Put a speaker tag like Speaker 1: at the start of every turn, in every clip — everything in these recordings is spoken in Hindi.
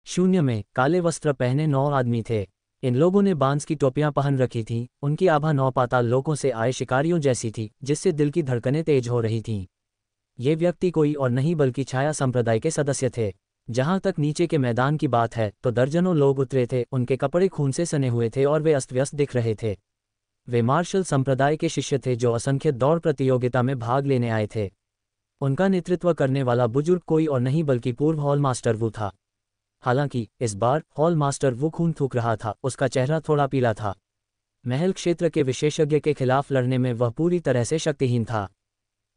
Speaker 1: शून्य में काले वस्त्र पहने 9 आदमी थे। इन लोगों ने बांस की टोपियां पहन रखी थीं। उनकी आभा 9 पाताल लोकों से आए शिकारियों जैसी थी, जिससे दिल की धड़कनें तेज हो रही थीं। ये व्यक्ति कोई और नहीं बल्कि छाया संप्रदाय के सदस्य थे। जहां तक नीचे के मैदान की बात है तो दर्जनों लोग उतरे थे। उनके कपड़े खून से सने हुए थे और वे अस्त व्यस्त दिख रहे थे। वे मार्शल संप्रदाय के शिष्य थे जो असंख्य दौड़ प्रतियोगिता में भाग लेने आए थे। उनका नेतृत्व करने वाला बुजुर्ग कोई और नहीं बल्कि पूर्व हॉल मास्टर वू था। हालांकि इस बार हॉल मास्टर वू खून थूक रहा था। उसका चेहरा थोड़ा पीला था। महल क्षेत्र के विशेषज्ञ के खिलाफ लड़ने में वह पूरी तरह से शक्तिहीन था।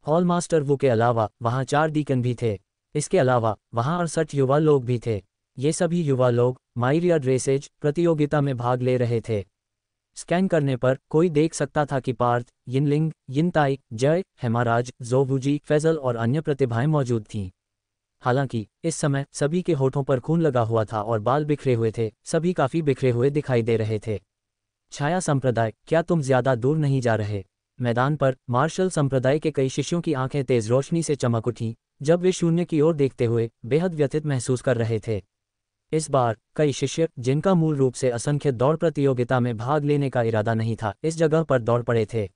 Speaker 1: हॉल मास्टर वू के अलावा वहां 4 डीकन भी थे। इसके अलावा वहां 68 युवा लोग भी थे। ये सभी युवा लोग माइरिया ड्रेसेज प्रतियोगिता में भाग ले रहे थे। स्कैन करने पर कोई देख सकता था कि पार्थ, यिनलिंग, यिनताई, जय, हेमाराज, जोवूजी, फैजल और अन्य प्रतिभाएं मौजूद थीं। हालांकि इस समय सभी के होठों पर खून लगा हुआ था और बाल बिखरे हुए थे। सभी काफी बिखरे हुए दिखाई दे रहे थे। छाया संप्रदाय, क्या तुम ज्यादा दूर नहीं जा रहे? मैदान पर मार्शल संप्रदाय के कई शिष्यों की आंखें तेज रोशनी से चमक उठीं जब वे शून्य की ओर देखते हुए बेहद व्यथित महसूस कर रहे थे। इस बार कई शिष्य, जिनका मूल रूप से असंख्य दौड़ प्रतियोगिता में भाग लेने का इरादा नहीं था, इस जगह पर दौड़ पड़े थे।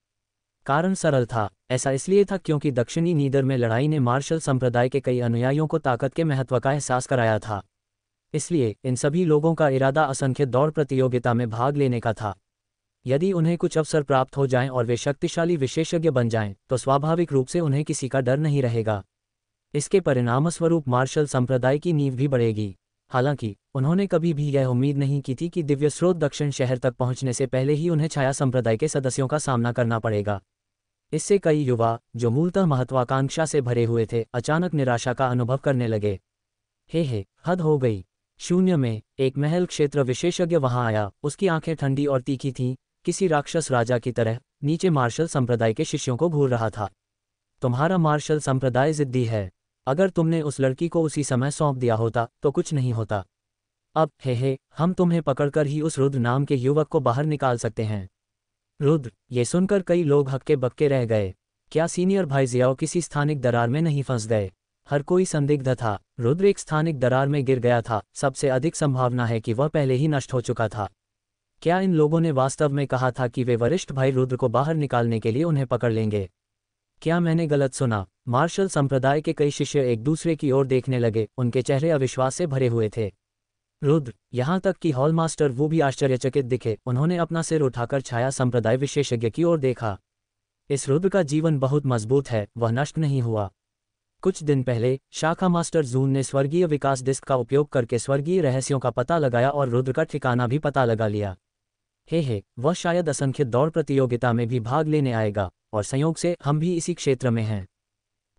Speaker 1: कारण सरल था। ऐसा इसलिए था क्योंकि दक्षिणी नीदर में लड़ाई ने मार्शल संप्रदाय के कई अनुयायियों को ताकत के महत्व का एहसास कराया था। इसलिए इन सभी लोगों का इरादा असंख्य दौड़ प्रतियोगिता में भाग लेने का था। यदि उन्हें कुछ अवसर प्राप्त हो जाएं और वे शक्तिशाली विशेषज्ञ बन जाएं, तो स्वाभाविक रूप से उन्हें किसी का डर नहीं रहेगा। इसके परिणामस्वरूप मार्शल संप्रदाय की नींव भी बढ़ेगी। हालांकि उन्होंने कभी भी यह उम्मीद नहीं की थी कि दिव्य स्रोत दक्षिण शहर तक पहुंचने से पहले ही उन्हें छाया संप्रदाय के सदस्यों का सामना करना पड़ेगा। इससे कई युवा, जो मूलतः महत्वाकांक्षा से भरे हुए थे, अचानक निराशा का अनुभव करने लगे। हे, हद हो गई। शून्य में एक महल क्षेत्र विशेषज्ञ वहां आया। उसकी आंखें ठंडी और तीखी थीं, किसी राक्षस राजा की तरह। नीचे मार्शल संप्रदाय के शिष्यों को घूर रहा था। तुम्हारा मार्शल संप्रदाय जिद्दी है। अगर तुमने उस लड़की को उसी समय सौंप दिया होता तो कुछ नहीं होता। अब हे, हम तुम्हें पकड़कर ही उस रुद्र नाम के युवक को बाहर निकाल सकते हैं। रुद्र, ये सुनकर कई लोग हक्के बक्के रह गए। क्या सीनियर भाई जियाओ किसी स्थानिक दरार में नहीं फंस गए? हर कोई संदिग्ध था। रुद्र एक स्थानिक दरार में गिर गया था। सबसे अधिक संभावना है कि वह पहले ही नष्ट हो चुका था। क्या इन लोगों ने वास्तव में कहा था कि वे वरिष्ठ भाई रुद्र को बाहर निकालने के लिए उन्हें पकड़ लेंगे? क्या मैंने गलत सुना? मार्शल संप्रदाय के कई शिष्य एक दूसरे की ओर देखने लगे। उनके चेहरे अविश्वास से भरे हुए थे। रुद्र, यहाँ तक कि हॉल मास्टर वो भी आश्चर्यचकित दिखे। उन्होंने अपना सिर उठाकर छाया संप्रदाय विशेषज्ञ की ओर देखा। इस रुद्र का जीवन बहुत मजबूत है, वह नष्ट नहीं हुआ। कुछ दिन पहले शाखा मास्टर जून ने स्वर्गीय विकास डिस्क का उपयोग करके स्वर्गीय रहस्यों का पता लगाया और रुद्र का ठिकाना भी पता लगा लिया। वह शायद असंख्य दौड़ प्रतियोगिता में भी भाग लेने आएगा, और संयोग से हम भी इसी क्षेत्र में हैं।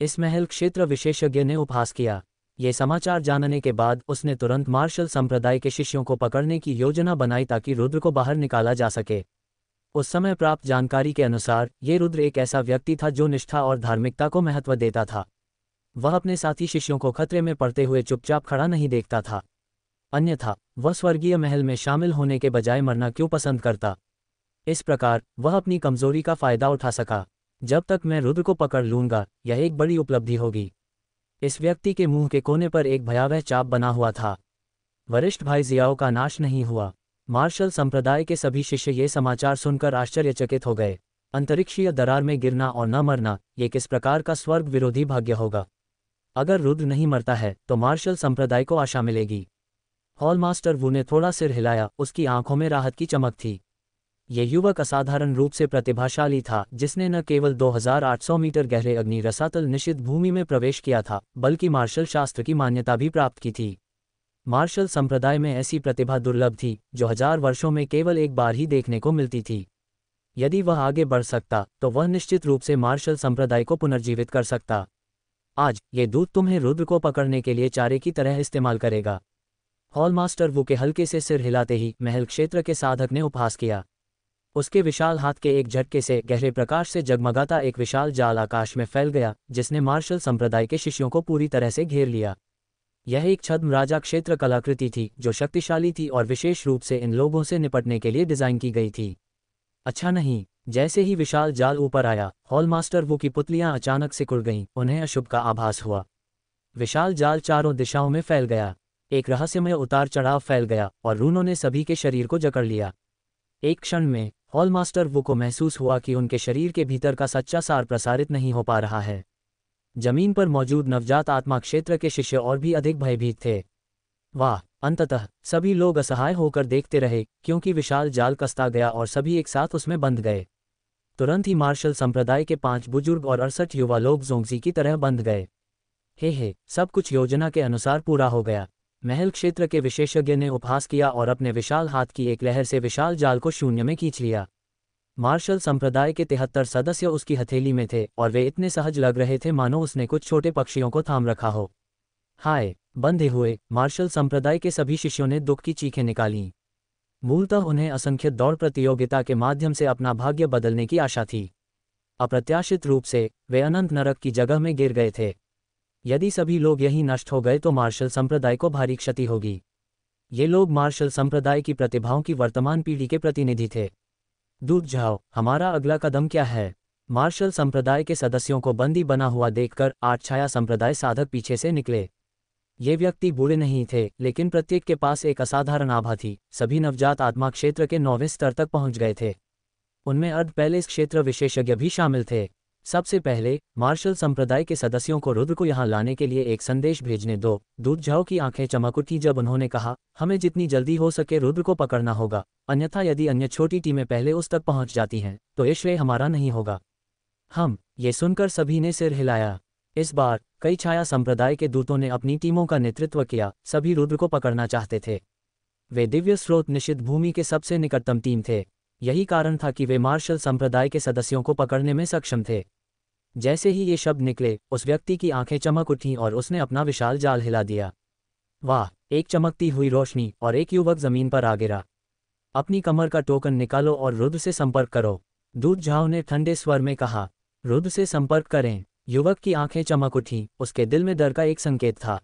Speaker 1: इस महल क्षेत्र विशेषज्ञ ने उपहास किया। ये समाचार जानने के बाद उसने तुरंत मार्शल संप्रदाय के शिष्यों को पकड़ने की योजना बनाई ताकि रुद्र को बाहर निकाला जा सके। उस समय प्राप्त जानकारी के अनुसार ये रुद्र एक ऐसा व्यक्ति था जो निष्ठा और धार्मिकता को महत्व देता था। वह अपने साथी शिष्यों को खतरे में पड़ते हुए चुपचाप खड़ा नहीं देखता था। अन्यथा वह स्वर्गीय महल में शामिल होने के बजाय मरना क्यों पसंद करता? इस प्रकार वह अपनी कमजोरी का फायदा उठा सका। जब तक मैं रुद्र को पकड़ लूंगा, यह एक बड़ी उपलब्धि होगी। इस व्यक्ति के मुंह के कोने पर एक भयावह चाप बना हुआ था। वरिष्ठ भाई जियाओ का नाश नहीं हुआ। मार्शल संप्रदाय के सभी शिष्य ये समाचार सुनकर आश्चर्यचकित हो गए। अंतरिक्षीय दरार में गिरना और न मरना, ये किस प्रकार का स्वर्ग विरोधी भाग्य होगा। अगर रुद्र नहीं मरता है तो मार्शल संप्रदाय को आशा मिलेगी। हॉल मास्टर वू ने थोड़ा सिर हिलाया। उसकी आंखों में राहत की चमक थी। ये युवक असाधारण रूप से प्रतिभाशाली था, जिसने न केवल 2800 मीटर गहरे अग्नि रसातल निषिद्ध भूमि में प्रवेश किया था, बल्कि मार्शल शास्त्र की मान्यता भी प्राप्त की थी। मार्शल संप्रदाय में ऐसी प्रतिभा दुर्लभ थी जो 1000 वर्षों में केवल एक बार ही देखने को मिलती थी। यदि वह आगे बढ़ सकता तो वह निश्चित रूप से मार्शल संप्रदाय को पुनर्जीवित कर सकता। आज ये दूत तुम्हें रुद्र को पकड़ने के लिए चारे की तरह इस्तेमाल करेगा। हॉल मास्टर वू के हल्के से सिर हिलाते ही महल क्षेत्र के साधक ने उपहास किया। उसके विशाल हाथ के एक झटके से गहरे प्रकाश से जगमगाता एक विशाल जाल आकाश में फैल गया, जिसने मार्शल संप्रदाय के शिष्यों को पूरी तरह से घेर लिया। यह एक छद्म राजा क्षेत्र कलाकृति थी जो शक्तिशाली थी और विशेष रूप से इन लोगों से निपटने के लिए डिजाइन की गई थी। अच्छा नहीं। जैसे ही विशाल जाल ऊपर आया, हॉल मास्टर वू की पुतलियां अचानक सिकुड़ गईं। उन्हें अशुभ का आभास हुआ। विशाल जाल चारों दिशाओं में फैल गया। एक रहस्यमय उतार चढ़ाव फैल गया और रूनों ने सभी के शरीर को जकड़ लिया। एक क्षण में हॉलमास्टर वू को महसूस हुआ कि उनके शरीर के भीतर का सच्चा सार प्रसारित नहीं हो पा रहा है। जमीन पर मौजूद नवजात आत्मा क्षेत्र के शिष्य और भी अधिक भयभीत थे। वाह! अंततः सभी लोग असहाय होकर देखते रहे, क्योंकि विशाल जाल कसता गया और सभी एक साथ उसमें बंध गए। तुरंत ही मार्शल संप्रदाय के 5 बुजुर्ग और 68 युवा लोग जोंगजी की तरह बंध गए। हे, सब कुछ योजना के अनुसार पूरा हो गया। महल क्षेत्र के विशेषज्ञ ने उपहास किया और अपने विशाल हाथ की एक लहर से विशाल जाल को शून्य में खींच लिया। मार्शल संप्रदाय के 73 सदस्य उसकी हथेली में थे और वे इतने सहज लग रहे थे मानो उसने कुछ छोटे पक्षियों को थाम रखा हो। हाय! बंधे हुए मार्शल संप्रदाय के सभी शिष्यों ने दुख की चीखें निकालीं। मूलतः उन्हें असंख्य दौड़ प्रतियोगिता के माध्यम से अपना भाग्य बदलने की आशा थी। अप्रत्याशित रूप से वे अनंत नरक की जगह में गिर गए थे। यदि सभी लोग यहीं नष्ट हो गए तो मार्शल संप्रदाय को भारी क्षति होगी। ये लोग मार्शल संप्रदाय की प्रतिभाओं की वर्तमान पीढ़ी के प्रतिनिधि थे। दूर जाओ, हमारा अगला कदम क्या है? मार्शल संप्रदाय के सदस्यों को बंदी बना हुआ देखकर 8 छाया संप्रदाय साधक पीछे से निकले। ये व्यक्ति बूढ़े नहीं थे, लेकिन प्रत्येक के पास एक असाधारण आभा थी। सभी नवजात आत्मा क्षेत्र के 9वें स्तर तक पहुंच गए थे। उनमें अर्ध पैलेस क्षेत्र विशेषज्ञ भी शामिल थे। सबसे पहले मार्शल संप्रदाय के सदस्यों को रुद्र को यहाँ लाने के लिए एक संदेश भेजने दो। दूध झाओ की आंखें चमक उठी जब उन्होंने कहा, हमें जितनी जल्दी हो सके रुद्र को पकड़ना होगा, अन्यथा यदि अन्य छोटी टीमें पहले उस तक पहुंच जाती हैं तो ये श्रेय हमारा नहीं होगा। ये सुनकर सभी ने सिर हिलाया। इस बार कई छाया संप्रदाय के दूतों ने अपनी टीमों का नेतृत्व किया। सभी रुद्र को पकड़ना चाहते थे। वे दिव्य स्रोत निषिद्ध भूमि के सबसे निकटतम टीम थे। यही कारण था कि वे मार्शल संप्रदाय के सदस्यों को पकड़ने में सक्षम थे। जैसे ही ये शब्द निकले, उस व्यक्ति की आंखें चमक उठीं और उसने अपना विशाल जाल हिला दिया। वाह! एक चमकती हुई रोशनी और एक युवक जमीन पर आ गिरा। अपनी कमर का टोकन निकालो और रुद्र से संपर्क करो, दूध झाओ ने ठंडे स्वर में कहा। रुद्र से संपर्क करें। युवक की आंखें चमक उठीं, उसके दिल में डर का एक संकेत था।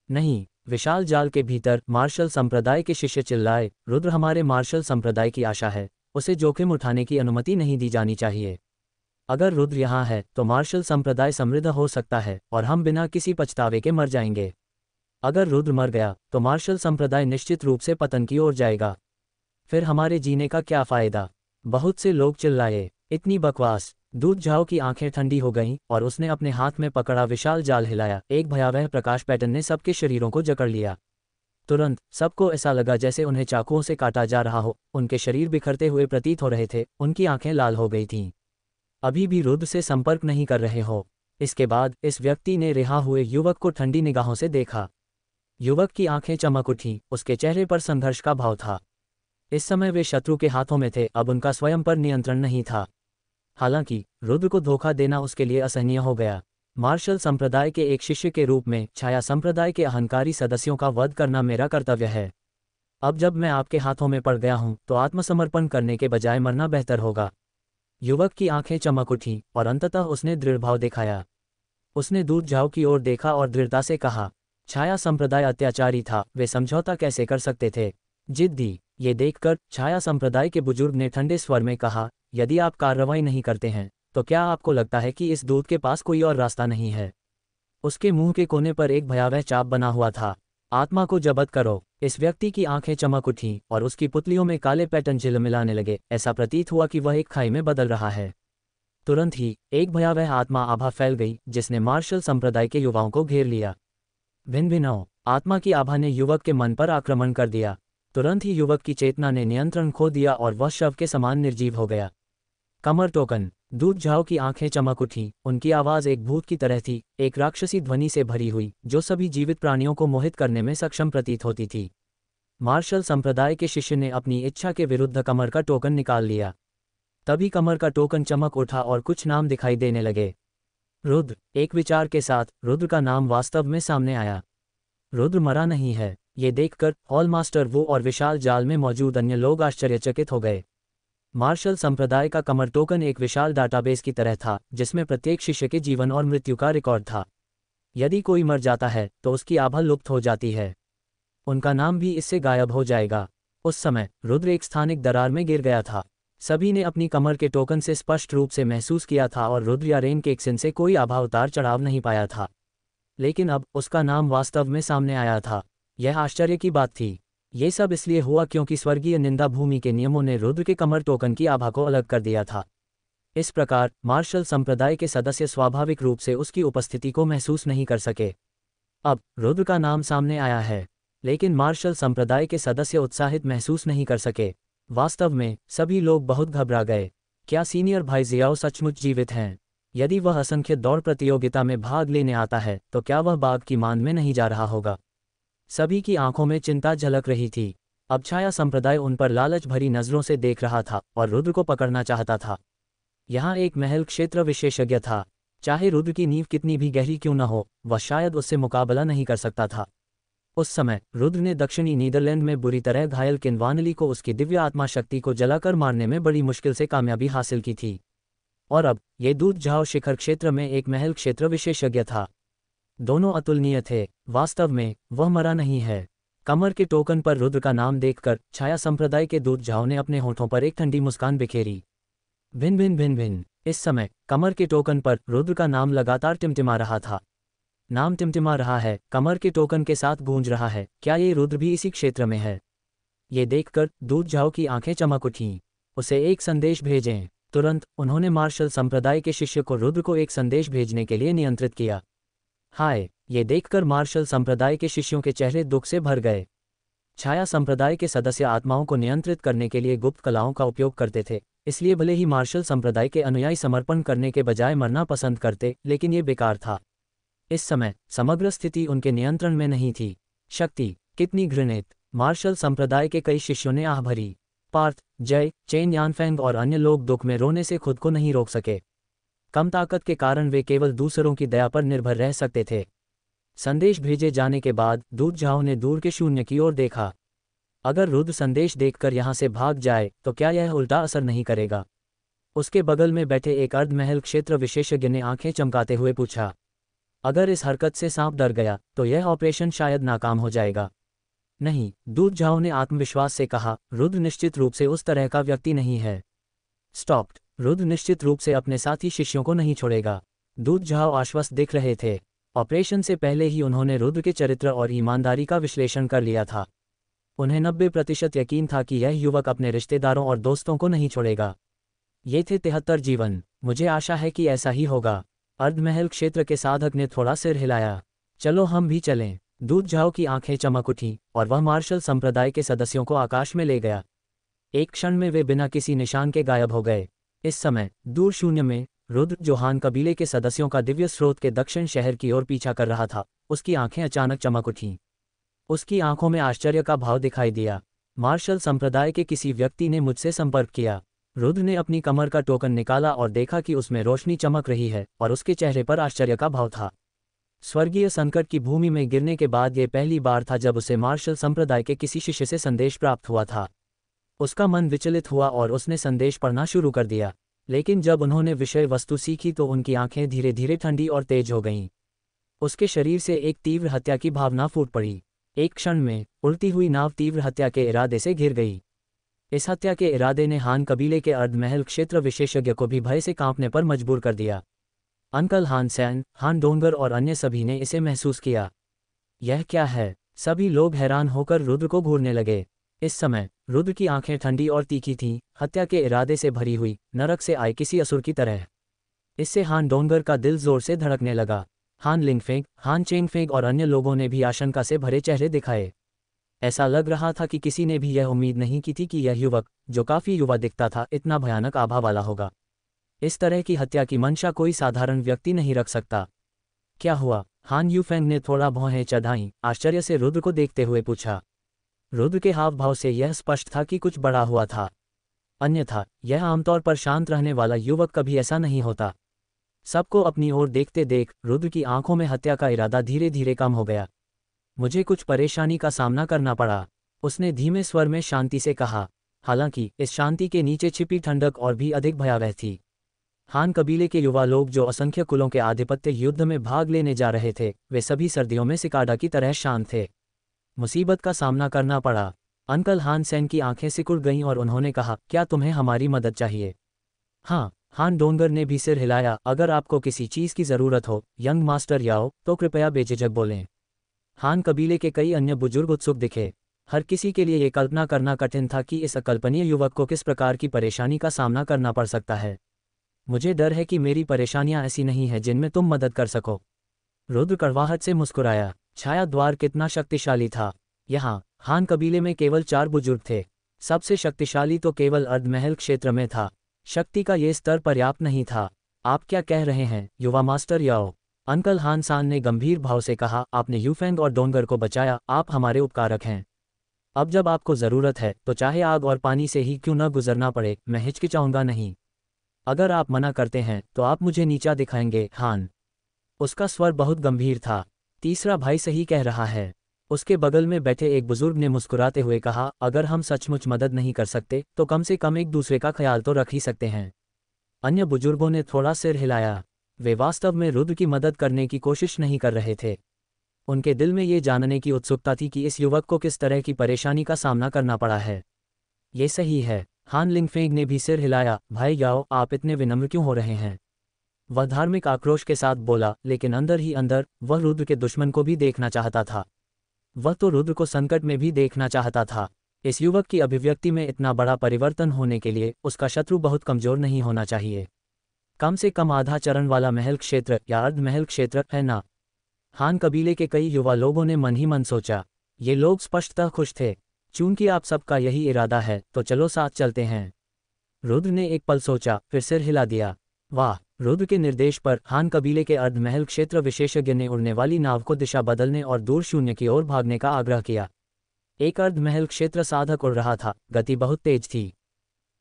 Speaker 1: नहीं, विशाल जाल के भीतर मार्शल संप्रदाय के शिष्य चिल्लाए, रुद्र हमारे मार्शल संप्रदाय की आशा है, उसे जोखिम उठाने की अनुमति नहीं दी जानी चाहिए। अगर रुद्र यहाँ है तो मार्शल संप्रदाय समृद्ध हो सकता है और हम बिना किसी पछतावे के मर जाएंगे। अगर रुद्र मर गया तो मार्शल संप्रदाय निश्चित रूप से पतन की ओर जाएगा। फिर हमारे जीने का क्या फायदा? बहुत से लोग चिल्लाए, इतनी बकवास। दूध झाओ की आंखें ठंडी हो गईं और उसने अपने हाथ में पकड़ा विशाल जाल हिलाया। एक भयावह प्रकाश पैटर्न ने सबके शरीरों को जकड़ लिया। तुरंत सबको ऐसा लगा जैसे उन्हें चाकुओं से काटा जा रहा हो। उनके शरीर बिखरते हुए प्रतीत हो रहे थे, उनकी आंखें लाल हो गई थीं। अभी भी रुद्र से संपर्क नहीं कर रहे हो? इसके बाद इस व्यक्ति ने रिहा हुए युवक को ठंडी निगाहों से देखा। युवक की आंखें चमक उठीं, उसके चेहरे पर संघर्ष का भाव था। इस समय वे शत्रु के हाथों में थे, अब उनका स्वयं पर नियंत्रण नहीं था। हालांकि रुद्र को धोखा देना उसके लिए असहनीय हो गया। मार्शल संप्रदाय के एक शिष्य के रूप में छाया संप्रदाय के अहंकारी सदस्यों का वध करना मेरा कर्तव्य है। अब जब मैं आपके हाथों में पड़ गया हूं तो आत्मसमर्पण करने के बजाय मरना बेहतर होगा। युवक की आंखें चमक उठीं और अंततः उसने दृढ़ भाव दिखाया। उसने दूध झाओ की ओर देखा और दृढ़ता से कहा, छाया संप्रदाय अत्याचारी था, वे समझौता कैसे कर सकते थे? जिद्दी। ये देखकर छाया संप्रदाय के बुजुर्ग ने ठंडे स्वर में कहा, यदि आप कार्रवाई नहीं करते हैं तो क्या आपको लगता है कि इस दूत के पास कोई और रास्ता नहीं है? उसके मुंह के कोने पर एक भयावह चाप बना हुआ था। आत्मा को जब्त करो। इस व्यक्ति की आंखें चमक उठीं और उसकी पुतलियों में काले पैटर्न झिलमिलाने लगे। ऐसा प्रतीत हुआ कि वह एक खाई में बदल रहा है। तुरंत ही एक भयावह आत्मा आभा फैल गई जिसने मार्शल संप्रदाय के युवाओं को घेर लिया। भिन्न आत्मा की आभा ने युवक के मन पर आक्रमण कर दिया। तुरंत ही युवक की चेतना ने नियंत्रण खो दिया और वह शव के समान निर्जीव हो गया। कमर टोकन। दूध झाओ की आंखें चमक उठीं, उनकी आवाज़ एक भूत की तरह थी, एक राक्षसी ध्वनि से भरी हुई जो सभी जीवित प्राणियों को मोहित करने में सक्षम प्रतीत होती थी। मार्शल संप्रदाय के शिष्य ने अपनी इच्छा के विरुद्ध कमर का टोकन निकाल लिया। तभी कमर का टोकन चमक उठा और कुछ नाम दिखाई देने लगे। रुद्र। एक विचार के साथ रुद्र का नाम वास्तव में सामने आया। रुद्र मरा नहीं है। ये देखकर हॉलमास्टर वो और विशाल जाल में मौजूद अन्य लोग आश्चर्यचकित हो गए। मार्शल संप्रदाय का कमर टोकन एक विशाल डाटाबेस की तरह था जिसमें प्रत्येक शिष्य के जीवन और मृत्यु का रिकॉर्ड था। यदि कोई मर जाता है तो उसकी आभा लुप्त हो जाती है, उनका नाम भी इससे गायब हो जाएगा। उस समय रुद्र एक स्थानिक दरार में गिर गया था। सभी ने अपनी कमर के टोकन से स्पष्ट रूप से महसूस किया था और रुद्र या रेन केक्सन से कोई आभा उतार चढ़ाव नहीं पाया था। लेकिन अब उसका नाम वास्तव में सामने आया था। यह आश्चर्य की बात थी। ये सब इसलिए हुआ क्योंकि स्वर्गीय निंदा भूमि के नियमों ने रुद्र के कमर टोकन की आभा को अलग कर दिया था। इस प्रकार मार्शल संप्रदाय के सदस्य स्वाभाविक रूप से उसकी उपस्थिति को महसूस नहीं कर सके। अब रुद्र का नाम सामने आया है, लेकिन मार्शल संप्रदाय के सदस्य उत्साहित महसूस नहीं कर सके। वास्तव में सभी लोग बहुत घबरा गए। क्या सीनियर भाई जियाओ सचमुच जीवित हैं? यदि वह असंख्य दौड़ प्रतियोगिता में भाग लेने आता है तो क्या वह बाघ की मांद में नहीं जा रहा होगा? सभी की आंखों में चिंता झलक रही थी। अब छाया संप्रदाय उन पर लालच भरी नजरों से देख रहा था और रुद्र को पकड़ना चाहता था। यहाँ एक महल क्षेत्र विशेषज्ञ था। चाहे रुद्र की नींव कितनी भी गहरी क्यों न हो, वह शायद उससे मुकाबला नहीं कर सकता था। उस समय रुद्र ने दक्षिणी नीदरलैंड में बुरी तरह घायल किन्वानली को उसकी दिव्य आत्मा शक्ति को जलाकर मारने में बड़ी मुश्किल से कामयाबी हासिल की थी। और अब ये दूध झाओ शिखर क्षेत्र में एक महल क्षेत्र विशेषज्ञ था। दोनों अतुलनीय थे। वास्तव में वह मरा नहीं है। कमर के टोकन पर रुद्र का नाम देखकर छाया संप्रदाय के दूध झाओ ने अपने होठों पर एक ठंडी मुस्कान बिखेरी। भिन भिन भिन भिन। इस समय कमर के टोकन पर रुद्र का नाम लगातार टिमटिमा रहा था। नाम टिमटिमा रहा है, कमर के टोकन के साथ गूंज रहा है। क्या ये रुद्र भी इसी क्षेत्र में है? ये देखकर दूध झाओ की आंखें चमक उठीं। उसे एक संदेश भेजें। तुरंत उन्होंने मार्शल संप्रदाय के शिष्य को रुद्र को एक संदेश भेजने के लिए नियंत्रित किया। हाय! ये देखकर मार्शल संप्रदाय के शिष्यों के चेहरे दुख से भर गए। छाया संप्रदाय के सदस्य आत्माओं को नियंत्रित करने के लिए गुप्त कलाओं का उपयोग करते थे, इसलिए भले ही मार्शल संप्रदाय के अनुयायी समर्पण करने के बजाय मरना पसंद करते, लेकिन ये बेकार था। इस समय समग्र स्थिति उनके नियंत्रण में नहीं थी। शक्ति कितनी घृणित! मार्शल संप्रदाय के कई शिष्यों ने आह भरी। पार्थ, जय, चेन यानफेंग और अन्य लोग दुख में रोने से खुद को नहीं रोक सके। कम ताकत के कारण वे केवल दूसरों की दया पर निर्भर रह सकते थे। संदेश भेजे जाने के बाद दूध झाओ ने दूर के शून्य की ओर देखा। अगर रुद्र संदेश देखकर यहाँ से भाग जाए तो क्या यह उल्टा असर नहीं करेगा? उसके बगल में बैठे एक अर्धमहल क्षेत्र विशेषज्ञ ने आंखें चमकाते हुए पूछा। अगर इस हरकत से सांप डर गया तो यह ऑपरेशन शायद नाकाम हो जाएगा। नहीं, दूध झाओ ने आत्मविश्वास से कहा, रुद्र निश्चित रूप से उस तरह का व्यक्ति नहीं है। स्टॉप्ड। रुद्र निश्चित रूप से अपने साथी शिष्यों को नहीं छोड़ेगा। दूध झाओ आश्वस्त दिख रहे थे। ऑपरेशन से पहले ही उन्होंने रुद्र के चरित्र और ईमानदारी का विश्लेषण कर लिया था। उन्हें 90% यकीन था कि यह युवक अपने रिश्तेदारों और दोस्तों को नहीं छोड़ेगा। ये थे 73 जीवन। मुझे आशा है कि ऐसा ही होगा। अर्धमहल क्षेत्र के साधक ने थोड़ा सिर हिलाया। चलो हम भी चलें। दूध झाओ की आंखें चमक उठीं और वह मार्शल संप्रदाय के सदस्यों को आकाश में ले गया। एक क्षण में वे बिना किसी निशान के गायब हो गए। इस समय दूर शून्य में रुद्र, जो हान कबीले के सदस्यों का दिव्य स्रोत के दक्षिण शहर की ओर पीछा कर रहा था, उसकी आंखें अचानक चमक उठीं। उसकी आंखों में आश्चर्य का भाव दिखाई दिया। मार्शल संप्रदाय के किसी व्यक्ति ने मुझसे संपर्क किया। रुद्र ने अपनी कमर का टोकन निकाला और देखा कि उसमें रोशनी चमक रही है और उसके चेहरे पर आश्चर्य का भाव था। स्वर्गीय संकट की भूमि में गिरने के बाद यह पहली बार था जब उसे मार्शल संप्रदाय के किसी शिष्य से संदेश प्राप्त हुआ था। उसका मन विचलित हुआ और उसने संदेश पढ़ना शुरू कर दिया। लेकिन जब उन्होंने विषय वस्तु सीखी तो उनकी आंखें धीरे धीरे ठंडी और तेज हो गईं। उसके शरीर से एक तीव्र हत्या की भावना फूट पड़ी। एक क्षण में उड़ती हुई नाव तीव्र हत्या के इरादे से घिर गई। इस हत्या के इरादे ने हान कबीले के अर्धमहल क्षेत्र विशेषज्ञ को भी भय से कांपने पर मजबूर कर दिया। अंकल हान सैन, हान डोंगर और अन्य सभी ने इसे महसूस किया। यह क्या है? सभी लोग हैरान होकर रुद्र को घूरने लगे। इस समय रुद्र की आंखें ठंडी और तीखी थीं, हत्या के इरादे से भरी हुई, नरक से आए किसी असुर की तरह। इससे हान डोंगर का दिल जोर से धड़कने लगा। हान लिंगफेंग, हान चेंगफेंग और अन्य लोगों ने भी आशंका से भरे चेहरे दिखाए। ऐसा लग रहा था कि किसी ने भी यह उम्मीद नहीं की थी कि यह युवक, जो काफी युवा दिखता था, इतना भयानक आभा वाला होगा। इस तरह की हत्या की मंशा कोई साधारण व्यक्ति नहीं रख सकता। क्या हुआ? हान यूफेंग ने थोड़ा भौहें चढ़ाईं, आश्चर्य से रुद्र को देखते हुए पूछा। रुद्र के हाव भाव से यह स्पष्ट था कि कुछ बड़ा हुआ था। अन्यथा यह आमतौर पर शांत रहने वाला युवक कभी ऐसा नहीं होता। सबको अपनी ओर देखते देख रुद्र की आंखों में हत्या का इरादा धीरे धीरे कम हो गया। मुझे कुछ परेशानी का सामना करना पड़ा, उसने धीमे स्वर में शांति से कहा। हालांकि इस शांति के नीचे छिपी ठंडक और भी अधिक भयावह थी। हान कबीले के युवा लोग जो असंख्य कुलों के आधिपत्य युद्ध में भाग लेने जा रहे थे, वे सभी सर्दियों में सिकाडा की तरह शांत थे। मुसीबत का सामना करना पड़ा। अंकल हान सैन की आंखें सिकुड़ गईं और उन्होंने कहा, क्या तुम्हें हमारी मदद चाहिए? हाँ, हान डोंगर ने भी सिर हिलाया। अगर आपको किसी चीज़ की ज़रूरत हो, यंग मास्टर याओ, तो कृपया बेझिझक बोलें। हान कबीले के कई अन्य बुजुर्ग उत्सुक दिखे। हर किसी के लिए ये कल्पना करना कठिन था कि इस अकल्पनीय युवक को किस प्रकार की परेशानी का सामना करना पड़ सकता है। मुझे डर है कि मेरी परेशानियां ऐसी नहीं हैं जिनमें तुम मदद कर सको। रुद्र कड़वाहट से मुस्कुराया। छाया द्वार कितना शक्तिशाली था। यहाँ हान कबीले में केवल 4 बुजुर्ग थे। सबसे शक्तिशाली तो केवल अर्धमहल क्षेत्र में था। शक्ति का ये स्तर पर्याप्त नहीं था। आप क्या कह रहे हैं युवा मास्टर याओ? अंकल हान सान ने गंभीर भाव से कहा, आपने यूफेंग और डोंगर को बचाया, आप हमारे उपकारक हैं। अब जब आपको ज़रूरत है तो चाहे आग और पानी से ही क्यों न गुजरना पड़े, मैं हिचकिचाऊंगा नहीं। अगर आप मना करते हैं तो आप मुझे नीचा दिखाएंगे हान। उसका स्वर बहुत गंभीर था। तीसरा भाई सही कह रहा है। उसके बगल में बैठे एक बुजुर्ग ने मुस्कुराते हुए कहा, अगर हम सचमुच मदद नहीं कर सकते तो कम से कम एक दूसरे का ख्याल तो रख ही सकते हैं। अन्य बुजुर्गों ने थोड़ा सिर हिलाया। वे वास्तव में रुद्र की मदद करने की कोशिश नहीं कर रहे थे। उनके दिल में ये जानने की उत्सुकता थी कि इस युवक को किस तरह की परेशानी का सामना करना पड़ा है। ये सही है। हान लिंगफेंग ने भी सिर हिलाया। भाई याओ, आप इतने विनम्र क्यों हो रहे हैं? वह धार्मिक आक्रोश के साथ बोला, लेकिन अंदर ही अंदर वह रुद्र के दुश्मन को भी देखना चाहता था। वह तो रुद्र को संकट में भी देखना चाहता था। इस युवक की अभिव्यक्ति में इतना बड़ा परिवर्तन होने के लिए उसका शत्रु बहुत कमजोर नहीं होना चाहिए। कम से कम आधा चरण वाला महल क्षेत्र या अर्ध महल क्षेत्र है ना? हान कबीले के कई युवा लोगों ने मन ही मन सोचा। ये लोग स्पष्टतः खुश थे। चूंकि आप सबका यही इरादा है तो चलो साथ चलते हैं। रुद्र ने एक पल सोचा, फिर सिर हिला दिया। वाह! रुद्र के निर्देश पर हान कबीले के अर्धमहल क्षेत्र विशेषज्ञ ने उड़ने वाली नाव को दिशा बदलने और दूर शून्य की ओर भागने का आग्रह किया। एक अर्धमहल क्षेत्र साधक उड़ रहा था। गति बहुत तेज थी।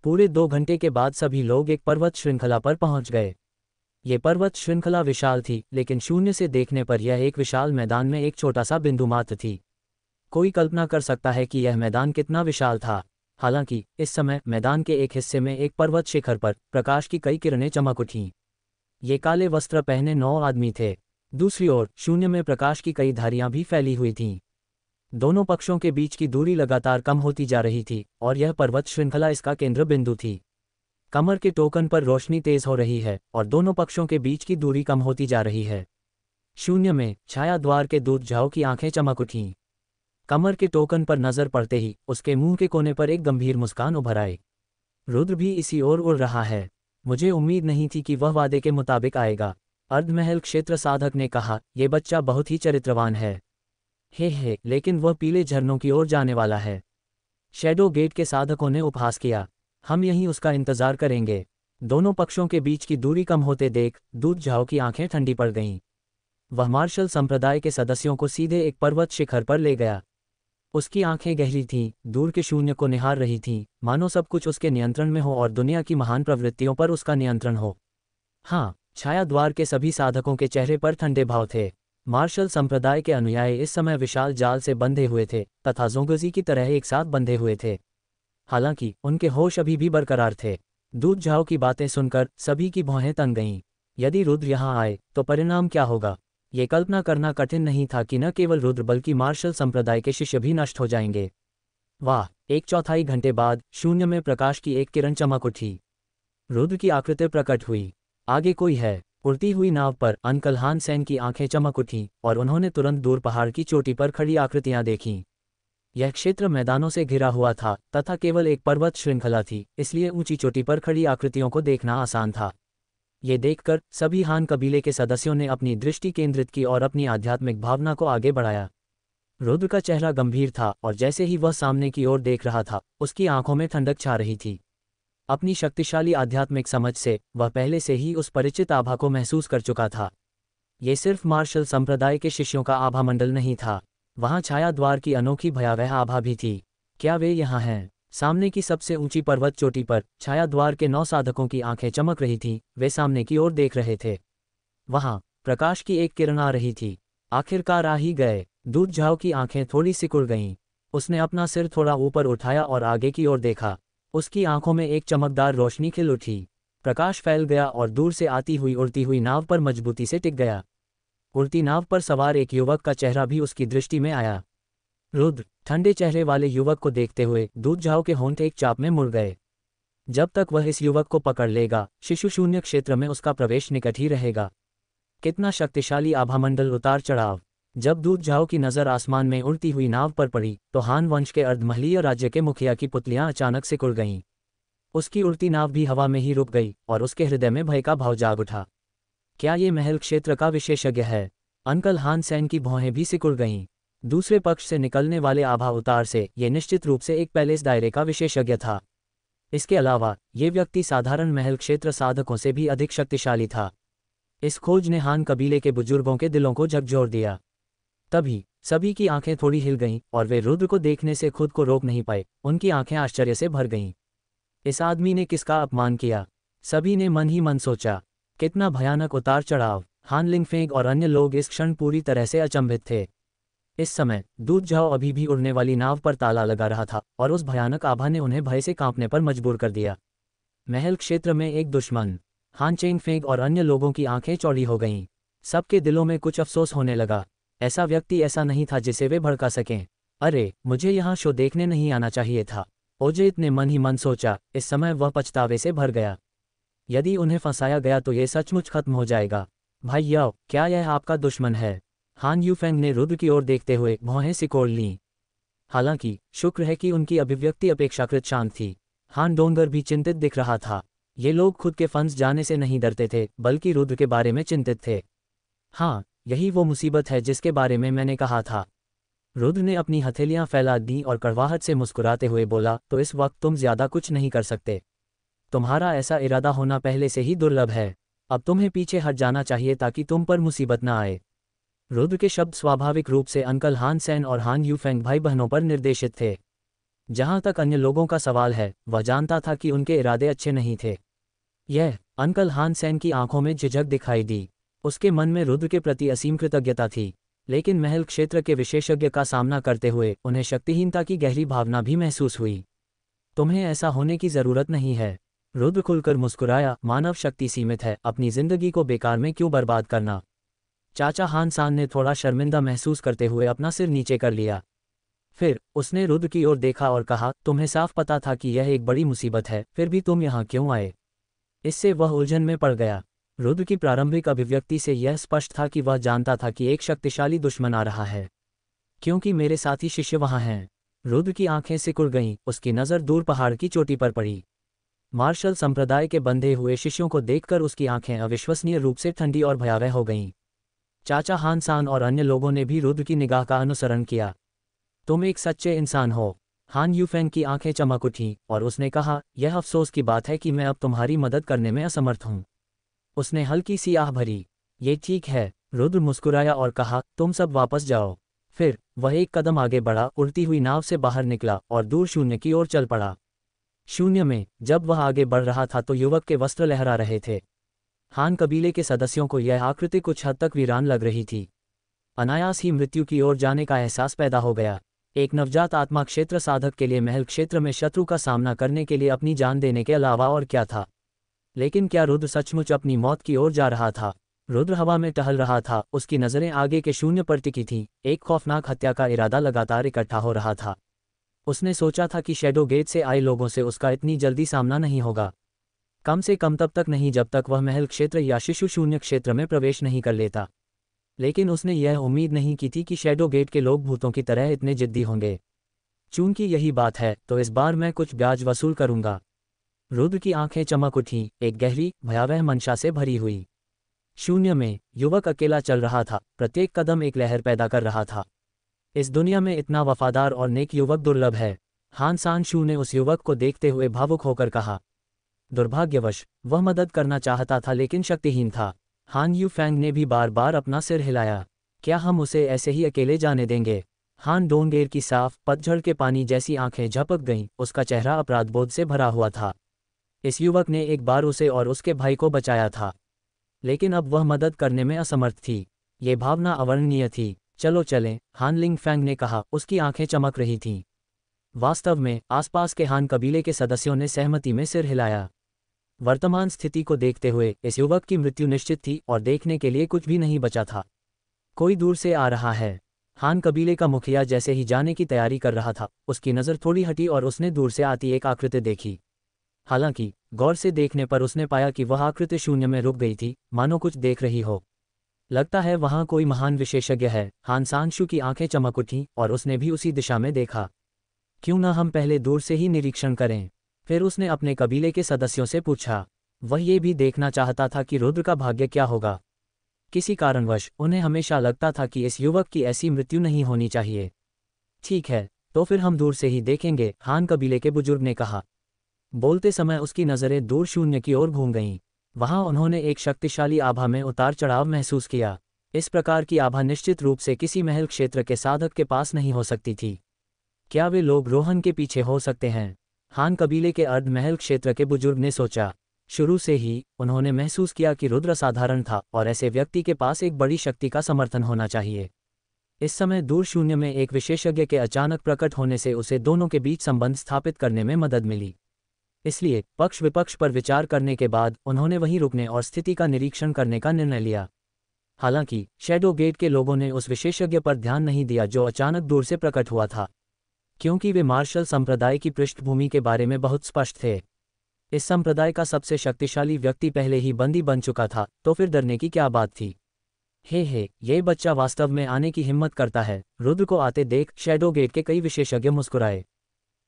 Speaker 1: पूरे 2 घंटे के बाद सभी लोग एक पर्वत श्रृंखला पर पहुंच गए। ये पर्वत श्रृंखला विशाल थी, लेकिन शून्य से देखने पर यह एक विशाल मैदान में एक छोटा सा बिंदु मात्र थी। कोई कल्पना कर सकता है कि यह मैदान कितना विशाल था। हालांकि इस समय मैदान के एक हिस्से में एक पर्वत शिखर पर प्रकाश की कई किरणें चमक उठीं। ये काले वस्त्र पहने 9 आदमी थे। दूसरी ओर शून्य में प्रकाश की कई धारियां भी फैली हुई थीं। दोनों पक्षों के बीच की दूरी लगातार कम होती जा रही थी और यह पर्वत श्रृंखला इसका केंद्र बिंदु थी। कमर के टोकन पर रोशनी तेज हो रही है और दोनों पक्षों के बीच की दूरी कम होती जा रही है। शून्य में छाया द्वार के दूत झाओ की आंखें चमक उठीं। कमर के टोकन पर नजर पड़ते ही उसके मुंह के कोने पर एक गंभीर मुस्कान उभर आई। रुद्र भी इसी ओर उड़ रहा है। मुझे उम्मीद नहीं थी कि वह वादे के मुताबिक आएगा। अर्धमहल क्षेत्र साधक ने कहा, यह बच्चा बहुत ही चरित्रवान है। हे, लेकिन वह पीले झरनों की ओर जाने वाला है। शैडो गेट के साधकों ने उपहास किया। हम यहीं उसका इंतजार करेंगे। दोनों पक्षों के बीच की दूरी कम होते देख दूत झाओ की आंखें ठंडी पड़ गईं। वह मार्शल संप्रदाय के सदस्यों को सीधे एक पर्वत शिखर पर ले गया। उसकी आंखें गहरी थीं, दूर के शून्य को निहार रही थीं, मानो सब कुछ उसके नियंत्रण में हो और दुनिया की महान प्रवृत्तियों पर उसका नियंत्रण हो। हाँ, छाया द्वार के सभी साधकों के चेहरे पर ठंडे भाव थे। मार्शल संप्रदाय के अनुयायी इस समय विशाल जाल से बंधे हुए थे तथा जोंगजी की तरह एक साथ बंधे हुए थे। हालांकि उनके होश अभी भी बरकरार थे। दूत झाओ की बातें सुनकर सभी की भौहें तन गईं। यदि रुद्र यहाँ आए तो परिणाम क्या होगा? ये कल्पना करना कठिन नहीं था कि न केवल रुद्र बल्कि मार्शल संप्रदाय के शिष्य भी नष्ट हो जाएंगे। वाह! 1/4 घंटे बाद शून्य में प्रकाश की एक किरण चमक उठी। रुद्र की आकृति प्रकट हुई। आगे कोई है। उड़ती हुई नाव पर अंकल हान सेन की आंखें चमक उठीं और उन्होंने तुरंत दूर पहाड़ की चोटी पर खड़ी आकृतियां देखीं। यह क्षेत्र मैदानों से घिरा हुआ था तथा केवल एक पर्वत श्रृंखला थी, इसलिए ऊंची चोटी पर खड़ी आकृतियों को देखना आसान था। ये देखकर सभी हान कबीले के सदस्यों ने अपनी दृष्टि केंद्रित की और अपनी आध्यात्मिक भावना को आगे बढ़ाया। रुद्र का चेहरा गंभीर था और जैसे ही वह सामने की ओर देख रहा था, उसकी आंखों में ठंडक छा रही थी। अपनी शक्तिशाली आध्यात्मिक समझ से वह पहले से ही उस परिचित आभा को महसूस कर चुका था। ये सिर्फ मार्शल संप्रदाय के शिष्यों का आभा मंडल नहीं था, वहां छाया द्वार की अनोखी भयावह आभा भी थी। क्या वे यहाँ हैं? सामने की सबसे ऊंची पर्वत चोटी पर छाया द्वार के 9 साधकों की आंखें चमक रही थीं। वे सामने की ओर देख रहे थे। वहां प्रकाश की एक किरण आ रही थी। आखिरकार आ ही गए। दूत झाओ की आंखें थोड़ी सिकुड़ गईं। उसने अपना सिर थोड़ा ऊपर उठाया और आगे की ओर देखा। उसकी आंखों में एक चमकदार रोशनी खिल उठी। प्रकाश फैल गया और दूर से आती हुई उड़ती हुई नाव पर मजबूती से टिक गया। उड़ती नाव पर सवार एक युवक का चेहरा भी उसकी दृष्टि में आया। रुद्र! ठंडे चेहरे वाले युवक को देखते हुए दूत झाओ के होंठ एक चाप में मुड़ गए। जब तक वह इस युवक को पकड़ लेगा, शिशु शून्य क्षेत्र में उसका प्रवेश निकट ही रहेगा। कितना शक्तिशाली आभामंडल उतार चढ़ाव! जब दूध झाओ की नज़र आसमान में उड़ती हुई नाव पर पड़ी तो हान वंश के अर्धमहलीय राज्य के मुखिया की पुतलियां अचानक सिकुड़ गईं। उसकी उड़ती नाव भी हवा में ही रुक गई और उसके हृदय में भय का भाव जाग उठा। क्या ये महल क्षेत्र का विशेषज्ञ है? अंकल हान सेन की भौहें भी सिकुड़ गईं। दूसरे पक्ष से निकलने वाले आभा उतार से ये निश्चित रूप से एक पैलेस दायरे का विशेषज्ञ था। इसके अलावा ये व्यक्ति साधारण महल क्षेत्र साधकों से भी अधिक शक्तिशाली था। इस खोज ने हान कबीले के बुजुर्गों के दिलों को झकझोर दिया। तभी सभी की आंखें थोड़ी हिल गईं और वे रुद्र को देखने से खुद को रोक नहीं पाए। उनकी आंखें आश्चर्य से भर गईं। इस आदमी ने किसका अपमान किया? सभी ने मन ही मन सोचा। कितना भयानक उतार चढ़ाव! हान लिंगफेंग और अन्य लोग इस क्षण पूरी तरह से अचंभित थे। इस समय दूध झाओ अभी भी उड़ने वाली नाव पर ताला लगा रहा था और उस भयानक आभा ने उन्हें भय से कांपने पर मजबूर कर दिया। महल क्षेत्र में एक दुश्मन! हान चेंगफेंग और अन्य लोगों की आंखें चौड़ी हो गईं। सबके दिलों में कुछ अफसोस होने लगा। ऐसा व्यक्ति ऐसा नहीं था जिसे वे भड़का सकें। अरे, मुझे यहाँ शो देखने नहीं आना चाहिए था, ओजेत ने मन ही मन सोचा। इस समय वह पछतावे से भर गया। यदि उन्हें फंसाया गया तो ये सचमुच खत्म हो जाएगा। भाई याओ, क्या यह आपका दुश्मन है? हान यूफेंग ने रुद्र की ओर देखते हुए भौहें सिकोड़ लीं। हालांकि शुक्र है कि उनकी अभिव्यक्ति अपेक्षाकृत शांत थी। हान डोंगर भी चिंतित दिख रहा था। ये लोग खुद के फंस जाने से नहीं डरते थे, बल्कि रुद्र के बारे में चिंतित थे। हाँ, यही वो मुसीबत है जिसके बारे में मैंने कहा था। रुद्र ने अपनी हथेलियां फैला दी और कड़वाहट से मुस्कुराते हुए बोला, तो इस वक्त तुम ज्यादा कुछ नहीं कर सकते। तुम्हारा ऐसा इरादा होना पहले से ही दुर्लभ है। अब तुम्हें पीछे हट जाना चाहिए ताकि तुम पर मुसीबत न आए। रुद्र के शब्द स्वाभाविक रूप से अंकल हान सेन और हान यूफेंग भाई बहनों पर निर्देशित थे। जहां तक अन्य लोगों का सवाल है, वह जानता था कि उनके इरादे अच्छे नहीं थे। यह अंकल हान सेन की आंखों में झिझक दिखाई दी। उसके मन में रुद्र के प्रति असीम कृतज्ञता थी, लेकिन महल क्षेत्र के विशेषज्ञ का सामना करते हुए उन्हें शक्तिहीनता की गहरी भावना भी महसूस हुई। तुम्हें ऐसा होने की जरूरत नहीं है। रुद्र खुलकर मुस्कुराया, मानव शक्ति सीमित है, अपनी जिंदगी को बेकार में क्यों बर्बाद करना। चाचा हान सान ने थोड़ा शर्मिंदा महसूस करते हुए अपना सिर नीचे कर लिया। फिर उसने रुद्र की ओर देखा और कहा, तुम्हें साफ पता था कि यह एक बड़ी मुसीबत है, फिर भी तुम यहाँ क्यों आए? इससे वह उलझन में पड़ गया। रुद्र की प्रारंभिक अभिव्यक्ति से यह स्पष्ट था कि वह जानता था कि एक शक्तिशाली दुश्मन आ रहा है। क्योंकि मेरे साथी शिष्य वहां हैं। रुद्र की आंखें सिकुड़ गईं, उसकी नज़र दूर पहाड़ की चोटी पर पड़ी। मार्शल संप्रदाय के बंधे हुए शिष्यों को देखकर उसकी आंखें अविश्वसनीय रूप से ठंडी और भयावह हो गईं। चाचा हान सान और अन्य लोगों ने भी रुद्र की निगाह का अनुसरण किया। तुम एक सच्चे इंसान हो। हान यूफेंग की आंखें चमक उठीं और उसने कहा, यह अफसोस की बात है कि मैं अब तुम्हारी मदद करने में असमर्थ हूँ। उसने हल्की सी आह भरी। ये ठीक है। रुद्र मुस्कुराया और कहा, तुम सब वापस जाओ। फिर वह एक कदम आगे बढ़ा, उड़ती हुई नाव से बाहर निकला और दूर शून्य की ओर चल पड़ा। शून्य में जब वह आगे बढ़ रहा था तो युवक के वस्त्र लहरा रहे थे। हान कबीले के सदस्यों को यह आकृति कुछ हद तक वीरान लग रही थी। अनायास ही मृत्यु की ओर जाने का एहसास पैदा हो गया। एक नवजात आत्मा क्षेत्र साधक के लिए महल क्षेत्र में शत्रु का सामना करने के लिए अपनी जान देने के अलावा और क्या था? लेकिन क्या रुद्र सचमुच अपनी मौत की ओर जा रहा था? रुद्र हवा में टहल रहा था, उसकी नज़रें आगे के शून्य पर टिकी थीं। एक खौफनाक हत्या का इरादा लगातार इकट्ठा हो रहा था। उसने सोचा था कि शैडो गेट से आए लोगों से उसका इतनी जल्दी सामना नहीं होगा, कम से कम तब तक नहीं जब तक वह महल क्षेत्र या शिशु शून्य क्षेत्र में प्रवेश नहीं कर लेता। लेकिन उसने यह उम्मीद नहीं की थी कि शैडो गेट के लोग भूतों की तरह इतने जिद्दी होंगे। चूंकि यही बात है तो इस बार मैं कुछ ब्याज वसूल करूंगा। रुद्र की आंखें चमक उठीं, एक गहरी भयावह मंशा से भरी हुई। शून्य में युवक अकेला चल रहा था, प्रत्येक कदम एक लहर पैदा कर रहा था। इस दुनिया में इतना वफादार और नेक युवक दुर्लभ है। हान सान शू ने उस युवक को देखते हुए भावुक होकर कहा। दुर्भाग्यवश वह मदद करना चाहता था लेकिन शक्तिहीन था। हान यूफेंग ने भी बार बार अपना सिर हिलाया। क्या हम उसे ऐसे ही अकेले जाने देंगे? हान डोंगेर की साफ पतझड़ के पानी जैसी आंखें झपक गईं, उसका चेहरा अपराधबोध से भरा हुआ था। इस युवक ने एक बार उसे और उसके भाई को बचाया था, लेकिन अब वह मदद करने में असमर्थ थी। ये भावना अवर्णनीय थी। चलो चलें, हान लिंगफेंग ने कहा, उसकी आंखें चमक रही थीं। वास्तव में आसपास के हान कबीले के सदस्यों ने सहमति में सिर हिलाया। वर्तमान स्थिति को देखते हुए इस युवक की मृत्यु निश्चित थी और देखने के लिए कुछ भी नहीं बचा था। कोई दूर से आ रहा है। हान कबीले का मुखिया जैसे ही जाने की तैयारी कर रहा था, उसकी नज़र थोड़ी हटी और उसने दूर से आती एक आकृति देखी। हालांकि गौर से देखने पर उसने पाया कि वह आकृति शून्य में रुक गई थी, मानो कुछ देख रही हो। लगता है वहाँ कोई महान विशेषज्ञ है। हान सांशु की आंखें चमक उठीं और उसने भी उसी दिशा में देखा। क्यों न हम पहले दूर से ही निरीक्षण करें। फिर उसने अपने कबीले के सदस्यों से पूछा। वह ये भी देखना चाहता था कि रुद्र का भाग्य क्या होगा। किसी कारणवश उन्हें हमेशा लगता था कि इस युवक की ऐसी मृत्यु नहीं होनी चाहिए। ठीक है, तो फिर हम दूर से ही देखेंगे, हान कबीले के बुजुर्ग ने कहा। बोलते समय उसकी नज़रें दूर शून्य की ओर घूम गईं। वहां उन्होंने एक शक्तिशाली आभा में उतार चढ़ाव महसूस किया। इस प्रकार की आभा निश्चित रूप से किसी महल क्षेत्र के साधक के पास नहीं हो सकती थी। क्या वे लोग रोहन के पीछे हो सकते हैं? हान कबीले के अर्ध महल क्षेत्र के बुजुर्ग ने सोचा। शुरू से ही उन्होंने महसूस किया कि रुद्र असाधारण था और ऐसे व्यक्ति के पास एक बड़ी शक्ति का समर्थन होना चाहिए। इस समय दूर शून्य में एक विशेषज्ञ के अचानक प्रकट होने से उसे दोनों के बीच संबंध स्थापित करने में मदद मिली। इसलिए पक्ष विपक्ष पर विचार करने के बाद उन्होंने वहीं रुकने और स्थिति का निरीक्षण करने का निर्णय लिया। हालांकि शैडो गेट के लोगों ने उस विशेषज्ञ पर ध्यान नहीं दिया जो अचानक दूर से प्रकट हुआ था, क्योंकि वे मार्शल संप्रदाय की पृष्ठभूमि के बारे में बहुत स्पष्ट थे। इस संप्रदाय का सबसे शक्तिशाली व्यक्ति पहले ही बंदी बन चुका था, तो फिर डरने की क्या बात थी। हे, ये बच्चा वास्तव में आने की हिम्मत करता है। रुद्र को आते देख शैडो गेट के कई विशेषज्ञ मुस्कुराए।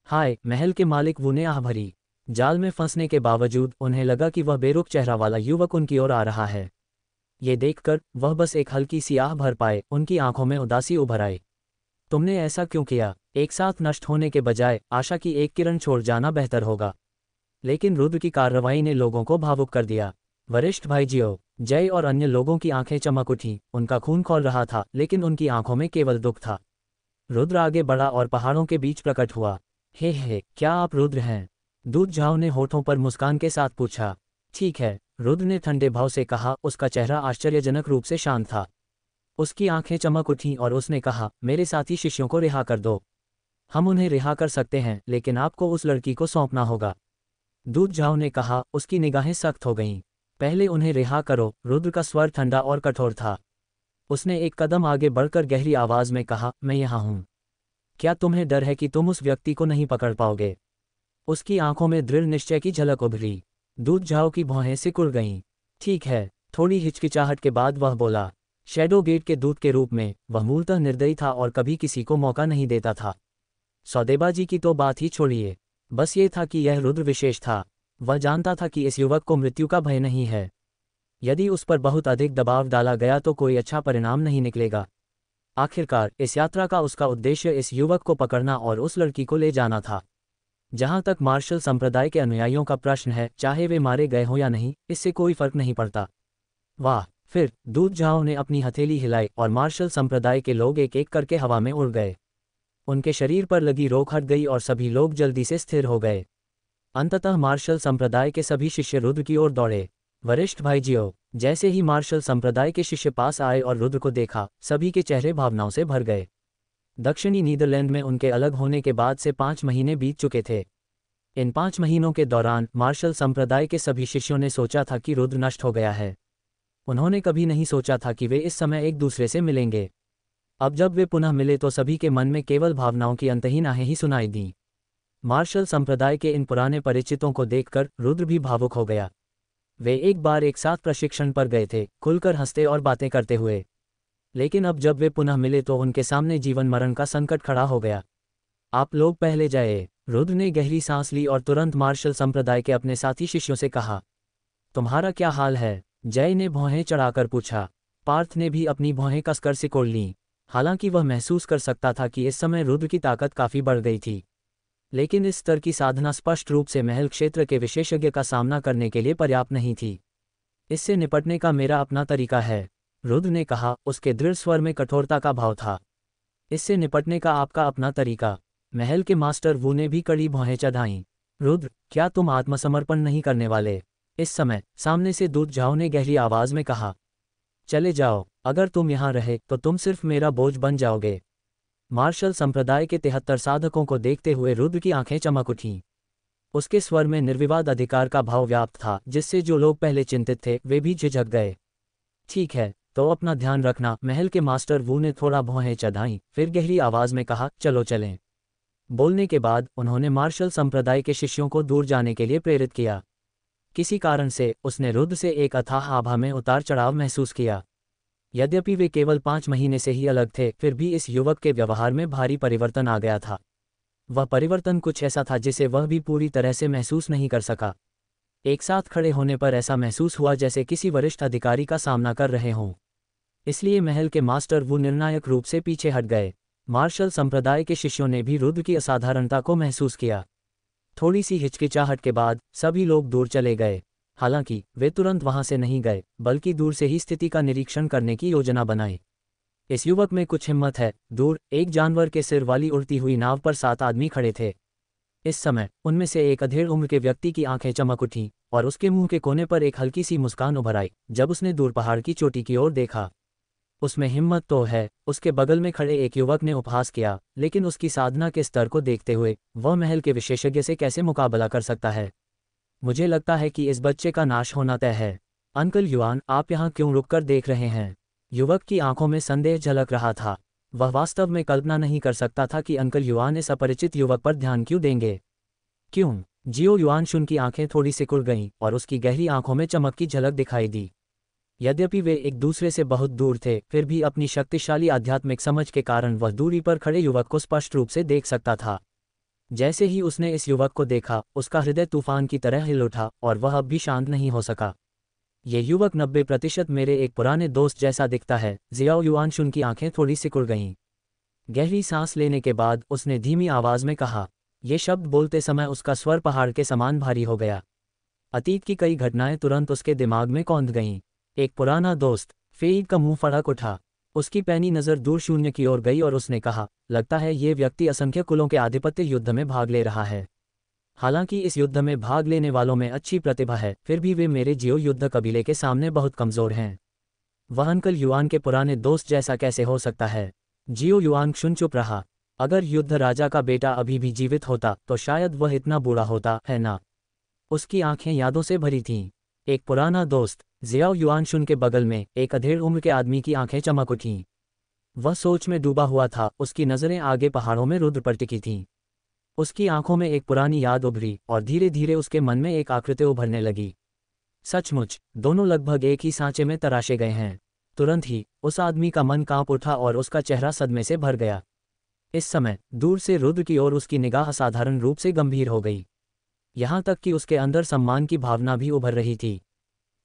Speaker 1: हाय, महल के मालिक वू ने आह भरी। जाल में फंसने के बावजूद उन्हें लगा कि वह बेरुख चेहरा वाला युवक उनकी ओर आ रहा है। ये देखकर वह बस एक हल्की सी आह भर पाए। उनकी आंखों में उदासी उभर आई। तुमने ऐसा क्यों किया? एक साथ नष्ट होने के बजाय आशा की एक किरण छोड़ जाना बेहतर होगा। लेकिन रुद्र की कार्रवाई ने लोगों को भावुक कर दिया। वरिष्ठ भाईजियों, जय और अन्य लोगों की आंखें चमक उठीं। उनका खून खौल रहा था, लेकिन उनकी आंखों में केवल दुख था। रुद्र आगे बढ़ा और पहाड़ों के बीच प्रकट हुआ। हे, क्या आप रुद्र हैं? दूध झाव ने होठों पर मुस्कान के साथ पूछा। ठीक है, रुद्र ने ठंडे भाव से कहा। उसका चेहरा आश्चर्यजनक रूप से शांत था। उसकी आंखें चमक उठीं और उसने कहा, मेरे साथी शिष्यों को रिहा कर दो। हम उन्हें रिहा कर सकते हैं, लेकिन आपको उस लड़की को सौंपना होगा। दूध झाव ने कहा। उसकी निगाहें सख्त हो गईं। पहले उन्हें रिहा करो। रुद्र का स्वर ठंडा और कठोर था। उसने एक कदम आगे बढ़कर गहरी आवाज में कहा, मैं यहाँ हूँ। क्या तुम्हें डर है कि तुम उस व्यक्ति को नहीं पकड़ पाओगे? उसकी आंखों में दृढ़ निश्चय की झलक उभरी। दूध झाव की भौहें सिकुड़ गईं। ठीक है, थोड़ी हिचकिचाहट के बाद वह बोला। शैडो गेट के दूत के रूप में वह मूलतः निर्दयी था और कभी किसी को मौका नहीं देता था। सौदेबाजी की तो बात ही छोड़िए, बस ये था कि यह रुद्र विशेष था। वह जानता था कि इस युवक को मृत्यु का भय नहीं है। यदि उस पर बहुत अधिक दबाव डाला गया तो कोई अच्छा परिणाम नहीं निकलेगा। आखिरकार इस यात्रा का उसका उद्देश्य इस युवक को पकड़ना और उस लड़की को ले जाना था। जहां तक मार्शल संप्रदाय के अनुयायियों का प्रश्न है, चाहे वे मारे गए हों या नहीं, इससे कोई फर्क नहीं पड़ता। वाह! फिर दूध झाव ने अपनी हथेली हिलाई और मार्शल संप्रदाय के लोग एक एक करके हवा में उड़ गए। उनके शरीर पर लगी रोक हट गई और सभी लोग जल्दी से स्थिर हो गए। अंततः मार्शल संप्रदाय के सभी शिष्य रुद्र की ओर दौड़े। वरिष्ठ भाईजियों, जैसे ही मार्शल संप्रदाय के शिष्य पास आए और रुद्र को देखा, सभी के चेहरे भावनाओं से भर गए। दक्षिणी नीदरलैंड में उनके अलग होने के बाद से 5 महीने बीत चुके थे। इन 5 महीनों के दौरान मार्शल संप्रदाय के सभी शिष्यों ने सोचा था कि रुद्र नष्ट हो गया है। उन्होंने कभी नहीं सोचा था कि वे इस समय एक दूसरे से मिलेंगे। अब जब वे पुनः मिले तो सभी के मन में केवल भावनाओं की अंतहीन आहें ही सुनाई दीं। मार्शल संप्रदाय के इन पुराने परिचितों को देखकर रुद्र भी भावुक हो गया। वे एक बार एक साथ प्रशिक्षण पर गए थे, खुलकर हंसते और बातें करते हुए। लेकिन अब जब वे पुनः मिले तो उनके सामने जीवन मरण का संकट खड़ा हो गया। आप लोग पहले जाए। रुद्र ने गहरी सांस ली और तुरंत मार्शल संप्रदाय के अपने साथी शिष्यों से कहा, तुम्हारा क्या हाल है? जय ने भौहें चढ़ाकर पूछा। पार्थ ने भी अपनी भौहें कसकर सिकोड़ लीं। हालांकि वह महसूस कर सकता था कि इस समय रुद्र की ताकत काफी बढ़ गई थी, लेकिन इस स्तर की साधना स्पष्ट रूप से महल क्षेत्र के विशेषज्ञ का सामना करने के लिए पर्याप्त नहीं थी। इससे निपटने का मेरा अपना तरीका है, रुद्र ने कहा। उसके दृढ़ स्वर में कठोरता का भाव था। इससे निपटने का आपका अपना तरीका? महल के मास्टर वू ने भी कड़ी भौहें चढ़ाईं। रुद्र, क्या तुम आत्मसमर्पण नहीं करने वाले? इस समय सामने से दूध झाव ने गहरी आवाज में कहा, चले जाओ। अगर तुम यहाँ रहे तो तुम सिर्फ मेरा बोझ बन जाओगे। मार्शल संप्रदाय के 73 साधकों को देखते हुए रुद्र की आंखें चमक उठीं। उसके स्वर में निर्विवाद अधिकार का भाव व्याप्त था, जिससे जो लोग पहले चिंतित थे वे भी झिझक गए। ठीक है, तो अपना ध्यान रखना। महल के मास्टर वू ने थोड़ा भौहें चढ़ाईं, फिर गहरी आवाज में कहा, चलो चलें। बोलने के बाद उन्होंने मार्शल संप्रदाय के शिष्यों को दूर जाने के लिए प्रेरित किया। किसी कारण से उसने रुद्र से एक अथाह आभा में उतार चढ़ाव महसूस किया। यद्यपि वे केवल 5 महीने से ही अलग थे, फिर भी इस युवक के व्यवहार में भारी परिवर्तन आ गया था। वह परिवर्तन कुछ ऐसा था जिसे वह भी पूरी तरह से महसूस नहीं कर सका। एक साथ खड़े होने पर ऐसा महसूस हुआ जैसे किसी वरिष्ठ अधिकारी का सामना कर रहे हों। इसलिए महल के मास्टर वो निर्णायक रूप से पीछे हट गए। मार्शल संप्रदाय के शिष्यों ने भी रुद्र की असाधारणता को महसूस किया। थोड़ी सी हिचकिचाहट के बाद सभी लोग दूर चले गए। हालांकि वे तुरंत वहां से नहीं गए, बल्कि दूर से ही स्थिति का निरीक्षण करने की योजना बनाई। इस युवक में कुछ हिम्मत है। दूर एक जानवर के सिर वाली उड़ती हुई नाव पर 7 आदमी खड़े थे। इस समय उनमें से एक अधेड़ उम्र के व्यक्ति की आंखें चमक उठीं और उसके मुंह के कोने पर एक हल्की सी मुस्कान उभर आई जब उसने दूर पहाड़ की चोटी की ओर देखा। उसमें हिम्मत तो है, उसके बगल में खड़े एक युवक ने उपहास किया, लेकिन उसकी साधना के स्तर को देखते हुए वह महल के विशेषज्ञ से कैसे मुकाबला कर सकता है। मुझे लगता है कि इस बच्चे का नाश होना तय है। अंकल युआन, आप यहाँ क्यों रुककर देख रहे हैं? युवक की आंखों में संदेह झलक रहा था। वह वास्तव में कल्पना नहीं कर सकता था कि अंकल युआन इस अपरिचित युवक पर ध्यान क्यों देंगे। क्यों? जियो युआनशुन की आंखें थोड़ी सिकुड़ गईं और उसकी गहरी आंखों में चमक की झलक दिखाई दी। यद्यपि वे एक दूसरे से बहुत दूर थे, फिर भी अपनी शक्तिशाली आध्यात्मिक समझ के कारण वह दूरी पर खड़े युवक को स्पष्ट रूप से देख सकता था। जैसे ही उसने इस युवक को देखा, उसका हृदय तूफान की तरह हिल उठा और वह अब भी शांत नहीं हो सका। ये युवक 90% मेरे एक पुराने दोस्त जैसा दिखता है। जियाओ युआनशुन की आंखें थोड़ी सिकुड़ गईं। गहरी सांस लेने के बाद उसने धीमी आवाज में कहा। ये शब्द बोलते समय उसका स्वर पहाड़ के समान भारी हो गया। अतीत की कई घटनाएं तुरंत उसके दिमाग में कौंध गईं। एक पुराना दोस्त। फेइड का मुंह फड़क उठा। उसकी पैनी नज़र दूर शून्य की ओर गई और उसने कहा, लगता है ये व्यक्ति असंख्य कुलों के आधिपत्य युद्ध में भाग ले रहा है। हालांकि इस युद्ध में भाग लेने वालों में अच्छी प्रतिभा है, फिर भी वे मेरे जियो युद्ध कबीले के सामने बहुत कमज़ोर हैं। वह अंकल युआन के पुराने दोस्त जैसा कैसे हो सकता है? जियो युआनशुन चुप रहा। अगर युद्ध राजा का बेटा अभी भी जीवित होता तो शायद वह इतना बूढ़ा होता, है ना? उसकी आंखें यादों से भरी थीं। एक पुराना दोस्त। जियाओ युआनशुन के बगल में एक अधेड़ उम्र के आदमी की आंखें चमक उठीं। वह सोच में डूबा हुआ था, उसकी नज़रें आगे पहाड़ों में रुद्र पर टिकी थीं। उसकी आंखों में एक पुरानी याद उभरी और धीरे धीरे उसके मन में एक आकृति उभरने लगी। सचमुच, दोनों लगभग एक ही सांचे में तराशे गए हैं। तुरंत ही उस आदमी का मन कांप उठा और उसका चेहरा सदमे से भर गया। इस समय दूर से रुद्र की ओर उसकी निगाह असाधारण रूप से गंभीर हो गई। यहाँ तक कि उसके अंदर सम्मान की भावना भी उभर रही थी।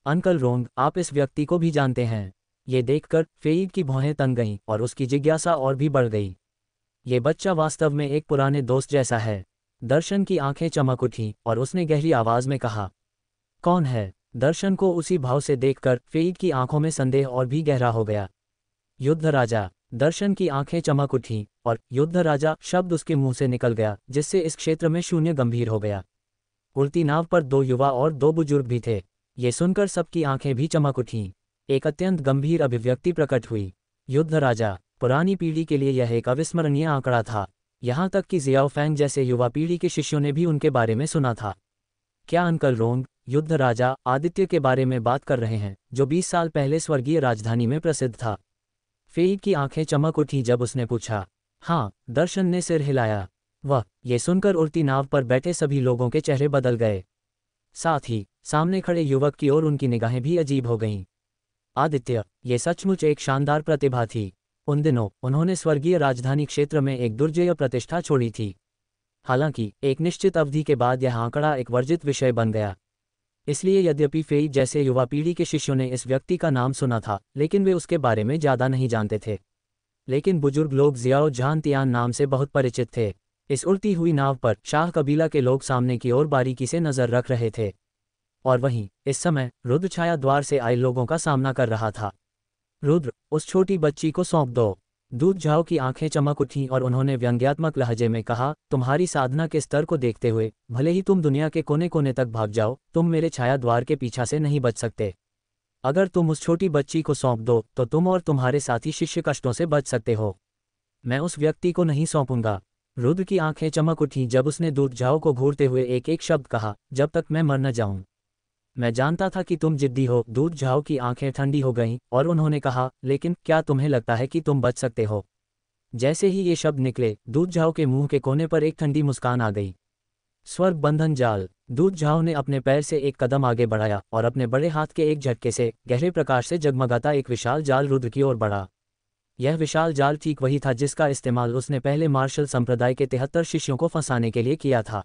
Speaker 1: अंकल रोंग, आप इस व्यक्ति को भी जानते हैं? ये देखकर फेइड की भौहें तन गईं और उसकी जिज्ञासा और भी बढ़ गई। ये बच्चा वास्तव में एक पुराने दोस्त जैसा है। दर्शन की आंखें चमक उठीं और उसने गहरी आवाज में कहा, कौन है? दर्शन को उसी भाव से देखकर फेइड की आंखों में संदेह और भी गहरा हो गया। युद्ध राजा। दर्शन की आंखें चमक उठीं और युद्ध राजा शब्द उसके मुंह से निकल गया, जिससे इस क्षेत्र में शून्य गंभीर हो गया। उड़ती नाव पर 2 युवा और 2 बुजुर्ग भी थे। ये सुनकर सबकी आंखें भी चमक उठीं। एक अत्यंत गंभीर अभिव्यक्ति प्रकट हुई। युद्ध राजा। पुरानी पीढ़ी के लिए यह एक अविस्मरणीय आंकड़ा था। यहाँ तक कि जियाओ फैंग जैसे युवा पीढ़ी के शिष्यों ने भी उनके बारे में सुना था। क्या अंकल रोंग, युद्ध राजा आदित्य के बारे में बात कर रहे हैं, जो 20 साल पहले स्वर्गीय राजधानी में प्रसिद्ध था? फेइड की आंखें चमक उठी जब उसने पूछा। हाँ, दर्शन ने सिर हिलाया। वह ये सुनकर उड़ती नाव पर बैठे सभी लोगों के चेहरे बदल गए। साथ ही सामने खड़े युवक की ओर उनकी निगाहें भी अजीब हो गईं। आदित्य, ये सचमुच एक शानदार प्रतिभा थी। उन दिनों उन्होंने स्वर्गीय राजधानी क्षेत्र में एक दुर्जेय प्रतिष्ठा छोड़ी थी। हालांकि एक निश्चित अवधि के बाद यह आंकड़ा एक वर्जित विषय बन गया। इसलिए यद्यपि फेई जैसे युवा पीढ़ी के शिष्यों ने इस व्यक्ति का नाम सुना था, लेकिन वे उसके बारे में ज़्यादा नहीं जानते थे। लेकिन बुजुर्ग लोग जियाओ जान तियान नाम से बहुत परिचित थे। इस उड़ती हुई नाव पर शाह कबीला के लोग सामने की ओर बारीकी से नजर रख रहे थे। और वहीं इस समय रुद्र छाया द्वार से आए लोगों का सामना कर रहा था। रुद्र, उस छोटी बच्ची को सौंप दो। दूध झाओ की आंखें चमक उठीं और उन्होंने व्यंग्यात्मक लहजे में कहा, तुम्हारी साधना के स्तर को देखते हुए भले ही तुम दुनिया के कोने कोने तक भाग जाओ, तुम मेरे छाया द्वार के पीछे से नहीं बच सकते। अगर तुम उस छोटी बच्ची को सौंप दो तो तुम और तुम्हारे साथी शिष्य कष्टों से बच सकते हो। मैं उस व्यक्ति को नहीं सौंपूंगा। रुद्र की आंखें चमक उठीं जब उसने दूध झाओ को घूरते हुए एक एक शब्द कहा, जब तक मैं मर न जाऊं। मैं जानता था कि तुम जिद्दी हो। दूध झाओ की आंखें ठंडी हो गईं और उन्होंने कहा, लेकिन क्या तुम्हें लगता है कि तुम बच सकते हो? जैसे ही ये शब्द निकले, दूध झाओ के मुंह के कोने पर एक ठंडी मुस्कान आ गई। स्वर्ग बंधन जाल। दूध झाव ने अपने पैर से एक कदम आगे बढ़ाया और अपने बड़े हाथ के एक झटके से गहरे प्रकाश से जगमगाता एक विशाल जाल रुद्र की ओर बढ़ा। यह विशाल जाल ठीक वही था जिसका इस्तेमाल उसने पहले मार्शल संप्रदाय के 73 शिष्यों को फंसाने के लिए किया था।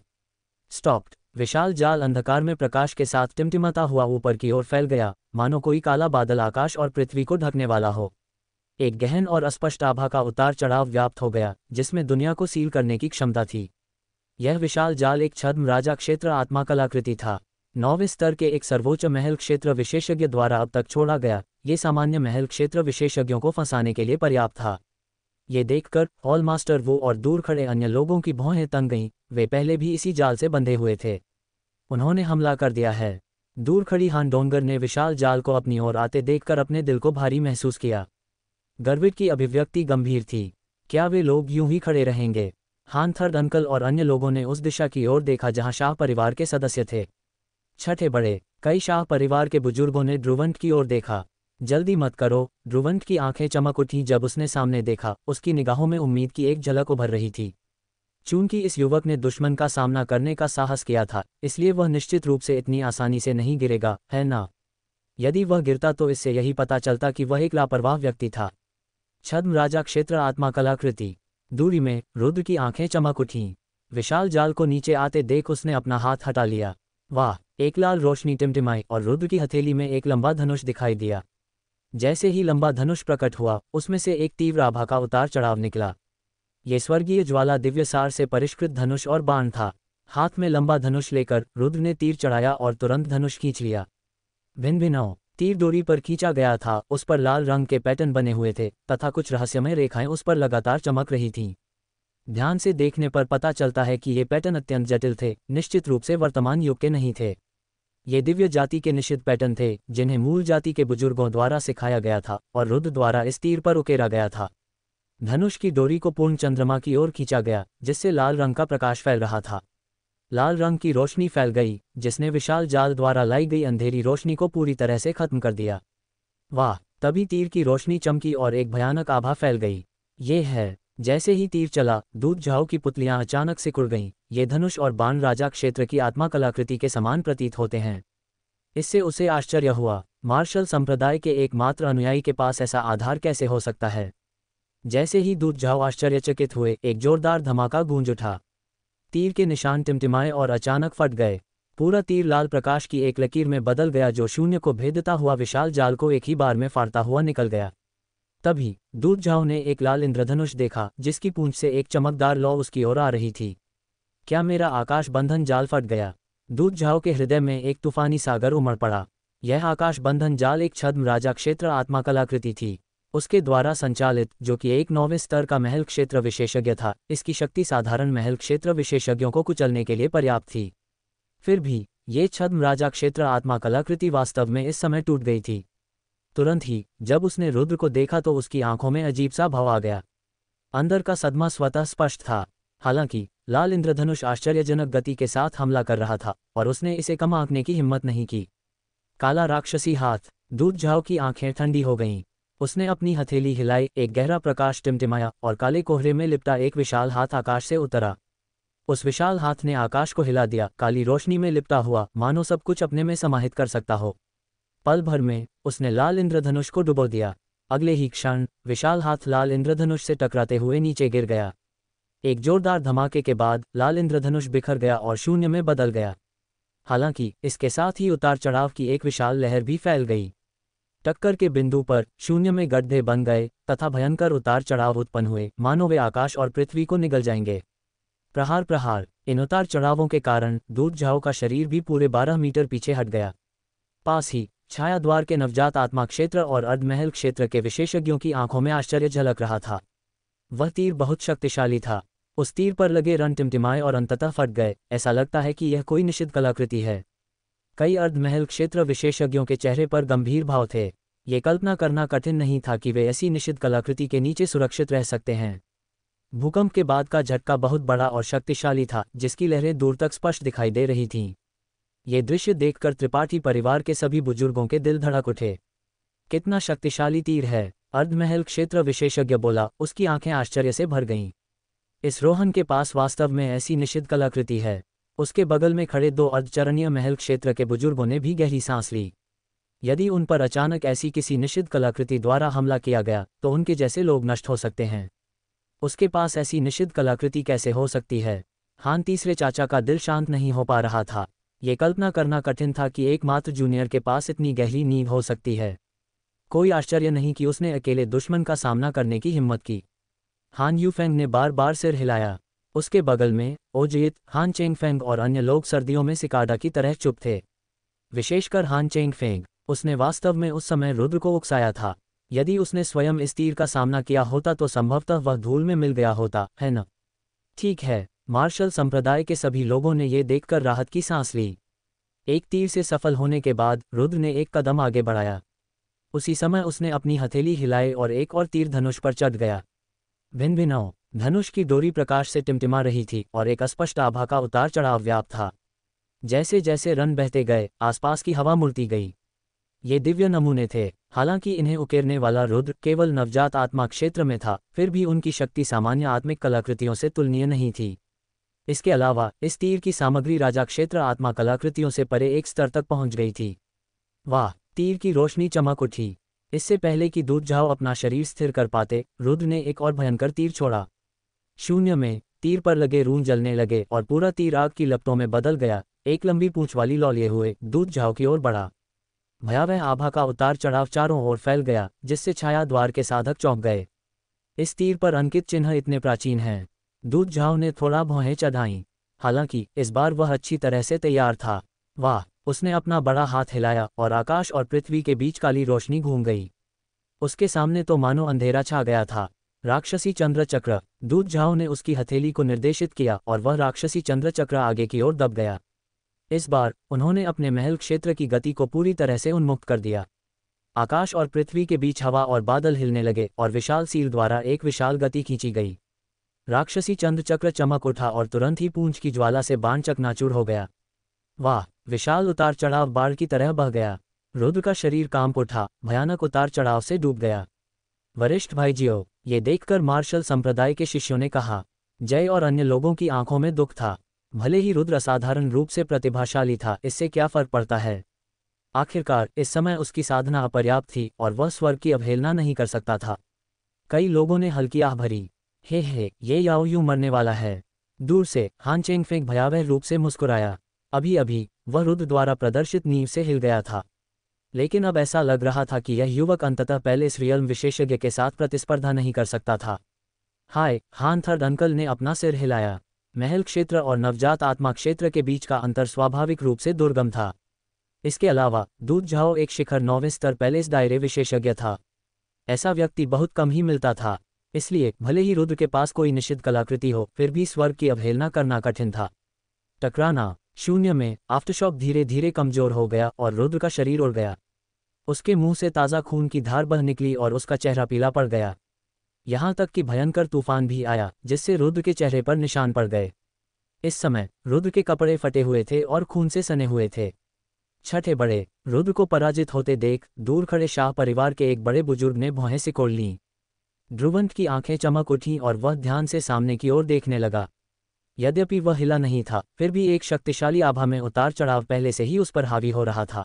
Speaker 1: स्टॉप्ड। विशाल जाल अंधकार में प्रकाश के साथ टिमटिमाता हुआ ऊपर की ओर फैल गया, मानो कोई काला बादल आकाश और पृथ्वी को ढकने वाला हो। एक गहन और अस्पष्ट आभा का उतार चढ़ाव व्याप्त हो गया, जिसमें दुनिया को सील करने की क्षमता थी। यह विशाल जाल एक छद्म राजा क्षेत्र आत्मा कलाकृति था। 9वें स्तर के एक सर्वोच्च महल क्षेत्र विशेषज्ञ द्वारा अब तक छोड़ा गया, ये सामान्य महल क्षेत्र विशेषज्ञों को फंसाने के लिए पर्याप्त था। ये देखकर हॉल मास्टर वो और दूर खड़े अन्य लोगों की भौहें तंग गईं, वे पहले भी इसी जाल से बंधे हुए थे। उन्होंने हमला कर दिया है। दूर खड़ी हान डोंगर ने विशाल जाल को अपनी ओर आते देखकर अपने दिल को भारी महसूस किया। गर्वित की अभिव्यक्ति गंभीर थी। क्या वे लोग यूं ही खड़े रहेंगे? हान थर्ड अंकल और अन्य लोगों ने उस दिशा की ओर देखा जहां शाह परिवार के सदस्य थे। छठे बड़े कई शाह परिवार के बुजुर्गों ने ध्रुवंत की ओर देखा। जल्दी मत करो, ध्रुवंत की आंखें चमक उठीं जब उसने सामने देखा। उसकी निगाहों में उम्मीद की एक झलक उभर रही थी। चूंकि इस युवक ने दुश्मन का सामना करने का साहस किया था, इसलिए वह निश्चित रूप से इतनी आसानी से नहीं गिरेगा, है ना? यदि वह गिरता तो इससे यही पता चलता कि वह एक लापरवाह व्यक्ति था। छद्म राजा क्षेत्र आत्मा कलाकृति। दूरी में रुद्र की आंखें चमक उठीं। विशाल जाल को नीचे आते देख उसने अपना हाथ हटा लिया। वाह! एक लाल रोशनी टिमटिमाई और रुद्र की हथेली में एक लंबा धनुष दिखाई दिया। जैसे ही लंबा धनुष प्रकट हुआ, उसमें से एक तीव्र आभा का उतार चढ़ाव निकला। ये स्वर्गीय ज्वाला दिव्य सार से परिष्कृत धनुष और बाण था। हाथ में लंबा धनुष लेकर रुद्र ने तीर चढ़ाया और तुरंत धनुष खींच लिया। भिन्न भिन्न तीर डोरी पर खींचा गया था, उस पर लाल रंग के पैटर्न बने हुए थे तथा कुछ रहस्यमय रेखाएं उस पर लगातार चमक रही थीं। ध्यान से देखने पर पता चलता है कि ये पैटर्न अत्यंत जटिल थे, निश्चित रूप से वर्तमान युग के नहीं थे। ये दिव्य जाति के निषिद्ध पैटर्न थे, जिन्हें मूल जाति के बुजुर्गों द्वारा सिखाया गया था और रुद्र द्वारा इस तीर पर उकेरा गया था। धनुष की डोरी को पूर्ण चंद्रमा की ओर खींचा गया, जिससे लाल रंग का प्रकाश फैल रहा था। लाल रंग की रोशनी फैल गई, जिसने विशाल जाल द्वारा लाई गई अंधेरी रोशनी को पूरी तरह से खत्म कर दिया। वाह! तभी तीर की रोशनी चमकी और एक भयानक आभा फैल गई। ये है। जैसे ही तीर चला, दूध झाव की पुतलियां अचानक सिकुड़ गईं। ये धनुष और बाण राजा क्षेत्र की आत्मा कलाकृति के समान प्रतीत होते हैं। इससे उसे आश्चर्य हुआ, मार्शल संप्रदाय के एकमात्र अनुयायी के पास ऐसा आधार कैसे हो सकता है। जैसे ही दूध झाव आश्चर्यचकित हुए, एक जोरदार धमाका गूंज उठा। तीर के निशान टिमटिमाए और अचानक फट गए। पूरा तीर लाल प्रकाश की एक लकीर में बदल गया जो शून्य को भेदता हुआ विशाल जाल को एक ही बार में फाड़ता हुआ निकल गया। तभी दूध झाव ने एक लाल इंद्रधनुष देखा, जिसकी पूंछ से एक चमकदार लौ उसकी ओर आ रही थी। क्या मेरा आकाश बंधन जाल फट गया? दूध झाव के हृदय में एक तूफानी सागर उमड़ पड़ा। यह आकाश बंधन जाल एक छद्म राजा क्षेत्र आत्मा कलाकृति थी, उसके द्वारा संचालित, जो कि एक 9वें स्तर का महल क्षेत्र विशेषज्ञ था। इसकी शक्ति साधारण महल क्षेत्र विशेषज्ञों को कुचलने के लिए पर्याप्त थी। फिर भी ये छद्म राजा क्षेत्र आत्मा कलाकृति वास्तव में इस समय टूट गई थी। तुरंत ही जब उसने रुद्र को देखा तो उसकी आंखों में अजीब सा भाव आ गया। अंदर का सदमा स्वतः स्पष्ट था। हालांकि लाल इंद्रधनुष आश्चर्यजनक गति के साथ हमला कर रहा था और उसने इसे कम आंकने की हिम्मत नहीं की। काला राक्षसी हाथ। दूध झाव की आंखें ठंडी हो गईं। उसने अपनी हथेली हिलाई, एक गहरा प्रकाश टिमटिमाया और काले कोहरे में लिपटा एक विशाल हाथ आकाश से उतरा। उस विशाल हाथ ने आकाश को हिला दिया, काली रोशनी में लिपटा हुआ, मानो सब कुछ अपने में समाहित कर सकता हो। पल भर में उसने लाल इंद्रधनुष को डुबो दिया। अगले ही क्षण विशाल हाथ लाल इंद्रधनुष से टकराते हुए नीचे गिर गया। एक जोरदार धमाके के बाद लाल इंद्रधनुष बिखर गया और शून्य में बदल गया। हालांकि इसके साथ ही उतार चढ़ाव की एक विशाल लहर भी फैल गई। टक्कर के बिंदु पर शून्य में गड्ढे बन गए तथा भयंकर उतार चढ़ाव उत्पन्न हुए, मानो वे आकाश और पृथ्वी को निगल जाएंगे। प्रहार प्रहार। इन उतार चढ़ावों के कारण दूध झाव का शरीर भी पूरे 12 मीटर पीछे हट गया। पास ही छाया द्वार के नवजात आत्मा क्षेत्र और अर्धमहल क्षेत्र के विशेषज्ञों की आंखों में आश्चर्य झलक रहा था। वह तीर बहुत शक्तिशाली था। उस तीर पर लगे रन टिमटिमाए और अंततः फट गए। ऐसा लगता है कि यह कोई निषिद्ध कलाकृति है। कई अर्धमहल क्षेत्र विशेषज्ञों के चेहरे पर गंभीर भाव थे। ये कल्पना करना कठिन नहीं था कि वे ऐसी निषिद्ध कलाकृति के नीचे सुरक्षित रह सकते हैं। भूकंप के बाद का झटका बहुत बड़ा और शक्तिशाली था, जिसकी लहरें दूर तक स्पष्ट दिखाई दे रही थीं। ये दृश्य देखकर त्रिपाठी परिवार के सभी बुजुर्गों के दिल धड़क उठे। कितना शक्तिशाली तीर है, अर्धमहल क्षेत्र विशेषज्ञ बोला। उसकी आंखें आश्चर्य से भर गईं। इस रोहन के पास वास्तव में ऐसी निषिद्ध कलाकृति है। उसके बगल में खड़े 2 अर्धचरणीय महल क्षेत्र के बुजुर्गों ने भी गहरी सांस ली। यदि उन पर अचानक ऐसी किसी निषिद्ध कलाकृति द्वारा हमला किया गया तो उनके जैसे लोग नष्ट हो सकते हैं। उसके पास ऐसी निषिद्ध कलाकृति कैसे हो सकती है? हान तीसरे चाचा का दिल शांत नहीं हो पा रहा था। ये कल्पना करना कठिन था कि एकमात्र जूनियर के पास इतनी गहरी नींव हो सकती है। कोई आश्चर्य नहीं कि उसने अकेले दुश्मन का सामना करने की हिम्मत की। हान यूफेंग ने बार बार सिर हिलाया। उसके बगल में ओजित, हान चेंगफेंग और अन्य लोग सर्दियों में सिकाडा की तरह चुप थे। विशेषकर हान चेंगफेंग। उसने वास्तव में उस समय रुद्र को उकसाया था। यदि उसने स्वयं इस तीर का सामना किया होता तो संभवतः वह धूल में मिल गया होता, है न? ठीक है। मार्शल संप्रदाय के सभी लोगों ने ये देखकर राहत की सांस ली। एक तीर से सफल होने के बाद रुद्र ने एक कदम आगे बढ़ाया। उसी समय उसने अपनी हथेली हिलाई और एक और तीर धनुष पर चढ़ गया। भिन्न भिन्न धनुष की डोरी प्रकाश से टिमटिमा रही थी और एक अस्पष्ट आभा का उतार चढ़ाव व्याप्त था। जैसे जैसे रन बहते गए, आसपास की हवा मुड़ती गई। ये दिव्य नमूने थे। हालांकि इन्हें उकेरने वाला रुद्र केवल नवजात आत्मा क्षेत्र में था, फिर भी उनकी शक्ति सामान्य आत्मिक कलाकृतियों से तुलनीय नहीं थी। इसके अलावा इस तीर की सामग्री राजा क्षेत्र आत्मा कलाकृतियों से परे एक स्तर तक पहुंच गई थी। वाह! तीर की रोशनी चमक उठी। इससे पहले कि दूध झाओ अपना शरीर स्थिर कर पाते, रुद्र ने एक और भयंकर तीर छोड़ा। शून्य में तीर पर लगे रून जलने लगे और पूरा तीर आग की लपटों में बदल गया। एक लंबी पूंछ वाली लौ लिए हुए दूध झाओ की ओर बढ़ा। भयावह आभा का उतार चढ़ाव चारों ओर फैल गया, जिससे छाया द्वार के साधक चौंक गए। इस तीर पर अंकित चिन्ह इतने प्राचीन हैं। दूध झाओ ने थोड़ा भौहें चढ़ाईं। हालांकि इस बार वह अच्छी तरह से तैयार था। वाह! उसने अपना बड़ा हाथ हिलाया और आकाश और पृथ्वी के बीच काली रोशनी घूम गई। उसके सामने तो मानो अंधेरा छा गया था। राक्षसी चंद्र चक्र। दूध झाओ ने उसकी हथेली को निर्देशित किया और वह राक्षसी चंद्र चक्र आगे की ओर दब गया। इस बार उन्होंने अपने महल क्षेत्र की गति को पूरी तरह से उन्मुक्त कर दिया। आकाश और पृथ्वी के बीच हवा और बादल हिलने लगे और विशाल सील द्वारा एक विशाल गति खींची गई। राक्षसी चंद्र चक्र चमक उठा और तुरंत ही पूंछ की ज्वाला से बाण चकनाचूर हो गया। वाह! विशाल उतार चढ़ाव बाढ़ की तरह बह गया। रुद्र का शरीर कांप उठा, भयानक उतार चढ़ाव से डूब गया। वरिष्ठ भाईजियों, ये देखकर मार्शल संप्रदाय के शिष्यों ने कहा। जय और अन्य लोगों की आंखों में दुख था। भले ही रुद्र असाधारण रूप से प्रतिभाशाली था, इससे क्या फर्क पड़ता है? आखिरकार इस समय उसकी साधना अपर्याप्त थी और वह स्वर्ग की अवहेलना नहीं कर सकता था। कई लोगों ने हल्की आह भरी। हे, ये याओ यूं मरने वाला है। दूर से हान चेंगफेंग भयावह रूप से मुस्कुराया। अभी अभी वह रुद्र द्वारा प्रदर्शित नींव से हिल गया था, लेकिन अब ऐसा लग रहा था कि यह युवक अंततः पहले इस रियल्म विशेषज्ञ के साथ प्रतिस्पर्धा नहीं कर सकता था। हाय! हान थर्ड अंकल ने अपना सिर हिलाया। महल क्षेत्र और नवजात आत्मा क्षेत्र के बीच का अंतर स्वाभाविक रूप से दुर्गम था। इसके अलावा दूध झाओ एक शिखर 9वें स्तर पहले इस दायरे विशेषज्ञ था। ऐसा व्यक्ति बहुत कम ही मिलता था। इसलिए भले ही रुद्र के पास कोई निश्चित कलाकृति हो, फिर भी स्वर्ग की अवहेलना करना कठिन था। टकराना। शून्य में आफ्टरशॉक धीरे धीरे कमजोर हो गया और रुद्र का शरीर उड़ गया। उसके मुंह से ताज़ा खून की धार बह निकली और उसका चेहरा पीला पड़ गया। यहाँ तक कि भयंकर तूफान भी आया, जिससे रुद्र के चेहरे पर निशान पड़ गए। इस समय रुद्र के कपड़े फटे हुए थे और खून से सने हुए थे। छठे बड़े। रुद्र को पराजित होते देख दूर खड़े शाह परिवार के एक बड़े बुजुर्ग ने भौहें सिकोड़ लीं। ध्रुवंत की आंखें चमक उठीं और वह ध्यान से सामने की ओर देखने लगा। यद्यपि वह हिला नहीं था, फिर भी एक शक्तिशाली आभा में उतार चढ़ाव पहले से ही उस पर हावी हो रहा था।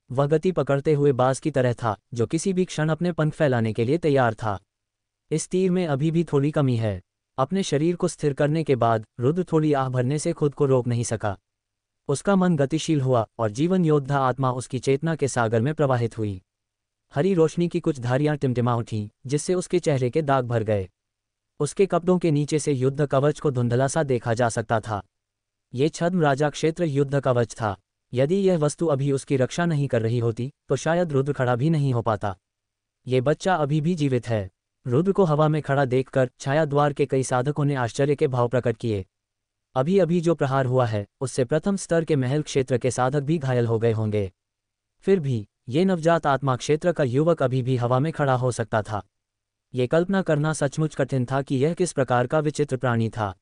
Speaker 1: वह गति पकड़ते हुए बाज की तरह था, जो किसी भी क्षण अपने पंख फैलाने के लिए तैयार था। इस तीर में अभी भी थोड़ी कमी है। अपने शरीर को स्थिर करने के बाद रुद्र थोड़ी आह भरने से खुद को रोक नहीं सका। उसका मन गतिशील हुआ और जीवन योद्धा आत्मा उसकी चेतना के सागर में प्रवाहित हुई। हरी रोशनी की कुछ धारियां टिमटिमा उठीं, जिससे उसके चेहरे के दाग भर गए। उसके कपड़ों के नीचे से युद्ध कवच को धुंधला सा देखा जा सकता था। ये छद्म राजा क्षेत्र युद्ध कवच था। यदि यह वस्तु अभी उसकी रक्षा नहीं कर रही होती तो शायद रुद्र खड़ा भी नहीं हो पाता। ये बच्चा अभी भी जीवित है। रुद्र को हवा में खड़ा देखकर छाया द्वार के कई साधकों ने आश्चर्य के भाव प्रकट किए। अभी अभी जो प्रहार हुआ है, उससे प्रथम स्तर के महल क्षेत्र के साधक भी घायल हो गए होंगे। फिर भी ये नवजात आत्मा क्षेत्र का युवक अभी भी हवा में खड़ा हो सकता था। ये कल्पना करना सचमुच कठिन था कि यह किस प्रकार का विचित्र प्राणी था।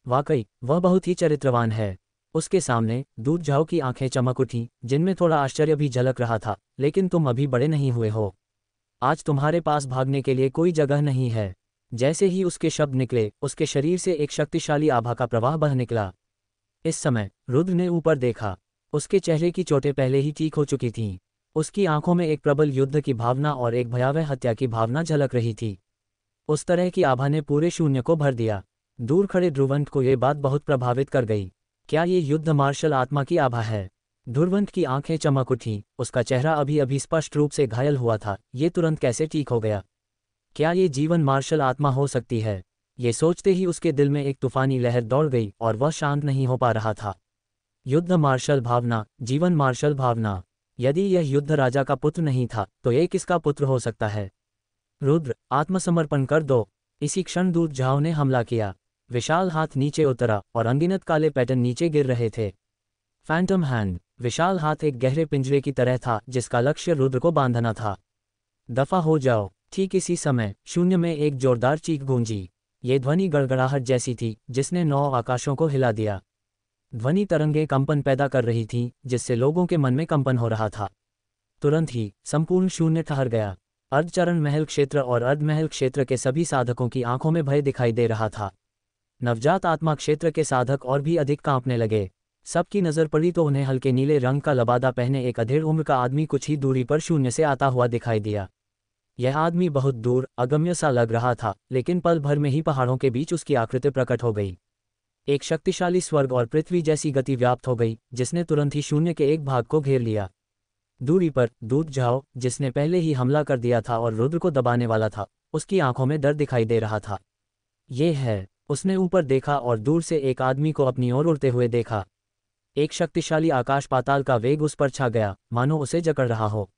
Speaker 1: वाकई वह बहुत ही चरित्रवान है। उसके सामने दूध झाओ की आंखें चमक उठीं, जिनमें थोड़ा आश्चर्य भी झलक रहा था। लेकिन तुम अभी बड़े नहीं हुए हो। आज तुम्हारे पास भागने के लिए कोई जगह नहीं है। जैसे ही उसके शब्द निकले, उसके शरीर से एक शक्तिशाली आभा का प्रवाह बह निकला। इस समय रुद्र ने ऊपर देखा। उसके चेहरे की चोटें पहले ही ठीक हो चुकी थीं। उसकी आंखों में एक प्रबल युद्ध की भावना और एक भयावह हत्या की भावना झलक रही थी। उस तरह की आभा ने पूरे शून्य को भर दिया। दूर खड़े ध्रुवंत को ये बात बहुत प्रभावित कर गई। क्या ये युद्ध मार्शल आत्मा की आभा है? ध्रुवंत की आंखें चमक उठीं। उसका चेहरा अभी अभी स्पष्ट रूप से घायल हुआ था, ये तुरंत कैसे ठीक हो गया? क्या ये जीवन मार्शल आत्मा हो सकती है? ये सोचते ही उसके दिल में एक तूफानी लहर दौड़ गई और वह शांत नहीं हो पा रहा था। युद्ध मार्शल भावना, जीवन मार्शल भावना। यदि यह युद्ध राजा का पुत्र नहीं था तो ये किसका पुत्र हो सकता है? रुद्र, आत्मसमर्पण कर दो। इसी क्षण दूत झाओ ने हमला किया। विशाल हाथ नीचे उतरा और अनगिनत काले पैटर्न नीचे गिर रहे थे। Phantom hand. विशाल हाथ एक गहरे पिंजरे की तरह था जिसका लक्ष्य रुद्र को बांधना था। दफा हो जाओ। ठीक इसी समय शून्य में एक जोरदार चीख गूंजी। ये ध्वनि गड़गड़ाहट जैसी थी जिसने 9 आकाशों को हिला दिया। ध्वनि तरंगें कंपन पैदा कर रही थीं जिससे लोगों के मन में कंपन हो रहा था। तुरंत ही संपूर्ण शून्य ठहर गया। अर्धचरण महल क्षेत्र और अर्धमहल क्षेत्र के सभी साधकों की आंखों में भय दिखाई दे रहा था। नवजात आत्मा क्षेत्र के साधक और भी अधिक कांपने लगे। सबकी नजर पड़ी तो उन्हें हल्के नीले रंग का लबादा पहने एक अधेड़ उम्र का आदमी कुछ ही दूरी पर शून्य से आता हुआ दिखाई दिया। यह आदमी बहुत दूर, अगम्य सा लग रहा था, लेकिन पल भर में ही पहाड़ों के बीच उसकी आकृति प्रकट हो गई। एक शक्तिशाली स्वर्ग और पृथ्वी जैसी गति व्याप्त हो गई जिसने तुरंत ही शून्य के एक भाग को घेर लिया। दूरी पर दूत झाओ, जिसने पहले ही हमला कर दिया था और रुद्र को दबाने वाला था, उसकी आंखों में डर दिखाई दे रहा था। ये है। उसने ऊपर देखा और दूर से एक आदमी को अपनी ओर उड़ते हुए देखा। एक शक्तिशाली आकाश पाताल का वेग उस पर छा गया, मानो उसे जकड़ रहा हो।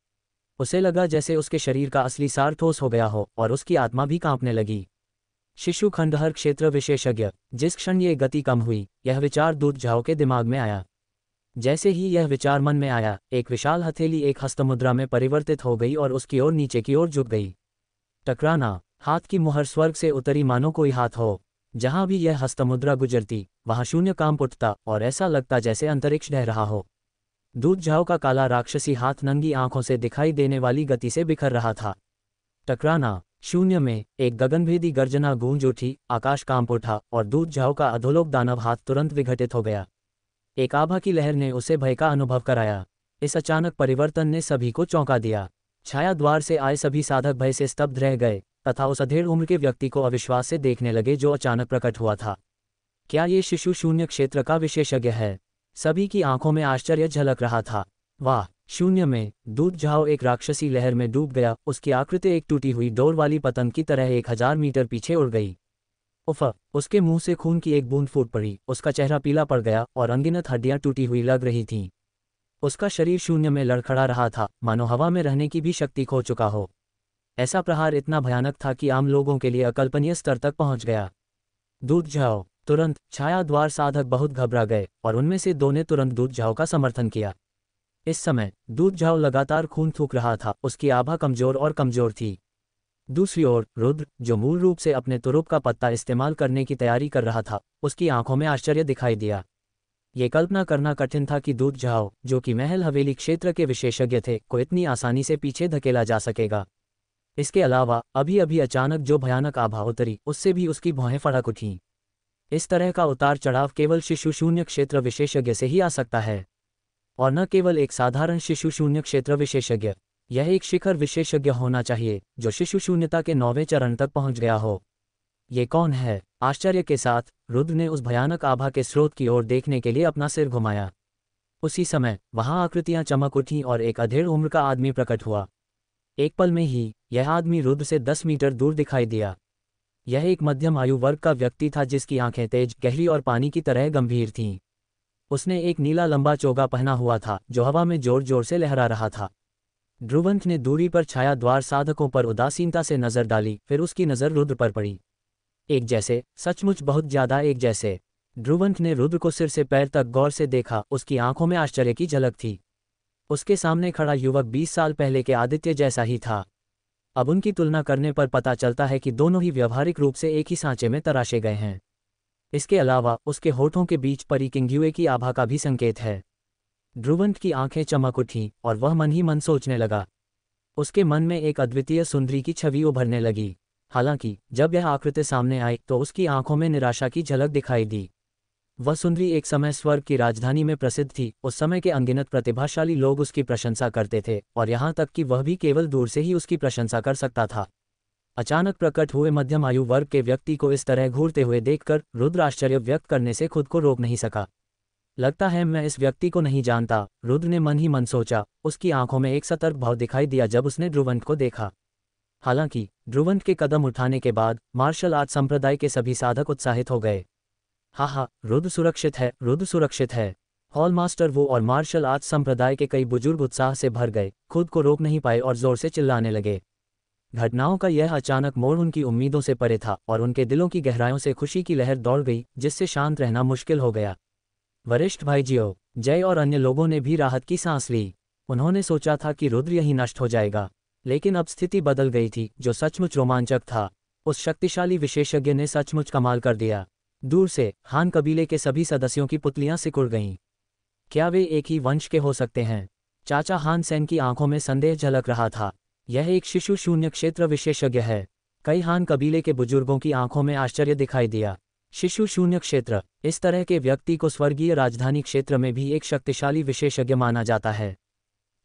Speaker 1: उसे लगा जैसे उसके शरीर का असली सार ठोस हो गया हो और उसकी आत्मा भी कांपने लगी। शिशु खंडहर क्षेत्र विशेषज्ञ। जिस क्षण ये गति कम हुई, यह विचार दूत झाओ के दिमाग में आया। जैसे ही यह विचार मन में आया, एक विशाल हथेली एक हस्तमुद्रा में परिवर्तित हो गई और उसकी ओर नीचे की ओर झुक गई। टकराना। हाथ की मुहर स्वर्ग से उतरी मानो कोई हाथ हो। जहां भी यह हस्तमुद्रा गुजरती वहां शून्य कांप उठता और ऐसा लगता जैसे अंतरिक्ष ढह रहा हो। दूत झाओ का काला राक्षसी हाथ नंगी आंखों से दिखाई देने वाली गति से बिखर रहा था। टकराना। शून्य में एक गगनभेदी गर्जना गूंज उठी, आकाश कांप उठा और दूत झाओ का अधोलोक दानव हाथ तुरंत विघटित हो गया। एक आभा की लहर ने उसे भय का अनुभव कराया। इस अचानक परिवर्तन ने सभी को चौंका दिया। छाया द्वार से आए सभी साधक भय से स्तब्ध रह गए तथा उस अधेड़ उम्र के व्यक्ति को अविश्वास से देखने लगे जो अचानक प्रकट हुआ था। क्या ये शिशु शून्य क्षेत्र का विशेषज्ञ है? सभी की आंखों में आश्चर्य झलक रहा था। वाह! शून्य में दूत झाओ एक राक्षसी लहर में डूब गया। उसकी आकृति एक टूटी हुई डोर वाली पतंग की तरह 1000 मीटर पीछे उड़ गई। उफ! उसके मुंह से खून की एक बूंद फूट पड़ी। उसका चेहरा पीला पड़ गया और अनगिनत हड्डियां टूटी हुई लग रही थीं। उसका शरीर शून्य में लड़खड़ा रहा था, मानो हवा में रहने की भी शक्ति खो चुका हो। ऐसा प्रहार इतना भयानक था कि आम लोगों के लिए अकल्पनीय स्तर तक पहुंच गया। दूत झाओ। तुरंत छाया द्वार साधक बहुत घबरा गए और उनमें से 2 ने तुरंत दूत झाओ का समर्थन किया। इस समय दूत झाओ लगातार खून थूक रहा था। उसकी आभा कमजोर और कमजोर थी। दूसरी ओर रुद्र, जो मूल रूप से अपने तुरुप का पत्ता इस्तेमाल करने की तैयारी कर रहा था, उसकी आंखों में आश्चर्य दिखाई दिया। ये कल्पना करना कठिन था कि दूत झाओ, जो कि महल हवेली क्षेत्र के विशेषज्ञ थे, को इतनी आसानी से पीछे धकेला जा सकेगा। इसके अलावा अभी अभी अचानक जो भयानक आभा उतरी, उससे भी उसकी भौहें फड़क उठीं। इस तरह का उतार चढ़ाव केवल शिशु शून्य क्षेत्र विशेषज्ञ से ही आ सकता है, और न केवल एक साधारण शिशु शून्य क्षेत्र विशेषज्ञ। यह एक शिखर विशेषज्ञ होना चाहिए जो शिशु शून्यता के 9वें चरण तक पहुंच गया हो। ये कौन है? आश्चर्य के साथ रुद्र ने उस भयानक आभा के स्रोत की ओर देखने के लिए अपना सिर घुमाया। उसी समय वहां आकृतियां चमक उठीं और एक अधेड़ उम्र का आदमी प्रकट हुआ। एक पल में ही यह आदमी रुद्र से 10 मीटर दूर दिखाई दिया। यह एक मध्यम आयु वर्ग का व्यक्ति था जिसकी आंखें तेज, गहरी और पानी की तरह गंभीर थीं। उसने एक नीला लंबा चोगा पहना हुआ था जो हवा में जोर जोर से लहरा रहा था। ध्रुवंत ने दूरी पर छाया द्वार साधकों पर उदासीनता से नजर डाली, फिर उसकी नजर रुद्र पर पड़ी। एक जैसे, सचमुच बहुत ज्यादा एक जैसे। ध्रुवंत ने रुद्र को सिर से पैर तक गौर से देखा। उसकी आंखों में आश्चर्य की झलक थी। उसके सामने खड़ा युवक 20 साल पहले के आदित्य जैसा ही था। अब उनकी तुलना करने पर पता चलता है कि दोनों ही व्यवहारिक रूप से एक ही सांचे में तराशे गए हैं। इसके अलावा उसके होठों के बीच परिकिंग्युए की आभा का भी संकेत है। ध्रुवंत की आंखें चमक उठीं और वह मन ही मन सोचने लगा। उसके मन में एक अद्वितीय सुंदरी की छवि उभरने लगी। हालांकि जब यह आकृति सामने आई तो उसकी आंखों में निराशा की झलक दिखाई दी। वसुंधरी एक समय स्वर्ग की राजधानी में प्रसिद्ध थी। उस समय के अनगिनत प्रतिभाशाली लोग उसकी प्रशंसा करते थे और यहाँ तक कि वह भी केवल दूर से ही उसकी प्रशंसा कर सकता था। अचानक प्रकट हुए मध्यम आयु वर्ग के व्यक्ति को इस तरह घूरते हुए देखकर रुद्र आश्चर्य व्यक्त करने से खुद को रोक नहीं सका। लगता है मैं इस व्यक्ति को नहीं जानता, रुद्र ने मन ही मन सोचा। उसकी आंखों में एक सतर्क भाव दिखाई दिया जब उसने ध्रुवंत को देखा। हालांकि ध्रुवंत के कदम उठाने के बाद मार्शल आर्ट संप्रदाय के सभी साधक उत्साहित हो गए। हा, रुद्र सुरक्षित है, रुद्र सुरक्षित है। हॉल मास्टर वो और मार्शल आर्ट संप्रदाय के कई बुजुर्ग उत्साह से भर गए, खुद को रोक नहीं पाए और जोर से चिल्लाने लगे। घटनाओं का यह अचानक मोड़ उनकी उम्मीदों से परे था और उनके दिलों की गहराइयों से खुशी की लहर दौड़ गई, जिससे शांत रहना मुश्किल हो गया। वरिष्ठ भाईजियों, जय और अन्य लोगों ने भी राहत की सांस ली। उन्होंने सोचा था कि रुद्र यही नष्ट हो जाएगा, लेकिन अब स्थिति बदल गई थी, जो सचमुच रोमांचक था। उस शक्तिशाली विशेषज्ञ ने सचमुच कमाल कर दिया। दूर से हान कबीले के सभी सदस्यों की पुतलियां सिकुड़ गईं। क्या वे एक ही वंश के हो सकते हैं? चाचा हान सेन की आंखों में संदेह झलक रहा था। यह एक शिशु शून्य क्षेत्र विशेषज्ञ है। कई हान कबीले के बुजुर्गों की आंखों में आश्चर्य दिखाई दिया। शिशु शून्य क्षेत्र, इस तरह के व्यक्ति को स्वर्गीय राजधानी क्षेत्र में भी एक शक्तिशाली विशेषज्ञ माना जाता है।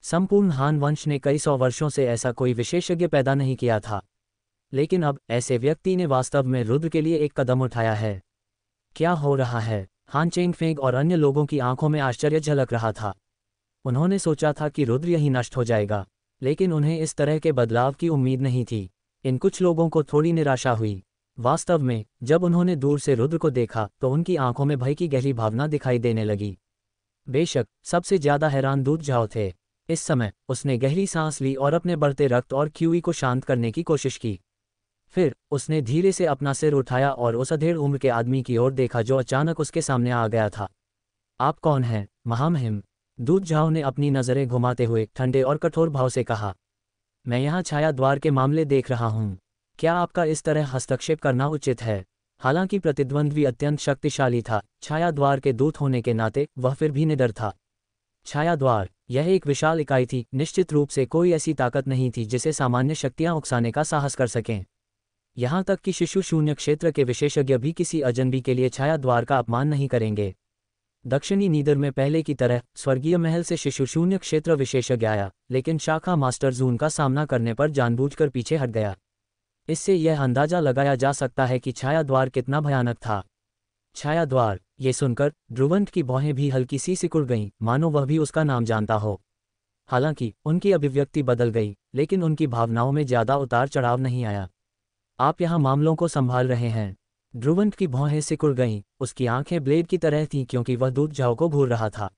Speaker 1: संपूर्ण हान वंश ने कई सौ वर्षों से ऐसा कोई विशेषज्ञ पैदा नहीं किया था, लेकिन अब ऐसे व्यक्ति ने वास्तव में रुद्र के लिए एक कदम उठाया है। क्या हो रहा है? हान चेंगफेंग और अन्य लोगों की आंखों में आश्चर्य झलक रहा था। उन्होंने सोचा था कि रुद्र यही नष्ट हो जाएगा, लेकिन उन्हें इस तरह के बदलाव की उम्मीद नहीं थी। इन कुछ लोगों को थोड़ी निराशा हुई। वास्तव में जब उन्होंने दूर से रुद्र को देखा तो उनकी आंखों में भय की गहरी भावना दिखाई देने लगी। बेशक सबसे ज्यादा हैरान दूध झाओ थे। इस समय उसने गहरी सांस ली और अपने बढ़ते रक्त और क्यूई को शांत करने की कोशिश की। फिर उसने धीरे से अपना सिर उठाया और उस अधेड़ उम्र के आदमी की ओर देखा जो अचानक उसके सामने आ गया था। आप कौन हैं, महामहिम? दूध झाओ ने अपनी नज़रें घुमाते हुए ठंडे और कठोर भाव से कहा। मैं यहाँ छाया द्वार के मामले देख रहा हूँ। क्या आपका इस तरह हस्तक्षेप करना उचित है? हालांकि प्रतिद्वंद्वी अत्यंत शक्तिशाली था, छाया द्वार के दूत होने के नाते वह फिर भी निडर था। छाया द्वार, यह एक विशाल इकाई थी। निश्चित रूप से कोई ऐसी ताकत नहीं थी जिसे सामान्य शक्तियां उकसाने का साहस कर सकें। यहाँ तक कि शिशु शून्य क्षेत्र के विशेषज्ञ भी किसी अजनबी के लिए छाया द्वार का अपमान नहीं करेंगे। दक्षिणी नीदर में पहले की तरह स्वर्गीय महल से शिशु शून्य क्षेत्र विशेषज्ञ आया, लेकिन शाखा मास्टर जून का सामना करने पर जानबूझकर पीछे हट गया। इससे यह अंदाजा लगाया जा सकता है कि छाया द्वार कितना भयानक था। छाया द्वार, ये सुनकर ध्रुवंत की भौहें भी हल्की सी सिकुड़ गईं, मानो वह भी उसका नाम जानता हो। हालांकि उनकी अभिव्यक्ति बदल गई, लेकिन उनकी भावनाओं में ज्यादा उतार चढ़ाव नहीं आया। आप यहाँ मामलों को संभाल रहे हैं? ध्रुवंत की भौहें सिकुड़ गईं, उसकी आंखें ब्लेड की तरह थीं क्योंकि वह दूध झाओ को घूर रहा था।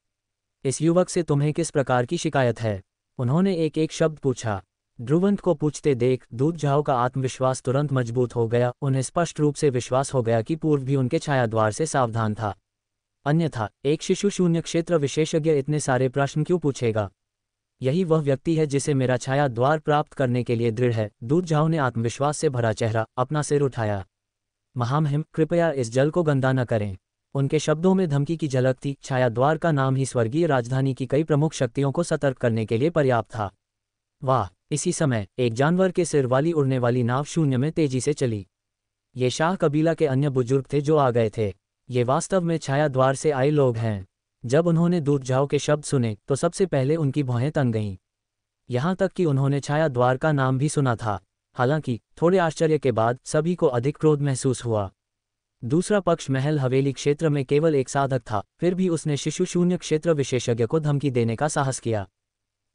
Speaker 1: इस युवक से तुम्हें किस प्रकार की शिकायत है? उन्होंने एक एक शब्द पूछा। ध्रुवंत को पूछते देख दूध झाओ का आत्मविश्वास तुरंत मजबूत हो गया। उन्हें स्पष्ट रूप से विश्वास हो गया कि पूर्व भी उनके छाया द्वार से सावधान था। अन्यथा एक शिशु शून्य क्षेत्र विशेषज्ञ इतने सारे प्रश्न क्यों पूछेगा? यही वह व्यक्ति है जिसे मेरा छाया द्वार प्राप्त करने के लिए दृढ़ है। दूध झाओ ने आत्मविश्वास से भरा चेहरा, अपना सिर उठाया। महामहिम, कृपया इस जल को गंदा न करें। उनके शब्दों में धमकी की झलक थी। छाया द्वार का नाम ही स्वर्गीय राजधानी की कई प्रमुख शक्तियों को सतर्क करने के लिए पर्याप्त था। वाह! इसी समय एक जानवर के सिर वाली उड़ने वाली नाव शून्य में तेजी से चली। ये शाह कबीला के अन्य बुजुर्ग थे जो आ गए थे। ये वास्तव में छाया द्वार से आए लोग हैं। जब उन्होंने दूध झाओ के शब्द सुने तो सबसे पहले उनकी भौहें तन गईं। यहाँ तक कि उन्होंने छाया द्वार का नाम भी सुना था। हालांकि थोड़े आश्चर्य के बाद सभी को अधिक क्रोध महसूस हुआ। दूसरा पक्ष महल हवेली क्षेत्र में केवल एक साधक था, फिर भी उसने शिशु शून्य क्षेत्र विशेषज्ञ को धमकी देने का साहस किया।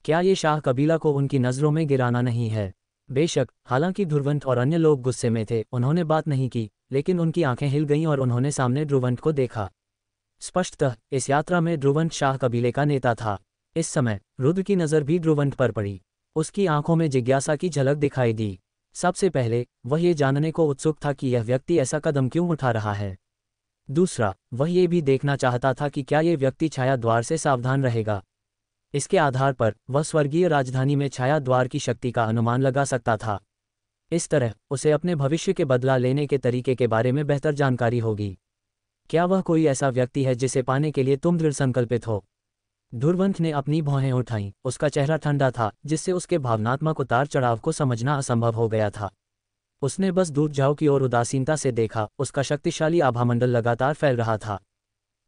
Speaker 1: क्या ये शाह कबीला को उनकी नज़रों में गिराना नहीं है? बेशक, हालांकि ध्रुवंत और अन्य लोग गुस्से में थे, उन्होंने बात नहीं की, लेकिन उनकी आंखें हिल गईं और उन्होंने सामने ध्रुवंत को देखा। स्पष्टतः इस यात्रा में ध्रुवंत शाह कबीले का नेता था। इस समय रुद्र की नज़र भी ध्रुवंत पर पड़ी। उसकी आंखों में जिज्ञासा की झलक दिखाई दी। सबसे पहले वह ये जानने को उत्सुक था कि यह व्यक्ति ऐसा कदम क्यों उठा रहा है। दूसरा, वह ये भी देखना चाहता था कि क्या ये व्यक्ति छाया द्वार से सावधान रहेगा। इसके आधार पर वह स्वर्गीय राजधानी में छाया द्वार की शक्ति का अनुमान लगा सकता था। इस तरह उसे अपने भविष्य के बदला लेने के तरीके के बारे में बेहतर जानकारी होगी। क्या वह कोई ऐसा व्यक्ति है जिसे पाने के लिए तुम दृढ़ संकल्पित हो? ध्रुवंत ने अपनी भौहें उठाईं। उसका चेहरा ठंडा था, जिससे उसके भावनात्मक उतार चढ़ाव को समझना असंभव हो गया था। उसने बस दूध झाओ की ओर उदासीनता से देखा। उसका शक्तिशाली आभामंडल लगातार फैल रहा था।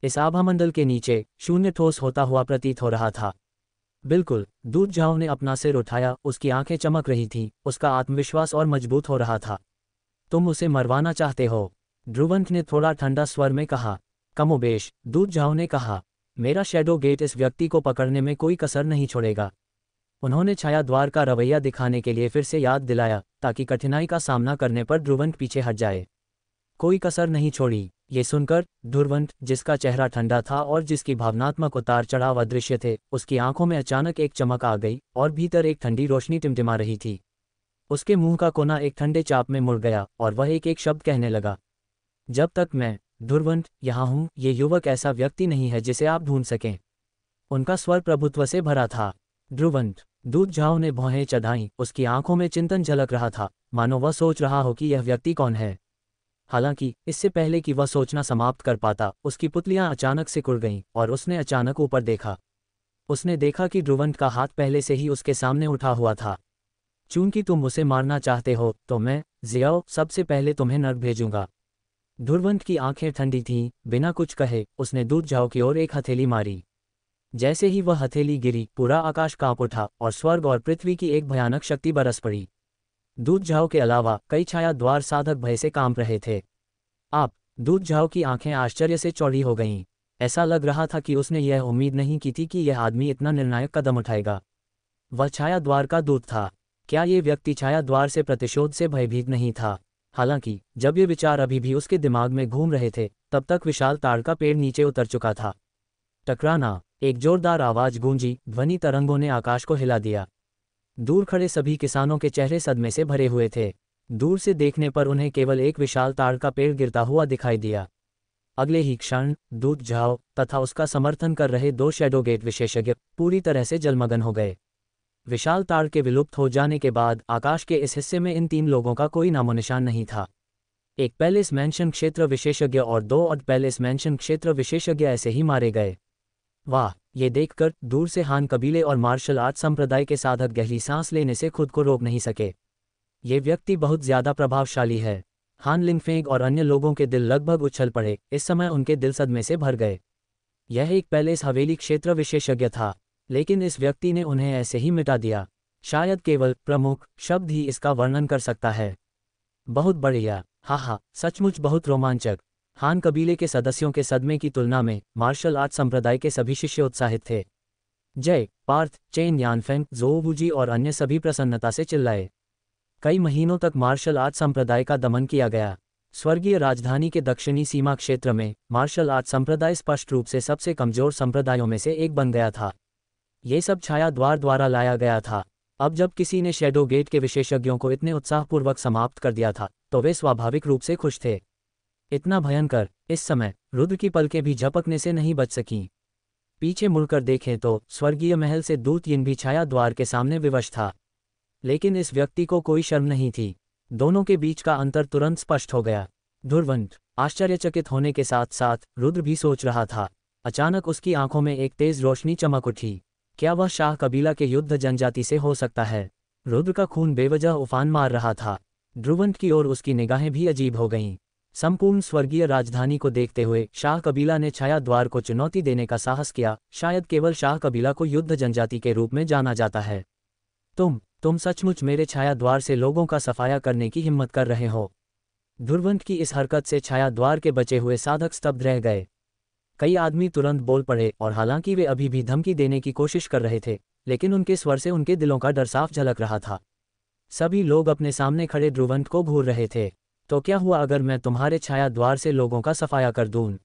Speaker 1: इस आभामंडल के नीचे शून्य ठोस होता हुआ प्रतीत हो रहा था। बिल्कुल, दूध झाओ ने अपना सिर उठाया, उसकी आंखें चमक रही थीं, उसका आत्मविश्वास और मजबूत हो रहा था। तुम उसे मरवाना चाहते हो? ध्रुवंत ने थोड़ा ठंडा स्वर में कहा। कमोबेश, दूध झाओ ने कहा। मेरा शैडो गेट इस व्यक्ति को पकड़ने में कोई कसर नहीं छोड़ेगा। उन्होंने छाया द्वार का रवैया दिखाने के लिए फिर से याद दिलाया, ताकि कठिनाई का सामना करने पर ध्रुवंत पीछे हट जाए। कोई कसर नहीं छोड़ी। ये सुनकर ध्रुवंत, जिसका चेहरा ठंडा था और जिसकी भावनात्मक उतार चढ़ाव अदृश्य थे, उसकी आंखों में अचानक एक चमक आ गई और भीतर एक ठंडी रोशनी टिमटिमा रही थी। उसके मुंह का कोना एक ठंडे चाप में मुड़ गया और वह एक एक शब्द कहने लगा। जब तक मैं, ध्रुवंत, यहाँ हूँ, ये युवक ऐसा व्यक्ति नहीं है जिसे आप ढूंढ सकें। उनका स्वर प्रभुत्व से भरा था। ध्रुवंत, दूध झाओ ने भौहें चढ़ाईं, उसकी आंखों में चिंतन झलक रहा था, मानो वह सोच रहा हो कि यह व्यक्ति कौन है। हालांकि इससे पहले कि वह सोचना समाप्त कर पाता, उसकी पुतलियां अचानक सिकुड़ गईं और उसने अचानक ऊपर देखा। उसने देखा कि ध्रुवंत का हाथ पहले से ही उसके सामने उठा हुआ था। चूंकि तुम उसे मारना चाहते हो, तो मैं, ज़ियाओ, सबसे पहले तुम्हें नर्क भेजूंगा। ध्रुवंत की आंखें ठंडी थीं, बिना कुछ कहे उसने दूध झाओ की ओर एक हथेली मारी। जैसे ही वह हथेली गिरी, पूरा आकाश कांप उठा और स्वर्ग और पृथ्वी की एक भयानक शक्ति बरस पड़ी। दूध झाओ के अलावा कई छाया द्वार साधक भय से कांप रहे थे। आप, दूध झाओ की आंखें आश्चर्य से चौड़ी हो गईं। ऐसा लग रहा था कि उसने यह उम्मीद नहीं की थी कि यह आदमी इतना निर्णायक कदम उठाएगा। वह छाया द्वार का दूत था। क्या ये व्यक्ति छाया द्वार से प्रतिशोध से भयभीत नहीं था? हालांकि जब ये विचार अभी भी उसके दिमाग में घूम रहे थे, तब तक विशाल ताड़ का पेड़ नीचे उतर चुका था। टकराना, एक जोरदार आवाज गूंजी, ध्वनि तरंगों ने आकाश को हिला दिया। दूर खड़े सभी किसानों के चेहरे सदमे से भरे हुए थे। दूर से देखने पर उन्हें केवल एक विशाल ताड़ का पेड़ गिरता हुआ दिखाई दिया। अगले ही क्षण दूध झाओ तथा उसका समर्थन कर रहे दो शैडो गेट विशेषज्ञ पूरी तरह से जलमग्न हो गए। विशाल ताड़ के विलुप्त हो जाने के बाद आकाश के इस हिस्से में इन तीन लोगों का कोई नामोनिशान नहीं था। एक पैलेस मैंशन क्षेत्र विशेषज्ञ और दो ऑड पैलेस मैंशन क्षेत्र विशेषज्ञ ऐसे ही मारे गए। वाह, ये देखकर दूर से हान कबीले और मार्शल आर्ट संप्रदाय के साधक गहरी सांस लेने से खुद को रोक नहीं सके। ये व्यक्ति बहुत ज्यादा प्रभावशाली है। हान लिंगफेंग और अन्य लोगों के दिल लगभग उछल पड़े। इस समय उनके दिल सदमे से भर गए। यह एक पैलेस हवेली क्षेत्र विशेषज्ञ था, लेकिन इस व्यक्ति ने उन्हें ऐसे ही मिटा दिया। शायद केवल प्रमुख शब्द ही इसका वर्णन कर सकता है। बहुत बढ़िया, हा, सचमुच बहुत रोमांचक। हान कबीले के सदस्यों के सदमे की तुलना में मार्शल आर्ट संप्रदाय के सभी शिष्य उत्साहित थे। जय, पार्थ, चेन यानफेंग, जोवुजी और अन्य सभी प्रसन्नता से चिल्लाए। कई महीनों तक मार्शल आर्ट संप्रदाय का दमन किया गया। स्वर्गीय राजधानी के दक्षिणी सीमा क्षेत्र में मार्शल आर्ट संप्रदाय स्पष्ट रूप से सबसे कमजोर संप्रदायों में से एक बन गया था। ये सब छाया द्वार द्वारा लाया गया था। अब जब किसी ने शैडो गेट के विशेषज्ञों को इतने उत्साहपूर्वक समाप्त कर दिया था, तो वे स्वाभाविक रूप से खुश थे। इतना भयंकर, इस समय रुद्र की पलकें भी झपकने से नहीं बच सकीं। पीछे मुड़कर देखें तो स्वर्गीय महल से दूत यिन भी छाया द्वार के सामने विवश था। लेकिन इस व्यक्ति को कोई शर्म नहीं थी। दोनों के बीच का अंतर तुरंत स्पष्ट हो गया। ध्रुवंत आश्चर्यचकित होने के साथ साथ रुद्र भी सोच रहा था। अचानक उसकी आंखों में एक तेज रोशनी चमक उठी। क्या वह शाह कबीला के युद्ध जनजाति से हो सकता है? रुद्र का खून बेवजह उफान मार रहा था। ध्रुवंत की ओर उसकी निगाहें भी अजीब हो गईं। संपूर्ण स्वर्गीय राजधानी को देखते हुए शाह कबीला ने छाया द्वार को चुनौती देने का साहस किया। शायद केवल शाह कबीला को युद्ध जनजाति के रूप में जाना जाता है। तुम सचमुच मेरे छाया द्वार से लोगों का सफाया करने की हिम्मत कर रहे हो? ध्रुवंत की इस हरकत से छाया द्वार के बचे हुए साधक स्तब्ध रह गए। कई आदमी तुरंत बोल पड़े और हालांकि वे अभी भी धमकी देने की कोशिश कर रहे थे, लेकिन उनके स्वर से उनके दिलों का डर साफ झलक रहा था। सभी लोग अपने सामने खड़े ध्रुवंत को घूर रहे थे। तो क्या हुआ अगर मैं तुम्हारे छाया द्वार से लोगों का सफाया कर दूं?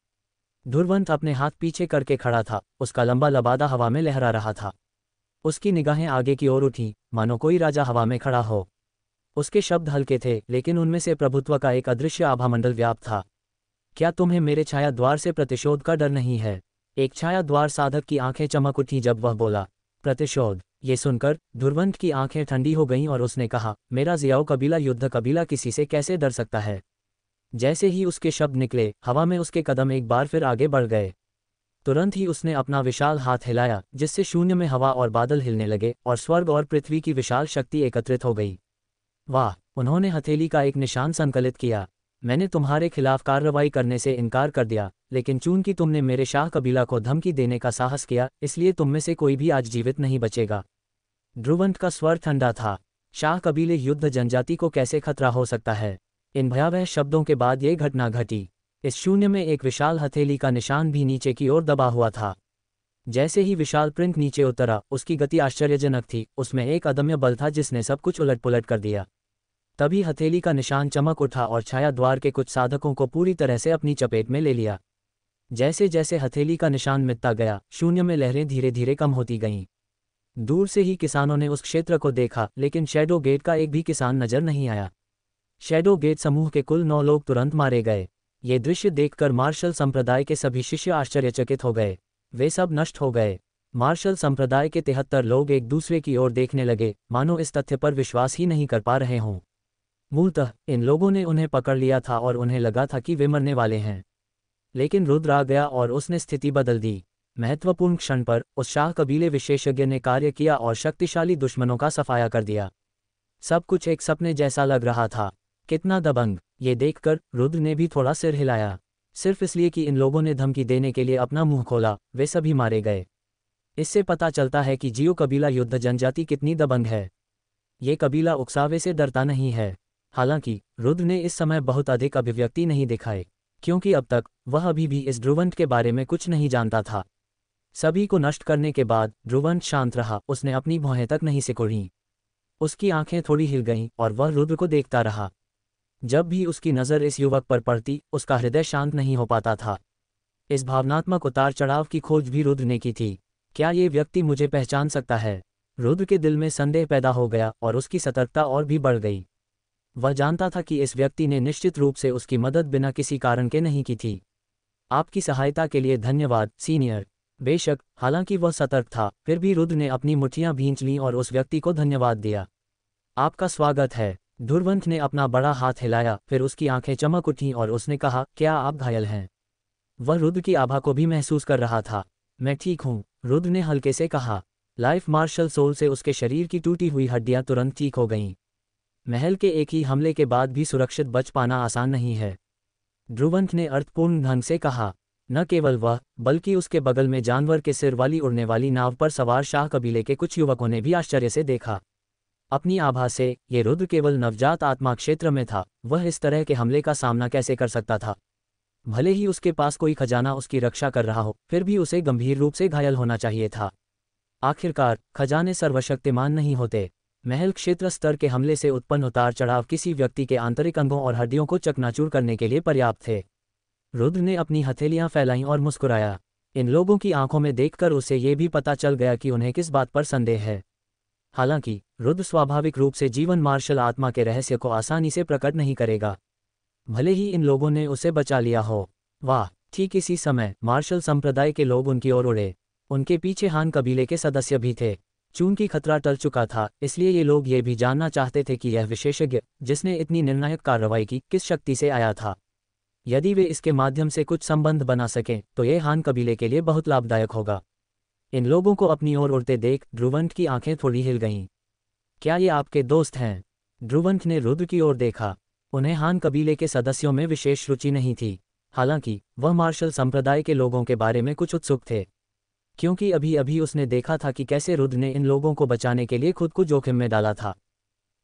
Speaker 1: ध्रुवंत अपने हाथ पीछे करके खड़ा था, उसका लंबा लबादा हवा में लहरा रहा था। उसकी निगाहें आगे की ओर उठी, मानो कोई राजा हवा में खड़ा हो। उसके शब्द हल्के थे, लेकिन उनमें से प्रभुत्व का एक अदृश्य आभामंडल व्याप्त था। क्या तुम्हें मेरे छाया द्वार से प्रतिशोध का डर नहीं है? एक छाया द्वार साधक की आंखें चमक उठी जब वह बोला, प्रतिशोध। ये सुनकर ध्रुवंत की आंखें ठंडी हो गईं और उसने कहा, मेरा ज़ियाओ कबीला युद्ध कबीला किसी से कैसे डर सकता है? जैसे ही उसके शब्द निकले, हवा में उसके कदम एक बार फिर आगे बढ़ गए। तुरंत ही उसने अपना विशाल हाथ हिलाया, जिससे शून्य में हवा और बादल हिलने लगे और स्वर्ग और पृथ्वी की विशाल शक्ति एकत्रित हो गई। वाह! उन्होंने हथेली का एक निशान संकलित किया। मैंने तुम्हारे खिलाफ कार्रवाई करने से इनकार कर दिया, लेकिन चूंकि तुमने मेरे शाह कबीला को धमकी देने का साहस किया, इसलिए तुम में से कोई भी आज जीवित नहीं बचेगा। ध्रुवंत का स्वर ठंडा था। शाह कबीले युद्ध जनजाति को कैसे खतरा हो सकता है? इन भयावह शब्दों के बाद ये घटना घटी। इस शून्य में एक विशाल हथेली का निशान भी नीचे की ओर दबा हुआ था। जैसे ही विशाल प्रिंट नीचे उतरा, उसकी गति आश्चर्यजनक थी। उसमें एक अदम्य बल था जिसने सब कुछ उलटपुलट कर दिया। तभी हथेली का निशान चमक उठा और छाया द्वार के कुछ साधकों को पूरी तरह से अपनी चपेट में ले लिया। जैसे जैसे हथेली का निशान मिटता गया, शून्य में लहरें धीरे धीरे कम होती गईं। दूर से ही किसानों ने उस क्षेत्र को देखा, लेकिन शैडो गेट का एक भी किसान नजर नहीं आया। शैडो गेट समूह के कुल 9 लोग तुरंत मारे गए। ये दृश्य देखकर मार्शल संप्रदाय के सभी शिष्य आश्चर्यचकित हो गए। वे सब नष्ट हो गए। मार्शल संप्रदाय के 73 लोग एक दूसरे की ओर देखने लगे, मानो इस तथ्य पर विश्वास ही नहीं कर पा रहे हों। मूलतः इन लोगों ने उन्हें पकड़ लिया था और उन्हें लगा था कि वे मरने वाले हैं। लेकिन रुद्र आ गया और उसने स्थिति बदल दी। महत्वपूर्ण क्षण पर उस शाह कबीले विशेषज्ञ ने कार्य किया और शक्तिशाली दुश्मनों का सफाया कर दिया। सब कुछ एक सपने जैसा लग रहा था। कितना दबंग! ये देखकर रुद्र ने भी थोड़ा सिर हिलाया। सिर्फ इसलिए कि इन लोगों ने धमकी देने के लिए अपना मुंह खोला, वे सभी मारे गए। इससे पता चलता है कि जियो कबीला युद्ध जनजाति कितनी दबंग है। ये कबीला उकसावे से डरता नहीं है। हालांकि रुद्र ने इस समय बहुत अधिक अभिव्यक्ति नहीं दिखाए, क्योंकि अब तक वह अभी भी इस ध्रुवंत के बारे में कुछ नहीं जानता था। सभी को नष्ट करने के बाद ध्रुवंत शांत रहा। उसने अपनी भौहें तक नहीं सिकुड़ी। उसकी आंखें थोड़ी हिल गईं और वह रुद्र को देखता रहा। जब भी उसकी नज़र इस युवक पर पड़ती, उसका हृदय शांत नहीं हो पाता था। इस भावनात्मक उतार चढ़ाव की खोज भी रुद्र ने की थी। क्या ये व्यक्ति मुझे पहचान सकता है? रुद्र के दिल में संदेह पैदा हो गया और उसकी सतर्कता और भी बढ़ गई। वह जानता था कि इस व्यक्ति ने निश्चित रूप से उसकी मदद बिना किसी कारण के नहीं की थी। आपकी सहायता के लिए धन्यवाद, सीनियर। बेशक, हालांकि वह सतर्क था, फिर भी रुद्र ने अपनी मुट्ठियां भींच लीं और उस व्यक्ति को धन्यवाद दिया। आपका स्वागत है। ध्रुवंत ने अपना बड़ा हाथ हिलाया, फिर उसकी आंखें चमक उठीं और उसने कहा, क्या आप घायल हैं? वह रुद्र की आभा को भी महसूस कर रहा था। मैं ठीक हूँ, रुद्र ने हल्के से कहा। लाइफ मार्शल सोल से उसके शरीर की टूटी हुई हड्डियां तुरंत ठीक हो गईं। महल के एक ही हमले के बाद भी सुरक्षित बच पाना आसान नहीं है, ध्रुवंत ने अर्थपूर्ण ढंग से कहा। न केवल वह, बल्कि उसके बगल में जानवर के सिर वाली उड़ने वाली नाव पर सवार शाह कबीले के कुछ युवकों ने भी आश्चर्य से देखा। अपनी आभा से ये रुद्र केवल नवजात आत्मा क्षेत्र में था। वह इस तरह के हमले का सामना कैसे कर सकता था? भले ही उसके पास कोई खजाना उसकी रक्षा कर रहा हो, फिर भी उसे गंभीर रूप से घायल होना चाहिए था। आखिरकार खजाने सर्वशक्तिमान नहीं होते। महल क्षेत्र स्तर के हमले से उत्पन्न उतार चढ़ाव किसी व्यक्ति के आंतरिक अंगों और हड्डियों को चकनाचूर करने के लिए पर्याप्त थे। रुद्र ने अपनी हथेलियां फैलाईं और मुस्कुराया। इन लोगों की आंखों में देखकर उसे ये भी पता चल गया कि उन्हें किस बात पर संदेह है। हालांकि रुद्र स्वाभाविक रूप से जीवन मार्शल आत्मा के रहस्य को आसानी से प्रकट नहीं करेगा, भले ही इन लोगों ने उसे बचा लिया हो। वाह! ठीक इसी समय मार्शल संप्रदाय के लोग उनकी ओर उड़े। उनके पीछे हान कबीले के सदस्य भी थे। चूंकि खतरा टल चुका था, इसलिए ये लोग ये भी जानना चाहते थे कि यह विशेषज्ञ, जिसने इतनी निर्णायक कार्रवाई की, किस शक्ति से आया था। यदि वे इसके माध्यम से कुछ संबंध बना सकें, तो यह हान कबीले के लिए बहुत लाभदायक होगा। इन लोगों को अपनी ओर उड़ते देख ध्रुवंत की आंखें थोड़ी हिल गईं। क्या ये आपके दोस्त हैं? ध्रुवंत ने रुद्र की ओर देखा। उन्हें हान कबीले के सदस्यों में विशेष रुचि नहीं थी। हालांकि वह मार्शल संप्रदाय के लोगों के बारे में कुछ उत्सुक थे, क्योंकि अभी अभी उसने देखा था कि कैसे रुद्र ने इन लोगों को बचाने के लिए खुद को जोखिम में डाला था।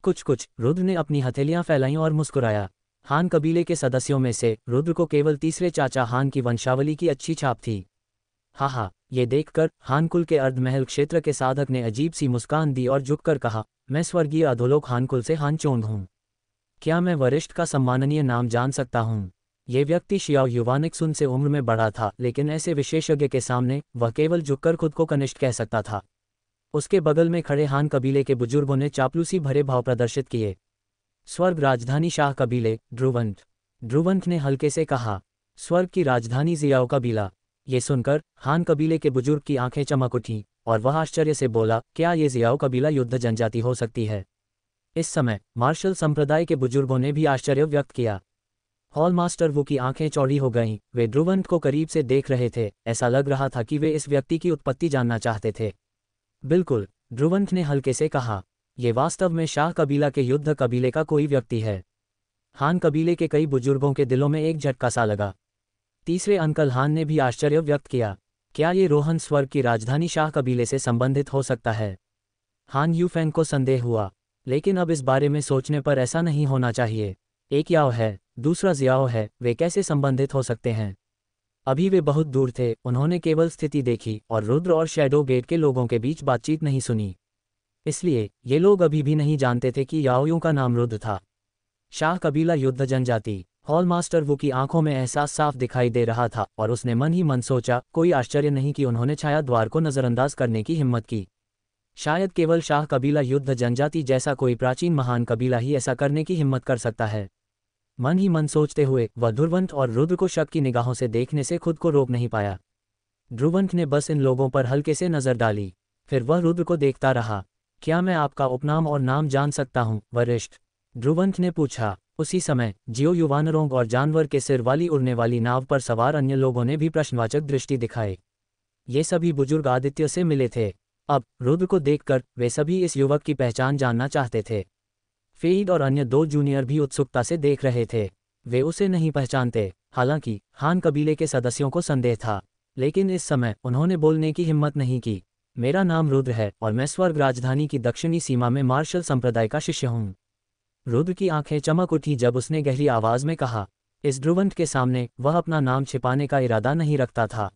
Speaker 1: कुछ रुद्र ने अपनी हथेलियां फैलाईं और मुस्कुराया। हान कबीले के सदस्यों में से रुद्र को केवल तीसरे चाचा हान की वंशावली की अच्छी छाप थी। हाँ, ये देखकर हानकुल के अर्धमहल क्षेत्र के साधक ने अजीब सी मुस्कान दी और झुककर कहा, मैं स्वर्गीय अधोलोक हानकुल से हानचोंग हूँ। क्या मैं वरिष्ठ का सम्माननीय नाम जान सकता हूँ? ये व्यक्ति शियाओ युवानिक्सुन से उम्र में बड़ा था, लेकिन ऐसे विशेषज्ञ के सामने वह केवल झुककर खुद को कनिष्ठ कह सकता था। उसके बगल में खड़े हान कबीले के बुजुर्गों ने चापलूसी भरे भाव प्रदर्शित किए। स्वर्ग राजधानी शाह कबीले, ध्रुवंत ने हल्के से कहा। स्वर्ग की राजधानी जियाओ कबीला। ये सुनकर हान कबीले के बुजुर्ग की आंखें चमक उठीं और वह आश्चर्य से बोला, क्या ये जियाओ कबीला युद्ध जनजाति हो सकती है? इस समय मार्शल संप्रदाय के बुजुर्गों ने भी आश्चर्य व्यक्त किया। हॉल मास्टर वू की आंखें चौड़ी हो गईं। वे ध्रुवंत को करीब से देख रहे थे। ऐसा लग रहा था कि वे इस व्यक्ति की उत्पत्ति जानना चाहते थे। बिल्कुल, ध्रुवंत ने हल्के से कहा। ये वास्तव में शाह कबीला के युद्ध कबीले का कोई व्यक्ति है। हान कबीले के कई बुजुर्गों के दिलों में एक झटका सा लगा। तीसरे अंकल हान ने भी आश्चर्य व्यक्त किया। क्या ये रोहन स्वर्ग की राजधानी शाह कबीले से संबंधित हो सकता है? हान यूफेंग को संदेह हुआ, लेकिन अब इस बारे में सोचने पर ऐसा नहीं होना चाहिए। एक याओ है, दूसरा जियाओ है, वे कैसे संबंधित हो सकते हैं? अभी वे बहुत दूर थे, उन्होंने केवल स्थिति देखी और रुद्र और शैडो गेट के लोगों के बीच बातचीत नहीं सुनी। इसलिए ये लोग अभी भी नहीं जानते थे कि याओयू का नाम रुद्र था। शाह कबीला युद्ध जनजाति। हॉल मास्टर वू की आंखों में एहसास साफ दिखाई दे रहा था और उसने मन ही मन सोचा, कोई आश्चर्य नहीं कि उन्होंने छाया द्वार को नज़रअंदाज करने की हिम्मत की। शायद केवल शाह कबीला युद्ध जनजाति जैसा कोई प्राचीन महान कबीला ही ऐसा करने की हिम्मत कर सकता है। मन ही मन सोचते हुए वह ध्रुवंत और रुद्र को शक की निगाहों से देखने से खुद को रोक नहीं पाया। ध्रुवंत ने बस इन लोगों पर हल्के से नजर डाली, फिर वह रुद्र को देखता रहा। क्या मैं आपका उपनाम और नाम जान सकता हूँ, वरिष्ठ? ध्रुवंत ने पूछा। उसी समय जियो युवानरोंग और जानवर के सिर वाली उड़ने वाली नाव पर सवार अन्य लोगों ने भी प्रश्नवाचक दृष्टि दिखाई। ये सभी बुजुर्ग आदित्य से मिले थे। अब रुद्र को देखकर वे सभी इस युवक की पहचान जानना चाहते थे। फेइड और अन्य 2 जूनियर भी उत्सुकता से देख रहे थे। वे उसे नहीं पहचानते। हालांकि हान कबीले के सदस्यों को संदेह था, लेकिन इस समय उन्होंने बोलने की हिम्मत नहीं की। मेरा नाम रुद्र है और मैं स्वर्ग राजधानी की दक्षिणी सीमा में मार्शल संप्रदाय का शिष्य हूँ। रुद्र की आंखें चमक उठी जब उसने गहरी आवाज में कहा। इस ध्रुवंत के सामने वह अपना नाम छिपाने का इरादा नहीं रखता था।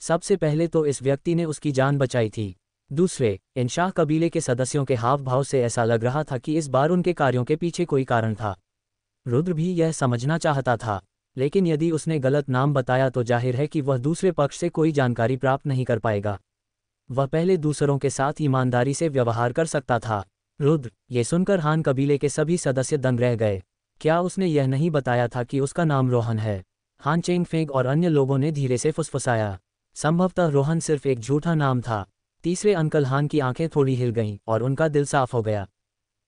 Speaker 1: सबसे पहले तो इस व्यक्ति ने उसकी जान बचाई थी। दूसरे, इन शाह कबीले के सदस्यों के हाव भाव से ऐसा लग रहा था कि इस बार उनके कार्यों के पीछे कोई कारण था। रुद्र भी यह समझना चाहता था, लेकिन यदि उसने गलत नाम बताया तो जाहिर है कि वह दूसरे पक्ष से कोई जानकारी प्राप्त नहीं कर पाएगा। वह पहले दूसरों के साथ ईमानदारी से व्यवहार कर सकता था। रुद्र, ये सुनकर हान कबीले के सभी सदस्य दंग रह गए। क्या उसने यह नहीं बताया था कि उसका नाम रोहन है? हान चेंगफेंग और अन्य लोगों ने धीरे से फुसफुसाया। संभवतः रोहन सिर्फ एक झूठा नाम था। तीसरे अंकल हान की आंखें थोड़ी हिल गईं और उनका दिल साफ हो गया।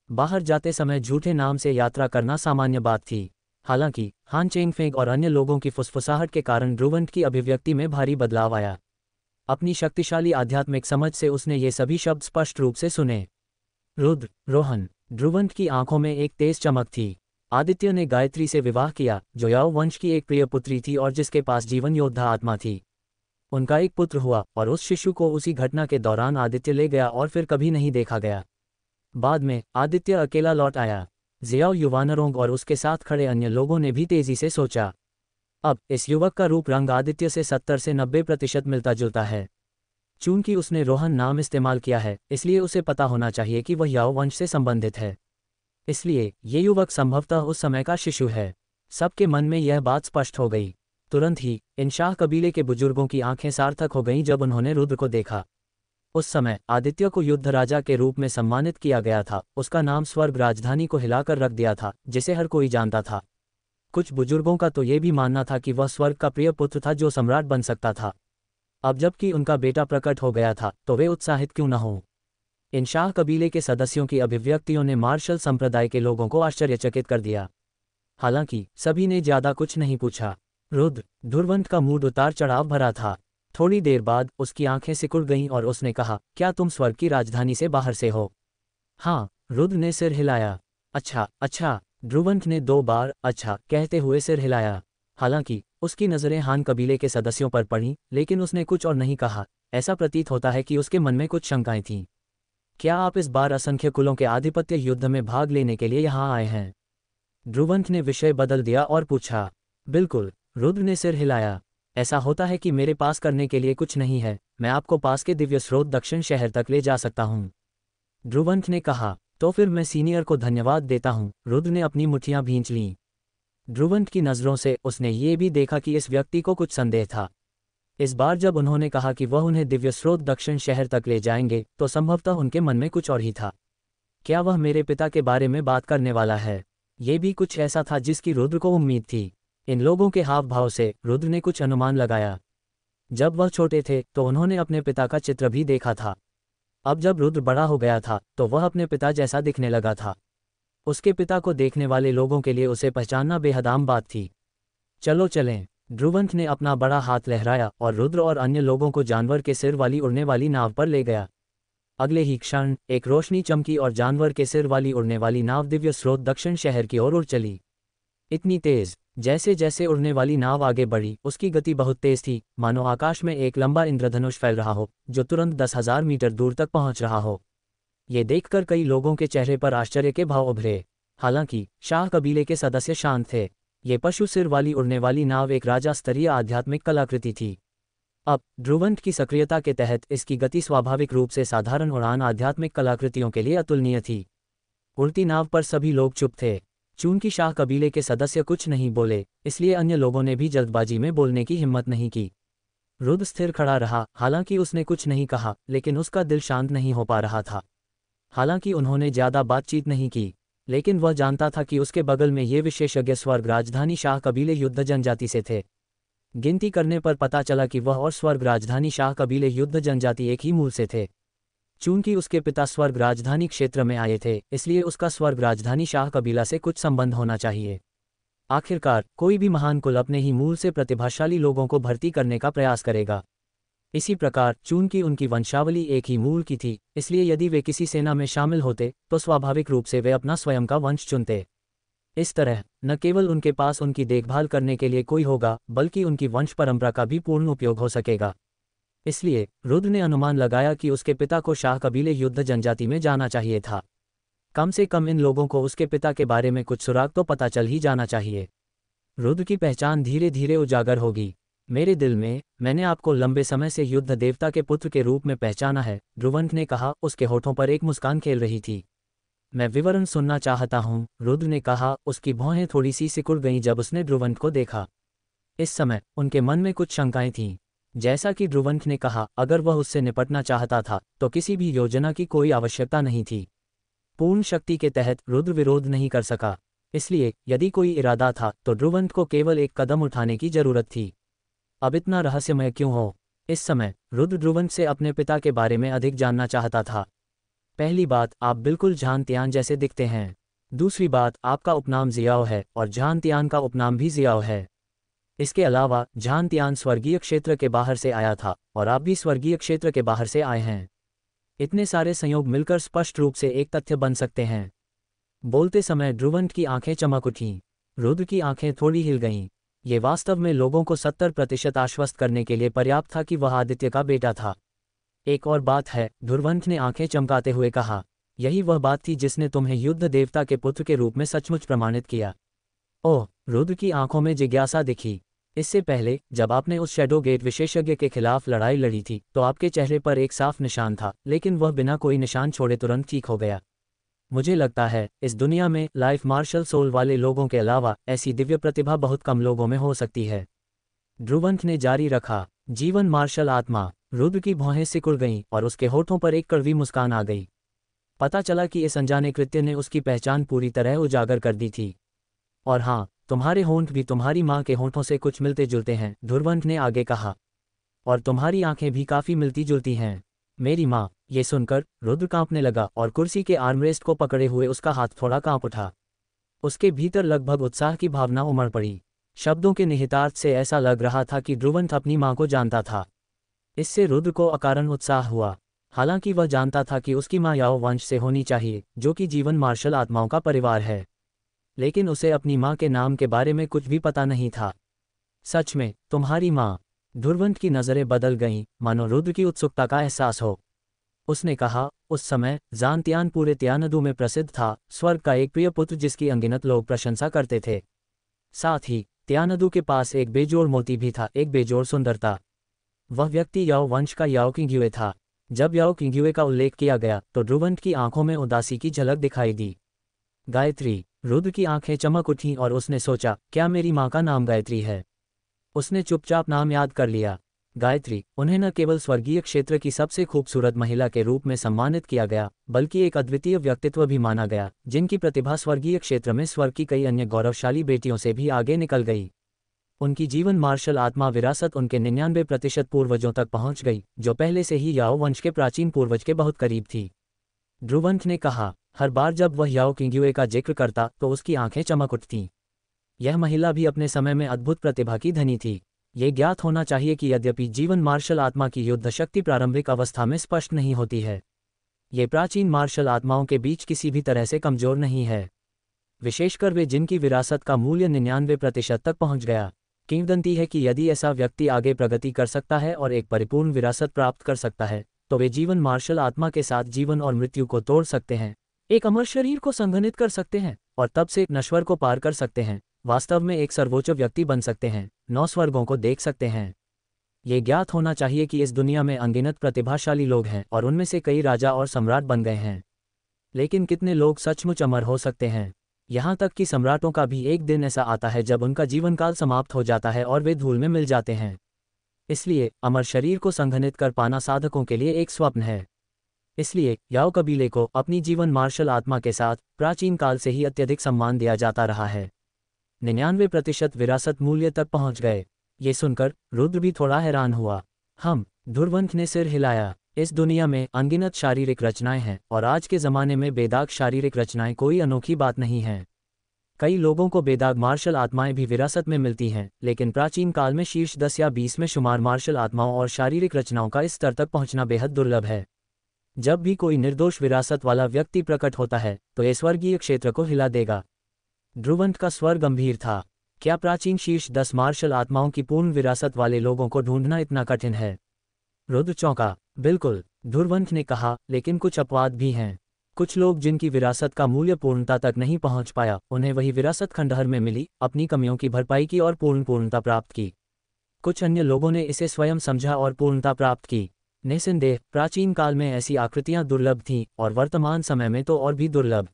Speaker 1: बाहर जाते समय झूठे नाम से यात्रा करना सामान्य बात थी। हालांकि हान चेंगफेंग और अन्य लोगों की फुसफुसाहट के कारण ध्रुवंत की अभिव्यक्ति में भारी बदलाव आया। अपनी शक्तिशाली आध्यात्मिक समझ से उसने ये सभी शब्द स्पष्ट रूप से सुने। रुद्र, रोहन। ध्रुवंत की आंखों में एक तेज चमक थी। आदित्य ने गायत्री से विवाह किया, जो याओ वंश की एक प्रिय पुत्री थी और जिसके पास जीवन योद्धा आत्मा थी। उनका एक पुत्र हुआ और उस शिशु को उसी घटना के दौरान आदित्य ले गया और फिर कभी नहीं देखा गया। बाद में आदित्य अकेला लौट आया। जियाओ युवानरोंग और उसके साथ खड़े अन्य लोगों ने भी तेजी से सोचा। अब इस युवक का रूप रंग आदित्य से 70 से 90% मिलता जुलता है। चूंकि उसने रोहन नाम इस्तेमाल किया है, इसलिए उसे पता होना चाहिए कि वह याओ वंश से संबंधित है। इसलिए ये युवक संभवतः उस समय का शिशु है। सबके मन में यह बात स्पष्ट हो गई। तुरंत ही इन शाह कबीले के बुजुर्गों की आंखें सार्थक हो गईं जब उन्होंने रुद्र को देखा। उस समय आदित्य को युद्ध राजा के रूप में सम्मानित किया गया था। उसका नाम स्वर्ग राजधानी को हिलाकर रख दिया था, जिसे हर कोई जानता था। कुछ बुजुर्गों का तो ये भी मानना था कि वह स्वर्ग का प्रिय पुत्र था जो सम्राट बन सकता था। अब जबकि उनका बेटा प्रकट हो गया था तो वे उत्साहित क्यों न हों। इन शाह कबीले के सदस्यों की अभिव्यक्तियों ने मार्शल संप्रदाय के लोगों को आश्चर्यचकित कर दिया। हालांकि सभी ने ज्यादा कुछ नहीं पूछा। रुद्र, ध्रुवंत का मूड उतार चढ़ाव भरा था। थोड़ी देर बाद उसकी आंखें सिकुड़ गईं और उसने कहा, क्या तुम स्वर्ग की राजधानी से बाहर से हो? हाँ, रुद्र ने सिर हिलाया। अच्छा अच्छा, ध्रुवंत ने 2 बार अच्छा कहते हुए सिर हिलाया। हालांकि उसकी नज़रें हान कबीले के सदस्यों पर पड़ीं, लेकिन उसने कुछ और नहीं कहा। ऐसा प्रतीत होता है कि उसके मन में कुछ शंकाएं थीं। क्या आप इस बार असंख्य कुलों के आधिपत्य युद्ध में भाग लेने के लिए यहाँ आए हैं? ध्रुवंत ने विषय बदल दिया और पूछा। बिल्कुल, रुद्र ने सिर हिलाया। ऐसा होता है कि मेरे पास करने के लिए कुछ नहीं है। मैं आपको पास के दिव्य स्रोत दक्षिण शहर तक ले जा सकता हूँ। ध्रुवंत ने कहा। तो फिर मैं सीनियर को धन्यवाद देता हूँ। रुद्र ने अपनी मुट्ठियां भींच लीं। ध्रुवंत की नज़रों से उसने ये भी देखा कि इस व्यक्ति को कुछ संदेह था। इस बार जब उन्होंने कहा कि वह उन्हें दिव्य स्रोत दक्षिण शहर तक ले जाएंगे, तो संभवतः उनके मन में कुछ और ही था। क्या वह मेरे पिता के बारे में बात करने वाला है? ये भी कुछ ऐसा था जिसकी रुद्र को उम्मीद थी। इन लोगों के हाव भाव से रुद्र ने कुछ अनुमान लगाया। जब वह छोटे थे तो उन्होंने अपने पिता का चित्र भी देखा था। अब जब रुद्र बड़ा हो गया था तो वह अपने पिता जैसा दिखने लगा था। उसके पिता को देखने वाले लोगों के लिए उसे पहचानना बेहद आम बात थी। चलो चलें। ध्रुवंत ने अपना बड़ा हाथ लहराया और रुद्र और अन्य लोगों को जानवर के सिर वाली उड़ने वाली नाव पर ले गया। अगले ही क्षण एक रोशनी चमकी और जानवर के सिर वाली उड़ने वाली नाव दिव्य स्रोत दक्षिण शहर की ओर उड़ चली। इतनी तेज, जैसे जैसे उड़ने वाली नाव आगे बढ़ी उसकी गति बहुत तेज थी, मानो आकाश में एक लंबा इंद्रधनुष फैल रहा हो जो तुरंत 10,000 मीटर दूर तक पहुंच रहा हो। ये देखकर कई लोगों के चेहरे पर आश्चर्य के भाव उभरे। हालांकि शाह कबीले के सदस्य शांत थे। ये पशु सिर वाली उड़ने वाली नाव एक राजा स्तरीय आध्यात्मिक कलाकृति थी। अब ध्रुवंत की सक्रियता के तहत इसकी गति स्वाभाविक रूप से साधारण उड़ान आध्यात्मिक कलाकृतियों के लिए अतुलनीय थी। उड़ती नाव पर सभी लोग चुप थे। चूंकि शाह कबीले के सदस्य कुछ नहीं बोले, इसलिए अन्य लोगों ने भी जल्दबाजी में बोलने की हिम्मत नहीं की। रुद्र स्थिर खड़ा रहा, हालांकि उसने कुछ नहीं कहा, लेकिन उसका दिल शांत नहीं हो पा रहा था। हालांकि उन्होंने ज्यादा बातचीत नहीं की, लेकिन वह जानता था कि उसके बगल में ये विशेषज्ञ स्वर्ग राजधानी शाह कबीले युद्ध जनजाति से थे। गिनती करने पर पता चला कि वह और स्वर्ग राजधानी शाह कबीले युद्ध जनजाति एक ही मूल से थे। चूंकि उसके पिता स्वर्ग राजधानी क्षेत्र में आए थे, इसलिए उसका स्वर्ग राजधानी शाह कबीला से कुछ संबंध होना चाहिए। आखिरकार कोई भी महान कुल अपने ही मूल से प्रतिभाशाली लोगों को भर्ती करने का प्रयास करेगा। इसी प्रकार चूंकि उनकी वंशावली एक ही मूल की थी, इसलिए यदि वे किसी सेना में शामिल होते तो स्वाभाविक रूप से वे अपना स्वयं का वंश चुनते। इस तरह न केवल उनके पास उनकी देखभाल करने के लिए कोई होगा, बल्कि उनकी वंश परंपरा का भी पूर्ण उपयोग हो सकेगा। इसलिए रुद्र ने अनुमान लगाया कि उसके पिता को शाह कबीले युद्ध जनजाति में जाना चाहिए था। कम से कम इन लोगों को उसके पिता के बारे में कुछ सुराग तो पता चल ही जाना चाहिए। रुद्र की पहचान धीरे धीरे उजागर होगी। मेरे दिल में मैंने आपको लंबे समय से युद्ध देवता के पुत्र के रूप में पहचाना है, ध्रुवंत ने कहा। उसके होठों पर एक मुस्कान खेल रही थी। मैं विवरण सुनना चाहता हूँ, रुद्र ने कहा। उसकी भौहें थोड़ी सी सिकुड़ गईं जब उसने ध्रुवंत को देखा। इस समय उनके मन में कुछ शंकाएं थीं। जैसा कि ध्रुवंत ने कहा, अगर वह उससे निपटना चाहता था तो किसी भी योजना की कोई आवश्यकता नहीं थी। पूर्ण शक्ति के तहत रुद्र विरोध नहीं कर सका, इसलिए यदि कोई इरादा था तो ध्रुवंत को केवल एक कदम उठाने की जरूरत थी। अब इतना रहस्यमय क्यों हो? इस समय रुद्र ध्रुवंत से अपने पिता के बारे में अधिक जानना चाहता था। पहली बात, आप बिल्कुल झान त्यान जैसे दिखते हैं। दूसरी बात, आपका उपनाम जियाओ है और झान त्यान का उपनाम भी जियाओ है। इसके अलावा झान त्यान स्वर्गीय क्षेत्र के बाहर से आया था और आप भी स्वर्गीय क्षेत्र के बाहर से आए हैं। इतने सारे संयोग मिलकर स्पष्ट रूप से एक तथ्य बन सकते हैं। बोलते समय ध्रुवंत की आंखें चमक उठीं। रुद्र की आंखें थोड़ी हिल गईं। ये वास्तव में लोगों को 70% आश्वस्त करने के लिए पर्याप्त था कि वह आदित्य का बेटा था। एक और बात है, ध्रुवंत ने आंखें चमकाते हुए कहा, यही वह बात थी जिसने तुम्हें युद्ध देवता के पुत्र के रूप में सचमुच प्रमाणित किया। ओह, रुद्र की आंखों में जिज्ञासा दिखी। इससे पहले जब आपने उस शैडो गेट विशेषज्ञ के खिलाफ लड़ाई लड़ी थी तो आपके चेहरे पर एक साफ निशान था, लेकिन वह बिना कोई निशान छोड़े तुरंत ठीक हो गया। मुझे लगता है इस दुनिया में लाइफ मार्शल सोल वाले लोगों के अलावा ऐसी दिव्य प्रतिभा बहुत कम लोगों में हो सकती है। ध्रुवंत ने जारी रखा, जीवन मार्शल आत्मा। रुद्र की भौहें सिकुड़ गईं और उसके होठों पर एक कड़वी मुस्कान आ गई। पता चला कि इस अनजाने कृत्य ने उसकी पहचान पूरी तरह उजागर कर दी थी। और हाँ, तुम्हारे होंठ भी तुम्हारी माँ के होंठों से कुछ मिलते जुलते हैं, ध्रुवंत ने आगे कहा। और तुम्हारी आंखें भी काफी मिलती जुलती हैं। मेरी माँ। ये सुनकर रुद्र कांपने लगा और कुर्सी के आर्मरेस्ट को पकड़े हुए उसका हाथ थोड़ा कांप उठा। उसके भीतर लगभग उत्साह की भावना उमड़ पड़ी। शब्दों के निहितार्थ से ऐसा लग रहा था कि ध्रुवंत अपनी माँ को जानता था। इससे रुद्र को अकारण उत्साह हुआ। हालांकि वह जानता था कि उसकी माँ याओ वंश से होनी चाहिए, जो कि जीवन मार्शल आत्माओं का परिवार है, लेकिन उसे अपनी माँ के नाम के बारे में कुछ भी पता नहीं था। सच में, तुम्हारी माँ? ध्रुवंत की नज़रें बदल गईं, मानो रुद्र की उत्सुकता का एहसास हो। उसने कहा, उस समय जान त्यान पूरे त्यानदू में प्रसिद्ध था, स्वर्ग का एक प्रिय पुत्र जिसकी अनगिनत लोग प्रशंसा करते थे। साथ ही त्यानदू के पास एक बेजोड़ मोती भी था, एक बेजोड़ सुंदरता। वह व्यक्ति याओ वंश का याओ किंग्युए था। जब याओ किंग्युए का उल्लेख किया गया तो ध्रुवंत की आंखों में उदासी की झलक दिखाई दी। गायत्री। रुद्र की आंखें चमक उठीं और उसने सोचा, क्या मेरी माँ का नाम गायत्री है? उसने चुपचाप नाम याद कर लिया। गायत्री। उन्हें न केवल स्वर्गीय क्षेत्र की सबसे खूबसूरत महिला के रूप में सम्मानित किया गया, बल्कि एक अद्वितीय व्यक्तित्व भी माना गया, जिनकी प्रतिभा स्वर्गीय क्षेत्र में स्वर्ग की कई अन्य गौरवशाली बेटियों से भी आगे निकल गई। उनकी जीवन मार्शल आत्मा विरासत उनके 99% पूर्वजों तक पहुंच गई, जो पहले से ही याओ वंश के प्राचीन पूर्वज के बहुत करीब थी। ध्रुवंत ने कहा। हर बार जब वह याओ किंग्युए का जिक्र करता तो उसकी आंखें चमक उठतीं। यह महिला भी अपने समय में अद्भुत प्रतिभा की धनी थी। ये ज्ञात होना चाहिए कि यद्यपि जीवन मार्शल आत्मा की युद्ध शक्ति प्रारंभिक अवस्था में स्पष्ट नहीं होती है, ये प्राचीन मार्शल आत्माओं के बीच किसी भी तरह से कमजोर नहीं है। विशेषकर वे जिनकी विरासत का मूल्य 99% तक पहुंच गया। किंवदंती है कि यदि ऐसा व्यक्ति आगे प्रगति कर सकता है और एक परिपूर्ण विरासत प्राप्त कर सकता है, तो वे जीवन मार्शल आत्मा के साथ जीवन और मृत्यु को तोड़ सकते हैं, एक अमर शरीर को संघनित कर सकते हैं और तब से एक नश्वर को पार कर सकते हैं, वास्तव में एक सर्वोच्च व्यक्ति बन सकते हैं, 9 स्वर्गों को देख सकते हैं। ये ज्ञात होना चाहिए कि इस दुनिया में अनगिनत प्रतिभाशाली लोग हैं और उनमें से कई राजा और सम्राट बन गए हैं। लेकिन कितने लोग सचमुच अमर हो सकते हैं? यहाँ तक कि सम्राटों का भी एक दिन ऐसा आता है जब उनका जीवनकाल समाप्त हो जाता है और वे धूल में मिल जाते हैं। इसलिए अमर शरीर को संघनित कर पाना साधकों के लिए एक स्वप्न है। इसलिए याओ कबीले को अपनी जीवन मार्शल आत्मा के साथ प्राचीन काल से ही अत्यधिक सम्मान दिया जाता रहा है। 99% विरासत मूल्य तक पहुंच गए। ये सुनकर रुद्र भी थोड़ा हैरान हुआ। धुरवंत ने सिर हिलाया। इस दुनिया में अनगिनत शारीरिक रचनाएं हैं और आज के ज़माने में बेदाग शारीरिक रचनाएं कोई अनोखी बात नहीं हैं। कई लोगों को बेदाग मार्शल आत्माएं भी विरासत में मिलती हैं, लेकिन प्राचीन काल में शीर्ष 10 या 20 में शुमार मार्शल आत्माओं और शारीरिक रचनाओं का इस स्तर तक पहुंचना बेहद दुर्लभ है। जब भी कोई निर्दोष विरासत वाला व्यक्ति प्रकट होता है तो ये स्वर्गीय क्षेत्र को हिला देगा। ध्रुवंत का स्वर गंभीर था। क्या प्राचीन शीर्ष 10 मार्शल आत्माओं की पूर्ण विरासत वाले लोगों को ढूंढना इतना कठिन है? रुद्र चौंका। बिल्कुल, ध्रुवंत ने कहा, लेकिन कुछ अपवाद भी हैं। कुछ लोग जिनकी विरासत का मूल्य पूर्णता तक नहीं पहुंच पाया, उन्हें वही विरासत खंडहर में मिली, अपनी कमियों की भरपाई की और पूर्णता प्राप्त की। कुछ अन्य लोगों ने इसे स्वयं समझा और पूर्णता प्राप्त की। निस्संदेह प्राचीन काल में ऐसी आकृतियां दुर्लभ थीं और वर्तमान समय में तो और भी दुर्लभ।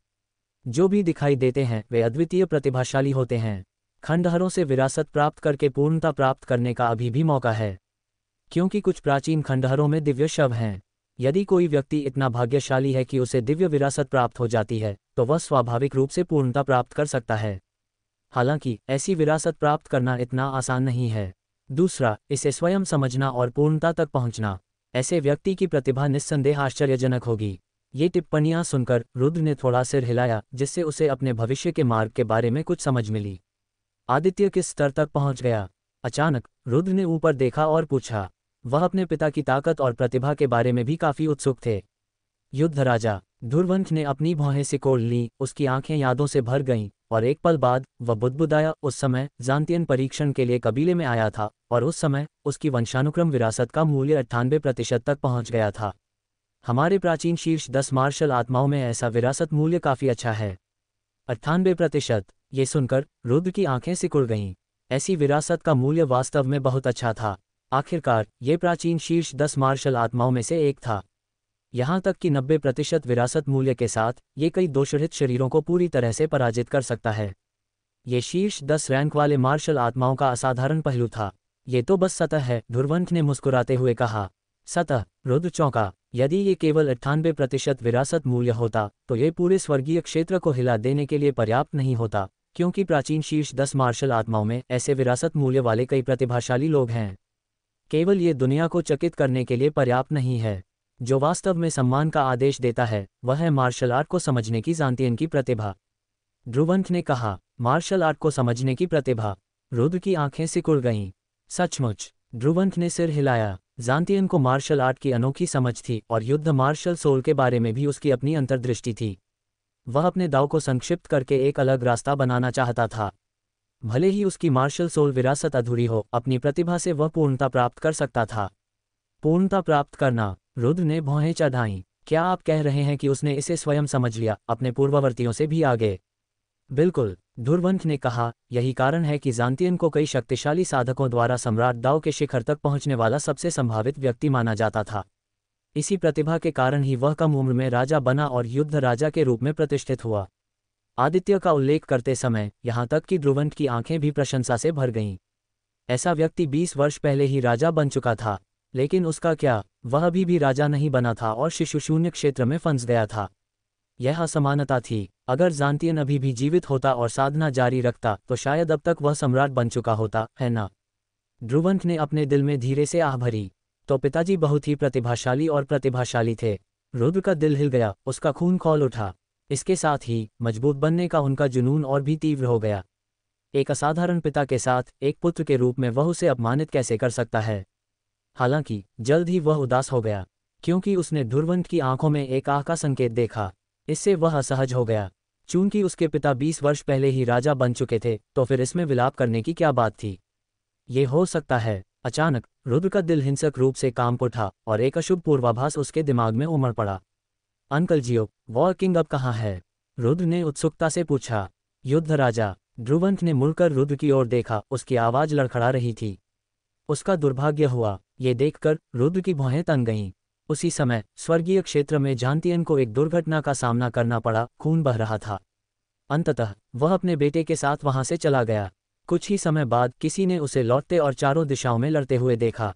Speaker 1: जो भी दिखाई देते हैं वे अद्वितीय प्रतिभाशाली होते हैं। खंडहरों से विरासत प्राप्त करके पूर्णता प्राप्त करने का अभी भी मौका है, क्योंकि कुछ प्राचीन खंडहरों में दिव्य शव हैं। यदि कोई व्यक्ति इतना भाग्यशाली है कि उसे दिव्य विरासत प्राप्त हो जाती है, तो वह स्वाभाविक रूप से पूर्णता प्राप्त कर सकता है। हालांकि ऐसी विरासत प्राप्त करना इतना आसान नहीं है। दूसरा, इसे स्वयं समझना और पूर्णता तक पहुंचना। ऐसे व्यक्ति की प्रतिभा निस्संदेह आश्चर्यजनक होगी। ये टिप्पणियां सुनकर रुद्र ने थोड़ा सिर हिलाया, जिससे उसे अपने भविष्य के मार्ग के बारे में कुछ समझ मिली। आदित्य किस स्तर तक पहुंच गया? अचानक रुद्र ने ऊपर देखा और पूछा। वह अपने पिता की ताकत और प्रतिभा के बारे में भी काफी उत्सुक थे। युद्ध राजा। ध्रुवंत ने अपनी भौहें सिकोड़ लीं, उसकी आंखें यादों से भर गईं, और एक पल बाद वह बुदबुदाया। उस समय ज़ांतियन परीक्षण के लिए कबीले में आया था, और उस समय उसकी वंशानुक्रम विरासत का मूल्य 98% तक पहुंच गया था। हमारे प्राचीन शीर्ष 10 मार्शल आत्माओं में ऐसा विरासत मूल्य काफी अच्छा है। 98%। ये सुनकर रुद्र की आंखें सिकुड़ गईं। ऐसी विरासत का मूल्य वास्तव में बहुत अच्छा था। आखिरकार ये प्राचीन शीर्ष 10 मार्शल आत्माओं में से एक था। यहाँ तक कि 90% विरासत मूल्य के साथ ये कई दोषरहित शरीरों को पूरी तरह से पराजित कर सकता है। ये शीर्ष 10 रैंक वाले मार्शल आत्माओं का असाधारण पहलू था। ये तो बस सतह है, ध्रुवंत ने मुस्कुराते हुए कहा। सतह? रुद्र चौंका। यदि ये केवल 98% विरासत मूल्य होता तो ये पूरे स्वर्गीय क्षेत्र को हिला देने के लिए पर्याप्त नहीं होता, क्योंकि प्राचीन शीर्ष 10 मार्शल आत्माओं में ऐसे विरासत मूल्य वाले कई प्रतिभाशाली लोग हैं। केवल ये दुनिया को चकित करने के लिए पर्याप्त नहीं है। जो वास्तव में सम्मान का आदेश देता है वह है मार्शल आर्ट को समझने की ज़ांतियन की प्रतिभा। ध्रुवंत ने कहा। मार्शल आर्ट को समझने की प्रतिभा? रुद्र की आंखें सिकुड़ गईं। सचमुच? ध्रुवंत ने सिर हिलाया। ज़ांतियन को मार्शल आर्ट की अनोखी समझ थी और युद्ध मार्शल सोल के बारे में भी उसकी अपनी अंतर्दृष्टि थी। वह अपने दाव को संक्षिप्त करके एक अलग रास्ता बनाना चाहता था। भले ही उसकी मार्शल सोल विरासत अधूरी हो, अपनी प्रतिभा से वह पूर्णता प्राप्त कर सकता था। पूर्णता प्राप्त करना? रुद्र ने भौहें चढ़ाईं। क्या आप कह रहे हैं कि उसने इसे स्वयं समझ लिया, अपने पूर्ववर्तियों से भी आगे? बिल्कुल, ध्रुवंत ने कहा। यही कारण है कि ज़ांतियन को कई शक्तिशाली साधकों द्वारा सम्राट दाव के शिखर तक पहुंचने वाला सबसे संभावित व्यक्ति माना जाता था। इसी प्रतिभा के कारण ही वह कम उम्र में राजा बना और युद्ध राजा के रूप में प्रतिष्ठित हुआ। आदित्य का उल्लेख करते समय यहाँ तक कि ध्रुवंत की आंखें भी प्रशंसा से भर गईं। ऐसा व्यक्ति 20 वर्ष पहले ही राजा बन चुका था, लेकिन उसका क्या? वह अभी भी राजा नहीं बना था और शिशु शून्य क्षेत्र में फंस गया था। यह असमानता थी। अगर ज़ांतियन अभी भी जीवित होता और साधना जारी रखता तो शायद अब तक वह सम्राट बन चुका होता, है ना? ध्रुवंत ने अपने दिल में धीरे से आह भरी। तो पिताजी बहुत ही प्रतिभाशाली थे। रुद्र का दिल हिल गया, उसका खून खौल उठा। इसके साथ ही मजबूत बनने का उनका जुनून और भी तीव्र हो गया। एक असाधारण पिता के साथ एक पुत्र के रूप में वह उसे अपमानित कैसे कर सकता है? हालांकि जल्द ही वह उदास हो गया, क्योंकि उसने ध्रुवंत की आंखों में एक आह का संकेत देखा। इससे वह असहज हो गया। चूंकि उसके पिता 20 वर्ष पहले ही राजा बन चुके थे, तो फिर इसमें विलाप करने की क्या बात थी। ये हो सकता है। अचानक रुद्र का दिल हिंसक रूप से कांप उठा और एक अशुभ पूर्वाभास उसके दिमाग में उमड़ पड़ा। अंकल जियो, वॉर किंग अब कहाँ है? रुद्र ने उत्सुकता से पूछा। युद्ध राजा। ध्रुवंत ने मुड़कर रुद्र की ओर देखा, उसकी आवाज लड़खड़ा रही थी। उसका दुर्भाग्य हुआ, ये देखकर रुद्र की भौहें तन गईं। उसी समय स्वर्गीय क्षेत्र में जानतियन को एक दुर्घटना का सामना करना पड़ा, खून बह रहा था। अंततः वह अपने बेटे के साथ वहां से चला गया। कुछ ही समय बाद किसी ने उसे लौटते और चारों दिशाओं में लड़ते हुए देखा।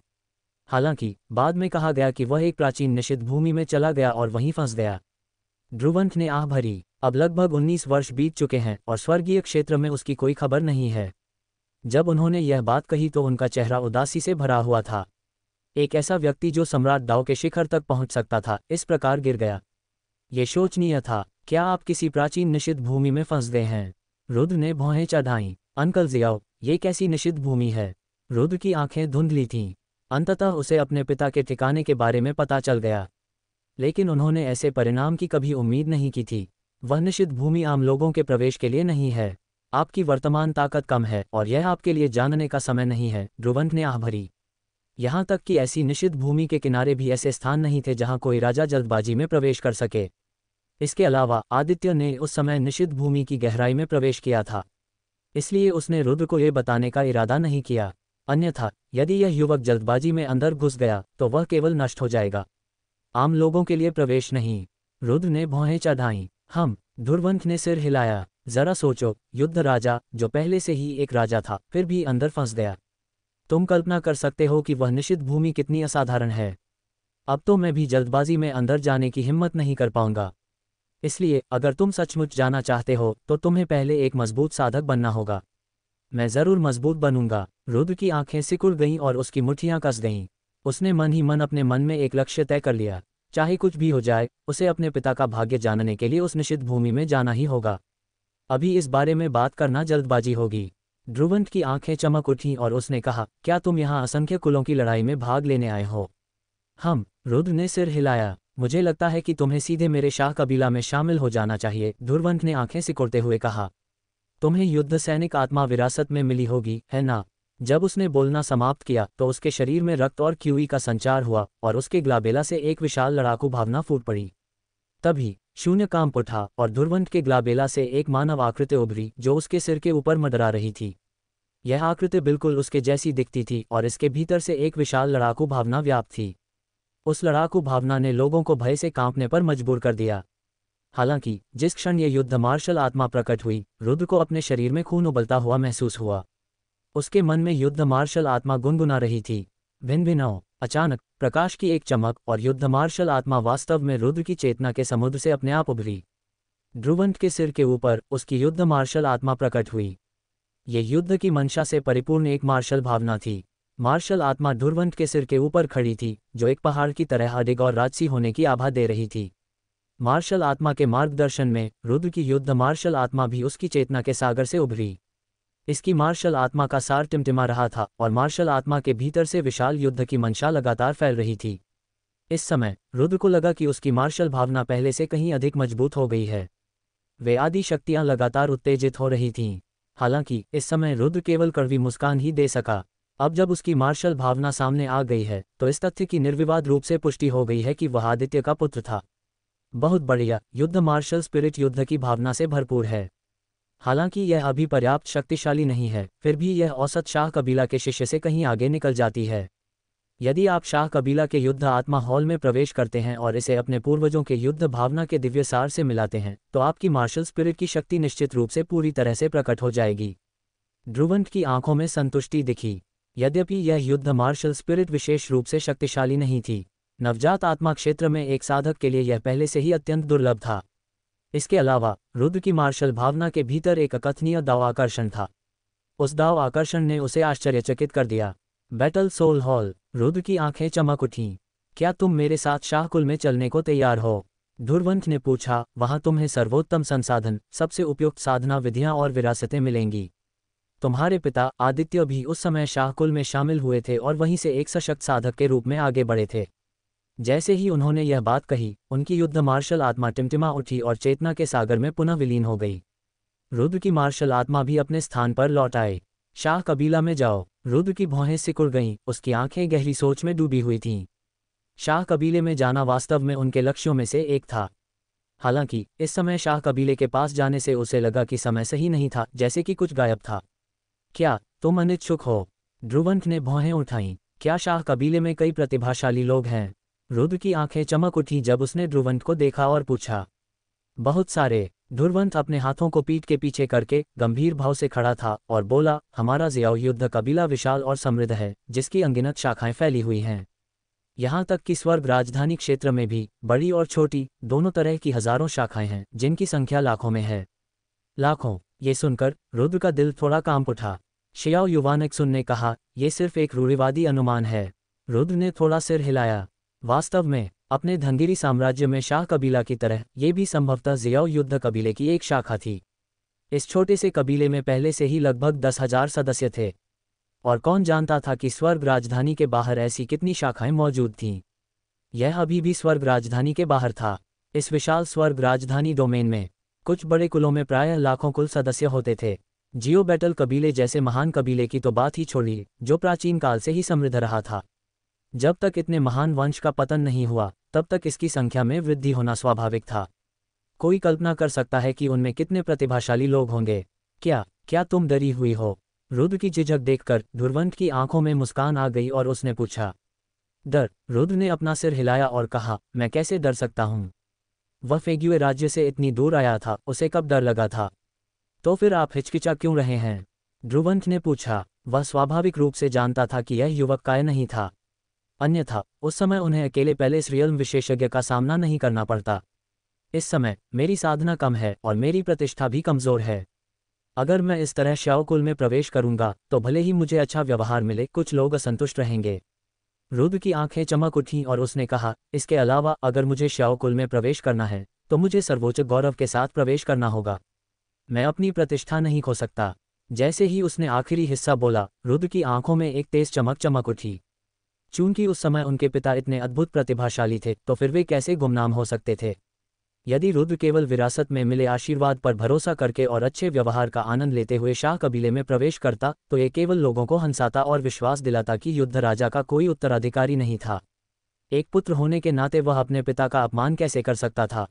Speaker 1: हालांकि बाद में कहा गया कि वह एक प्राचीन निषिद्ध भूमि में चला गया और वहीं फंस गया। ध्रुवंत ने आह भरी। अब लगभग 19 वर्ष बीत चुके हैं और स्वर्गीय क्षेत्र में उसकी कोई खबर नहीं है। जब उन्होंने यह बात कही तो उनका चेहरा उदासी से भरा हुआ था। एक ऐसा व्यक्ति जो सम्राट दाव के शिखर तक पहुंच सकता था, इस प्रकार गिर गया। ये शोचनीय था। क्या आप किसी प्राचीन निषिद्ध भूमि में फंस गए हैं? रुद्र ने भौहें चढ़ाईं। अंकल जियाओ, ये कैसी निषिद्ध भूमि है? रुद्र की आंखें धुंधली थीं। अंततः उसे अपने पिता के ठिकाने के बारे में पता चल गया, लेकिन उन्होंने ऐसे परिणाम की कभी उम्मीद नहीं की थी। वह निषिद्ध भूमि आम लोगों के प्रवेश के लिए नहीं है। आपकी वर्तमान ताकत कम है और यह आपके लिए जानने का समय नहीं है। ध्रुवंत ने आह भरी। यहाँ तक कि ऐसी निषिद्ध भूमि के किनारे भी ऐसे स्थान नहीं थे जहाँ कोई राजा जल्दबाजी में प्रवेश कर सके। इसके अलावा आदित्य ने उस समय निषिद्ध भूमि की गहराई में प्रवेश किया था, इसलिए उसने रुद्र को यह बताने का इरादा नहीं किया। अन्यथा यदि यह युवक जल्दबाजी में अंदर घुस गया तो वह केवल नष्ट हो जाएगा, आम लोगों के लिए प्रवेश नहीं। रुद्र ने भौहें चढ़ाईं। ध्रुवंत ने सिर हिलाया। जरा सोचो, युद्ध राजा जो पहले से ही एक राजा था फिर भी अंदर फंस गया। तुम कल्पना कर सकते हो कि वह निषिद्ध भूमि कितनी असाधारण है। अब तो मैं भी जल्दबाजी में अंदर जाने की हिम्मत नहीं कर पाऊंगा। इसलिए अगर तुम सचमुच जाना चाहते हो तो तुम्हें पहले एक मजबूत साधक बनना होगा। मैं जरूर मजबूत बनूंगा। रुद्र की आंखें सिकुड़ गईं और उसकी मुट्ठियां कस गईं। उसने मन ही मन अपने मन में एक लक्ष्य तय कर लिया। चाहे कुछ भी हो जाए, उसे अपने पिता का भाग्य जानने के लिए उस निषिद्ध भूमि में जाना ही होगा। अभी इस बारे में बात करना जल्दबाजी होगी। ध्रुवंत की आंखें चमक उठीं और उसने कहा, क्या तुम यहाँ असंख्य कुलों की लड़ाई में भाग लेने आए हो? रुद्र ने सिर हिलाया। मुझे लगता है कि तुम्हें सीधे मेरे शाह कबीला में शामिल हो जाना चाहिए। ध्रुवंत ने आंखें सिकुड़ते हुए कहा, तुम्हें युद्ध सैनिक आत्मा विरासत में मिली होगी, है ना? जब उसने बोलना समाप्त किया तो उसके शरीर में रक्त और क्यूई का संचार हुआ और उसके ग्लाबेला से एक विशाल लड़ाकू भावना फूट पड़ी। तभी शून्य कांप उठा और ध्रुवंत के ग्लाबेला से एक मानव आकृति उभरी जो उसके सिर के ऊपर मंडरा रही थी। यह आकृति बिल्कुल उसके जैसी दिखती थी और इसके भीतर से एक विशाल लड़ाकू भावना व्याप्त थी। उस लड़ाकू भावना ने लोगों को भय से कांपने पर मजबूर कर दिया। हालांकि जिस क्षण ये युद्ध मार्शल आत्मा प्रकट हुई, रुद्र को अपने शरीर में खून उबलता हुआ महसूस हुआ। उसके मन में युद्ध मार्शल आत्मा गुनगुना रही थी, भिन्न भिन्न। अचानक प्रकाश की एक चमक और युद्ध मार्शल आत्मा वास्तव में रुद्र की चेतना के समुद्र से अपने आप उभरी। ध्रुवंत के सिर के ऊपर उसकी युद्ध मार्शल आत्मा प्रकट हुई। ये युद्ध की मंशा से परिपूर्ण एक मार्शल भावना थी। मार्शल आत्मा ध्रुवंत के सिर के ऊपर खड़ी थी, जो एक पहाड़ की तरह अडिग और राजसी होने की आभा दे रही थी। मार्शल आत्मा के मार्गदर्शन में रुद्र की युद्ध मार्शल आत्मा भी उसकी चेतना के सागर से उभरी। इसकी मार्शल आत्मा का सार टिमटिमा रहा था और मार्शल आत्मा के भीतर से विशाल युद्ध की मंशा लगातार फैल रही थी। इस समय रुद्र को लगा कि उसकी मार्शल भावना पहले से कहीं अधिक मजबूत हो गई है। वे आदि शक्तियां लगातार उत्तेजित हो रही थीं। हालांकि इस समय रुद्र केवल कड़वी मुस्कान ही दे सका। अब जब उसकी मार्शल भावना सामने आ गई है तो इस तथ्य की निर्विवाद रूप से पुष्टि हो गई है कि वह आदित्य का पुत्र था। बहुत बढ़िया। युद्ध मार्शल स्पिरिट युद्ध की भावना से भरपूर है। हालांकि यह अभी पर्याप्त शक्तिशाली नहीं है, फिर भी यह औसत शाह कबीला के शिष्य से कहीं आगे निकल जाती है। यदि आप शाह कबीला के युद्ध आत्मा हॉल में प्रवेश करते हैं और इसे अपने पूर्वजों के युद्ध भावना के दिव्य सार से मिलाते हैं तो आपकी मार्शल स्पिरिट की शक्ति निश्चित रूप से पूरी तरह से प्रकट हो जाएगी। ध्रुवंत की आंखों में संतुष्टि दिखी। यद्यपि यह युद्ध मार्शल स्पिरिट विशेष रूप से शक्तिशाली नहीं थी, नवजात आत्मा क्षेत्र में एक साधक के लिए यह पहले से ही अत्यंत दुर्लभ था। इसके अलावा रुद्र की मार्शल भावना के भीतर एक अकथनीय दाव आकर्षण था। उस दाव आकर्षण ने उसे आश्चर्यचकित कर दिया। Battle soul hall. रुद्र की आंखें चमक उठीं। क्या तुम मेरे साथ शाहकुल में चलने को तैयार हो? ध्रुवंत ने पूछा। वहां तुम्हें सर्वोत्तम संसाधन, सबसे उपयुक्त साधना विधियां और विरासतें मिलेंगी। तुम्हारे पिता आदित्य भी उस समय शाहकुल में शामिल हुए थे और वहीं से एक सशक्त साधक के रूप में आगे बढ़े थे। जैसे ही उन्होंने यह बात कही, उनकी युद्ध मार्शल आत्मा टिमटिमा उठी और चेतना के सागर में पुनः विलीन हो गई। रुद्र की मार्शल आत्मा भी अपने स्थान पर लौट आए। शाह कबीला में जाओ। रुद्र की भौहें सिकुड़ गईं, उसकी आंखें गहरी सोच में डूबी हुई थीं। शाह कबीले में जाना वास्तव में उनके लक्ष्यों में से एक था। हालांकि इस समय शाह कबीले के पास जाने से उसे लगा कि समय सही नहीं था, जैसे कि कुछ गायब था। क्या तुम अनिच्छुक हो? ध्रुवंत ने भौहें उठाईं। क्या शाह कबीले में कई प्रतिभाशाली लोग हैं? रुद्र की आंखें चमक उठी जब उसने ध्रुवंत को देखा और पूछा। बहुत सारे। ध्रुवंत अपने हाथों को पीठ के पीछे करके गंभीर भाव से खड़ा था और बोला, हमारा ज़ियाओ युद्ध कबीला विशाल और समृद्ध है, जिसकी अनगिनत शाखाएं फैली हुई हैं। यहाँ तक कि स्वर्ग राजधानी क्षेत्र में भी बड़ी और छोटी दोनों तरह की हजारों शाखाएं हैं, जिनकी संख्या लाखों में है। लाखों। ये सुनकर रुद्र का दिल थोड़ा कांप उठा। शियाओ युवानक्सुन ने कहा, यह सिर्फ एक रूढ़िवादी अनुमान है। रुद्र ने थोड़ा सिर हिलाया। वास्तव में अपने धनगिरी साम्राज्य में शाह कबीला की तरह ये भी संभवतः ज़ियाओ युद्ध कबीले की एक शाखा थी। इस छोटे से कबीले में पहले से ही लगभग 10,000 सदस्य थे, और कौन जानता था कि स्वर्ग राजधानी के बाहर ऐसी कितनी शाखाएं मौजूद थीं। यह अभी भी स्वर्ग राजधानी के बाहर था। इस विशाल स्वर्ग राजधानी डोमेन में कुछ बड़े कुलों में प्रायः लाखों कुल सदस्य होते थे। जियो बैटल कबीले जैसे महान कबीले की तो बात ही छोड़िए, जो प्राचीन काल से ही समृद्ध रहा था। जब तक इतने महान वंश का पतन नहीं हुआ, तब तक इसकी संख्या में वृद्धि होना स्वाभाविक था। कोई कल्पना कर सकता है कि उनमें कितने प्रतिभाशाली लोग होंगे। क्या तुम डरी हुई हो? रुद्र की झिझक देखकर ध्रुवंत की आंखों में मुस्कान आ गई और उसने पूछा। डर? रुद्र ने अपना सिर हिलाया और कहा, मैं कैसे डर सकता हूँ? वह फेग्युए राज्य से इतनी दूर आया था, उसे कब डर लगा था? तो फिर आप हिचकिचा क्यों रहे हैं? ध्रुवंत ने पूछा। वह स्वाभाविक रूप से जानता था कि यह युवक काय नहीं था, अन्यथा उस समय उन्हें अकेले पहले इस रियल्म विशेषज्ञ का सामना नहीं करना पड़ता। इस समय मेरी साधना कम है और मेरी प्रतिष्ठा भी कमजोर है। अगर मैं इस तरह श्याओ कुल में प्रवेश करूंगा तो भले ही मुझे अच्छा व्यवहार मिले, कुछ लोग असंतुष्ट रहेंगे। रुद्र की आंखें चमक उठीं और उसने कहा, इसके अलावा अगर मुझे श्याओ कुल में प्रवेश करना है तो मुझे सर्वोच्च गौरव के साथ प्रवेश करना होगा। मैं अपनी प्रतिष्ठा नहीं खो सकता। जैसे ही उसने आखिरी हिस्सा बोला, रुद्र की आंखों में एक तेज चमक उठी। चूंकि उस समय उनके पिता इतने अद्भुत प्रतिभाशाली थे, तो फिर वे कैसे गुमनाम हो सकते थे? यदि रुद्र केवल विरासत में मिले आशीर्वाद पर भरोसा करके और अच्छे व्यवहार का आनंद लेते हुए शाह कबीले में प्रवेश करता, तो ये केवल लोगों को हंसाता और विश्वास दिलाता कि युद्ध राजा का कोई उत्तराधिकारी नहीं था। एक पुत्र होने के नाते वह अपने पिता का अपमान कैसे कर सकता था?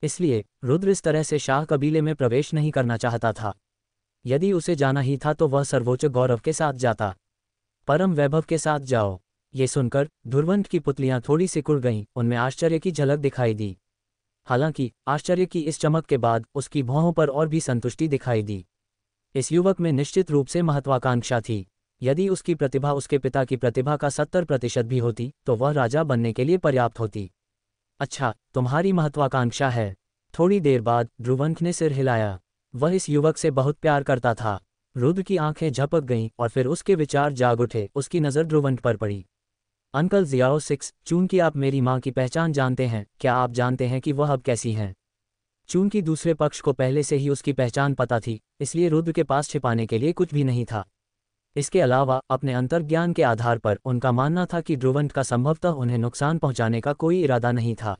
Speaker 1: इसलिए रुद्र इस तरह से शाह कबीले में प्रवेश नहीं करना चाहता था। यदि उसे जाना ही था तो वह सर्वोच्च गौरव के साथ जाता, परम वैभव के साथ जाओ। ये सुनकर ध्रुवंत की पुतलियां थोड़ी सिकुड़ गईं, उनमें आश्चर्य की झलक दिखाई दी। हालांकि आश्चर्य की इस चमक के बाद उसकी भौहों पर और भी संतुष्टि दिखाई दी। इस युवक में निश्चित रूप से महत्वाकांक्षा थी। यदि उसकी प्रतिभा उसके पिता की प्रतिभा का 70% भी होती तो वह राजा बनने के लिए पर्याप्त होती। अच्छा, तुम्हारी महत्वाकांक्षा है। थोड़ी देर बाद ध्रुवंत ने सिर हिलाया। वह इस युवक से बहुत प्यार करता था। रुद्र की आंखें झपक गईं और फिर उसके विचार जाग उठे। उसकी नज़र ध्रुवंत पर पड़ी। अंकल ज़ियाओ सिक्स, चूंकि आप मेरी माँ की पहचान जानते हैं, क्या आप जानते हैं कि वह अब कैसी हैं? चूंकि दूसरे पक्ष को पहले से ही उसकी पहचान पता थी, इसलिए रुद्र के पास छिपाने के लिए कुछ भी नहीं था। इसके अलावा अपने अंतर्ज्ञान के आधार पर उनका मानना था कि ध्रुवंत का संभवतः उन्हें नुकसान पहुंचाने का कोई इरादा नहीं था।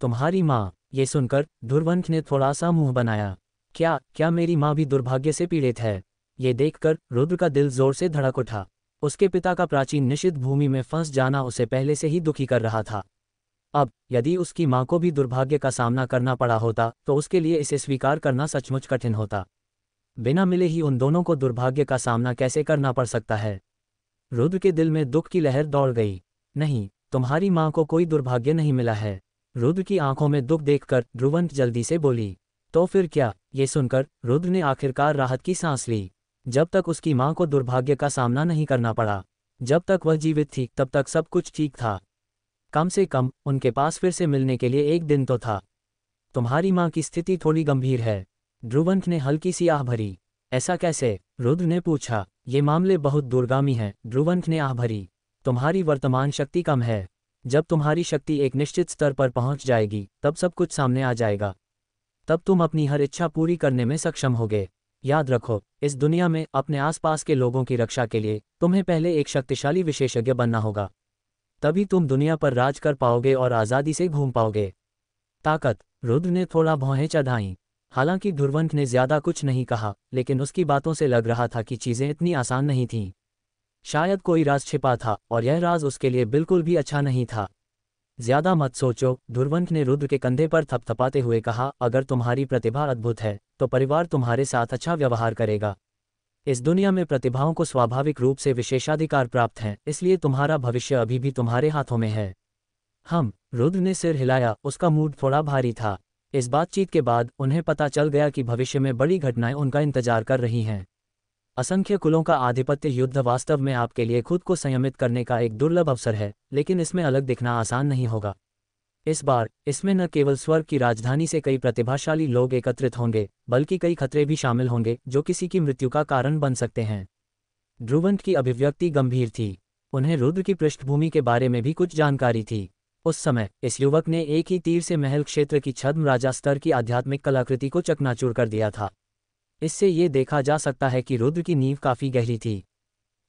Speaker 1: तुम्हारी माँ? ये सुनकर ध्रुवंत ने थोड़ा सा मुंह बनाया। क्या मेरी माँ भी दुर्भाग्य से पीड़ित है? ये देखकर रुद्र का दिल जोर से धड़क उठा। उसके पिता का प्राचीन निषिद्ध भूमि में फंस जाना उसे पहले से ही दुखी कर रहा था। अब यदि उसकी माँ को भी दुर्भाग्य का सामना करना पड़ा होता तो उसके लिए इसे स्वीकार करना सचमुच कठिन होता। बिना मिले ही उन दोनों को दुर्भाग्य का सामना कैसे करना पड़ सकता है? रुद्र के दिल में दुख की लहर दौड़ गई। नहीं, तुम्हारी माँ को कोई दुर्भाग्य नहीं मिला है। रुद्र की आंखों में दुख देखकर ध्रुवंत जल्दी से बोली। तो फिर क्या? ये सुनकर रुद्र ने आखिरकार राहत की सांस ली। जब तक उसकी माँ को दुर्भाग्य का सामना नहीं करना पड़ा, जब तक वह जीवित थी, तब तक सब कुछ ठीक था। कम से कम उनके पास फिर से मिलने के लिए एक दिन तो था। तुम्हारी माँ की स्थिति थोड़ी गंभीर है। ध्रुवंत ने हल्की सी आह भरी। ऐसा कैसे? रुद्र ने पूछा। ये मामले बहुत दूरगामी हैं। ध्रुवंत ने आह भरी। तुम्हारी वर्तमान शक्ति कम है। जब तुम्हारी शक्ति एक निश्चित स्तर पर पहुंच जाएगी, तब सब कुछ सामने आ जाएगा। तब तुम अपनी हर इच्छा पूरी करने में सक्षम होगे। याद रखो, इस दुनिया में अपने आसपास के लोगों की रक्षा के लिए तुम्हें पहले एक शक्तिशाली विशेषज्ञ बनना होगा। तभी तुम दुनिया पर राज कर पाओगे और आज़ादी से घूम पाओगे। ताकत। रुद्र ने थोड़ा भौहें चढ़ाईं। हालांकि ध्रुवंत ने ज्यादा कुछ नहीं कहा, लेकिन उसकी बातों से लग रहा था कि चीजें इतनी आसान नहीं थीं। शायद कोई राज छिपा था और यह राज उसके लिए बिल्कुल भी अच्छा नहीं था। ज्यादा मत सोचो, ध्रुवंत ने रुद्र के कंधे पर थपथपाते हुए कहा, अगर तुम्हारी प्रतिभा अद्भुत है तो परिवार तुम्हारे साथ अच्छा व्यवहार करेगा। इस दुनिया में प्रतिभाओं को स्वाभाविक रूप से विशेषाधिकार प्राप्त हैं, इसलिए तुम्हारा भविष्य अभी भी तुम्हारे हाथों में है। रुद्र ने सिर हिलाया, उसका मूड थोड़ा भारी था। इस बातचीत के बाद उन्हें पता चल गया कि भविष्य में बड़ी घटनाएं उनका इंतजार कर रही हैं। असंख्य कुलों का आधिपत्य युद्ध वास्तव में आपके लिए खुद को संयमित करने का एक दुर्लभ अवसर है, लेकिन इसमें अलग दिखना आसान नहीं होगा। इस बार इसमें न केवल स्वर्ग की राजधानी से कई प्रतिभाशाली लोग एकत्रित होंगे, बल्कि कई खतरे भी शामिल होंगे जो किसी की मृत्यु का कारण बन सकते हैं। ध्रुवंत की अभिव्यक्ति गंभीर थी। उन्हें रुद्र की पृष्ठभूमि के बारे में भी कुछ जानकारी थी। उस समय इस युवक ने एक ही तीर से महल क्षेत्र की छद्म राजा स्तर की आध्यात्मिक कलाकृति को चकनाचूर कर दिया था। इससे ये देखा जा सकता है कि रुद्र की नींव काफी गहरी थी।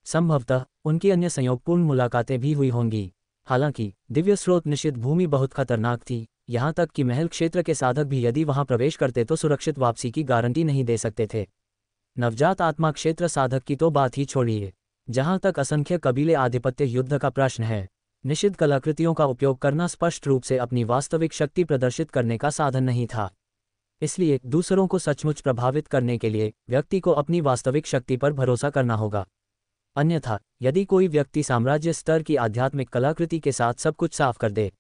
Speaker 1: संभवतः उनकी अन्य संयोगपूर्ण मुलाकातें भी हुई होंगी। हालांकि दिव्य स्रोत निषिद्ध भूमि बहुत खतरनाक थी, यहाँ तक कि महल क्षेत्र के साधक भी यदि वहां प्रवेश करते तो सुरक्षित वापसी की गारंटी नहीं दे सकते थे। नवजात आत्मा क्षेत्र साधक की तो बात ही छोड़िए। जहां तक असंख्य कबीले आधिपत्य युद्ध का प्रश्न है, निषिद्ध कलाकृतियों का उपयोग करना स्पष्ट रूप से अपनी वास्तविक शक्ति प्रदर्शित करने का साधन नहीं था। इसलिए दूसरों को सचमुच प्रभावित करने के लिए व्यक्ति को अपनी वास्तविक शक्ति पर भरोसा करना होगा। अन्यथा यदि कोई व्यक्ति साम्राज्य स्तर की आध्यात्मिक कलाकृति के साथ सब कुछ साफ कर दे,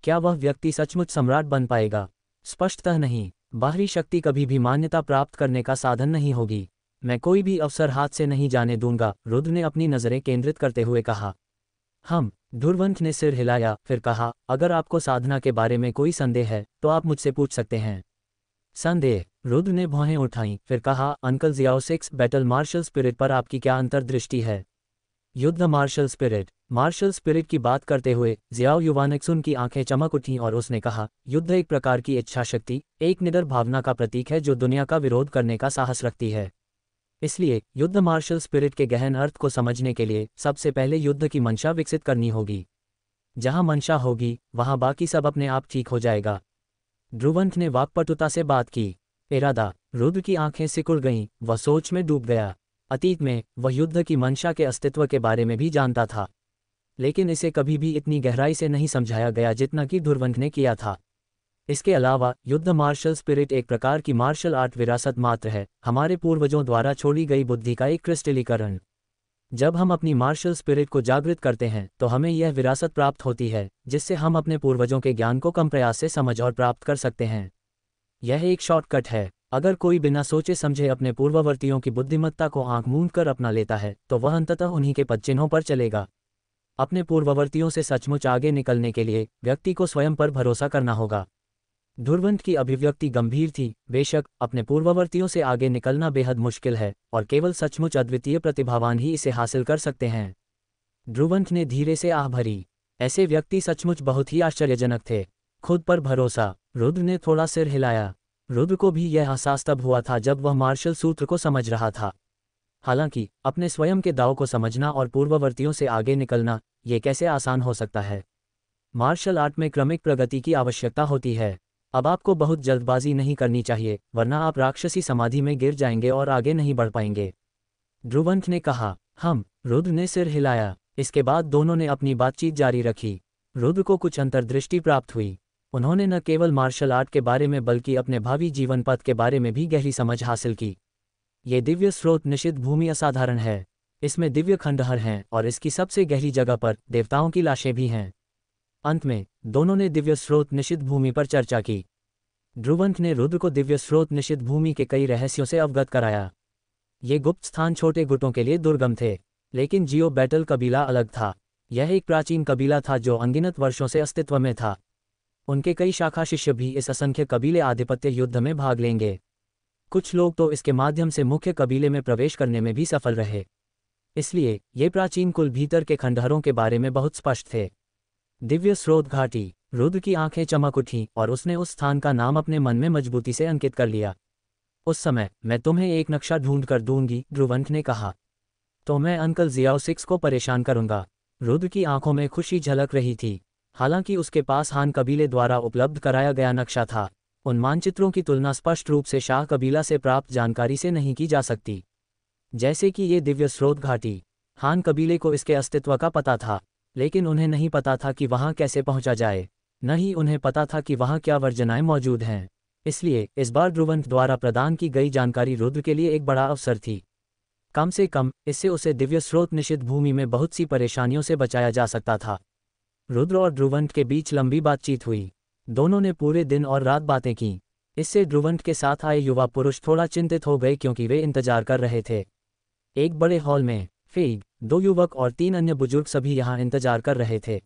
Speaker 1: क्या वह व्यक्ति सचमुच सम्राट बन पाएगा? स्पष्टतः नहीं। बाहरी शक्ति कभी भी मान्यता प्राप्त करने का साधन नहीं होगी। मैं कोई भी अवसर हाथ से नहीं जाने दूंगा, रुद्र ने अपनी नजरें केंद्रित करते हुए कहा। ध्रुवंत ने सिर हिलाया, फिर कहा, अगर आपको साधना के बारे में कोई संदेह है तो आप मुझसे पूछ सकते हैं। संदेह? रुद्र ने भौहें उठाईं, फिर कहा, uncle Jiao 6 battle martial spirit पर आपकी क्या अंतर्दृष्टि है? युद्ध मार्शल स्पिरिट की बात करते हुए जियाओ युवानेक्सुन की आंखें चमक उठीं और उसने कहा, युद्ध एक प्रकार की इच्छा शक्ति, एक निडर भावना का प्रतीक है जो दुनिया का विरोध करने का साहस रखती है। इसलिए युद्ध मार्शल स्पिरिट के गहन अर्थ को समझने के लिए सबसे पहले युद्ध की मंशा विकसित करनी होगी। जहां मंशा होगी वहां बाकी सब अपने आप ठीक हो जाएगा। ध्रुवंत ने वाक्पटुता से बात की। इरादा? रुद्र की आंखें सिकुड़ गईं, वह सोच में डूब गया। अतीत में वह युद्ध की मंशा के अस्तित्व के बारे में भी जानता था, लेकिन इसे कभी भी इतनी गहराई से नहीं समझाया गया जितना कि ध्रुवंत ने किया था। इसके अलावा युद्ध मार्शल स्पिरिट एक प्रकार की मार्शल आर्ट विरासत मात्र है, हमारे पूर्वजों द्वारा छोड़ी गई बुद्धि का एक क्रिस्टलीकरण। जब हम अपनी मार्शल स्पिरिट को जागृत करते हैं तो हमें यह विरासत प्राप्त होती है, जिससे हम अपने पूर्वजों के ज्ञान को कम प्रयास से समझ और प्राप्त कर सकते हैं। यह एक शॉर्टकट है। अगर कोई बिना सोचे समझे अपने पूर्ववर्तियों की बुद्धिमत्ता को आंख मूंद कर अपना लेता है तो वह अंततः उन्हीं के पदचिन्हों पर चलेगा। अपने पूर्ववर्तियों से सचमुच आगे निकलने के लिए व्यक्ति को स्वयं पर भरोसा करना होगा। ध्रुवंत की अभिव्यक्ति गंभीर थी। बेशक अपने पूर्ववर्तियों से आगे निकलना बेहद मुश्किल है और केवल सचमुच अद्वितीय प्रतिभावान ही इसे हासिल कर सकते हैं। ध्रुवंत ने धीरे से आह भरी। ऐसे व्यक्ति सचमुच बहुत ही आश्चर्यजनक थे। खुद पर भरोसा? रुद्र ने थोड़ा सिर हिलाया। रुद्र को भी यह एहसास तब हुआ था जब वह मार्शल सूत्र को समझ रहा था। हालांकि अपने स्वयं के दाव को समझना और पूर्ववर्तियों से आगे निकलना, ये कैसे आसान हो सकता है? मार्शल आर्ट में क्रमिक प्रगति की आवश्यकता होती है। अब आपको बहुत जल्दबाजी नहीं करनी चाहिए, वरना आप राक्षसी समाधि में गिर जाएंगे और आगे नहीं बढ़ पाएंगे। ध्रुवंत ने कहा। रुद्र ने सिर हिलाया। इसके बाद दोनों ने अपनी बातचीत जारी रखी। रुद्र को कुछ अंतर्दृष्टि प्राप्त हुई। उन्होंने न केवल मार्शल आर्ट के बारे में बल्कि अपने भावी जीवन पथ के बारे में भी गहरी समझ हासिल की। ये दिव्य स्रोत निषिद्ध भूमि असाधारण है। इसमें दिव्य खंडहर हैं और इसकी सबसे गहरी जगह पर देवताओं की लाशें भी हैं। अंत में दोनों ने दिव्य स्रोत निषिद्ध भूमि पर चर्चा की। ध्रुवंत ने रुद्र को दिव्य स्रोत निषिद्ध भूमि के कई रहस्यों से अवगत कराया। ये गुप्त स्थान छोटे गुटों के लिए दुर्गम थे, लेकिन जियो बैटल कबीला अलग था। यह एक प्राचीन कबीला था जो अनगिनत वर्षों से अस्तित्व में था। उनके कई शाखा शिष्य भी इस असंख्य कबीले आधिपत्य युद्ध में भाग लेंगे। कुछ लोग तो इसके माध्यम से मुख्य कबीले में प्रवेश करने में भी सफल रहे। इसलिए ये प्राचीन कुल भीतर के खंडहरों के बारे में बहुत स्पष्ट थे। दिव्य स्रोत घाटी? रुद्र की आंखें चमक उठीं और उसने उस स्थान का नाम अपने मन में मजबूती से अंकित कर लिया। उस समय मैं तुम्हें एक नक्शा ढूंढ कर दूंगी, ध्रुवंत ने कहा। तो मैं अंकल जियाओ 6 को परेशान करूंगा। रुद्र की आंखों में खुशी झलक रही थी। हालांकि उसके पास हान कबीले द्वारा उपलब्ध कराया गया नक्शा था, उन मानचित्रों की तुलना स्पष्ट रूप से शाह कबीला से प्राप्त जानकारी से नहीं की जा सकती। जैसे कि ये दिव्य स्रोत घाटी, हान कबीले को इसके अस्तित्व का पता था, लेकिन उन्हें नहीं पता था कि वहां कैसे पहुंचा जाए, न ही उन्हें पता था कि वहां क्या वर्जनाएं मौजूद हैं। इसलिए इस बार ध्रुवंत द्वारा प्रदान की गई जानकारी रुद्र के लिए एक बड़ा अवसर थी। कम से कम इससे उसे दिव्य स्रोत निषिद्ध भूमि में बहुत सी परेशानियों से बचाया जा सकता था। रुद्र और ध्रुवंत के बीच लंबी बातचीत हुई। दोनों ने पूरे दिन और रात बातें की। इससे ध्रुवंत के साथ आए युवा पुरुष थोड़ा चिंतित हो गए क्योंकि वे इंतजार कर रहे थे। एक बड़े हॉल में फेग, 2 युवक और 3 अन्य बुजुर्ग सभी यहाँ इंतजार कर रहे थे।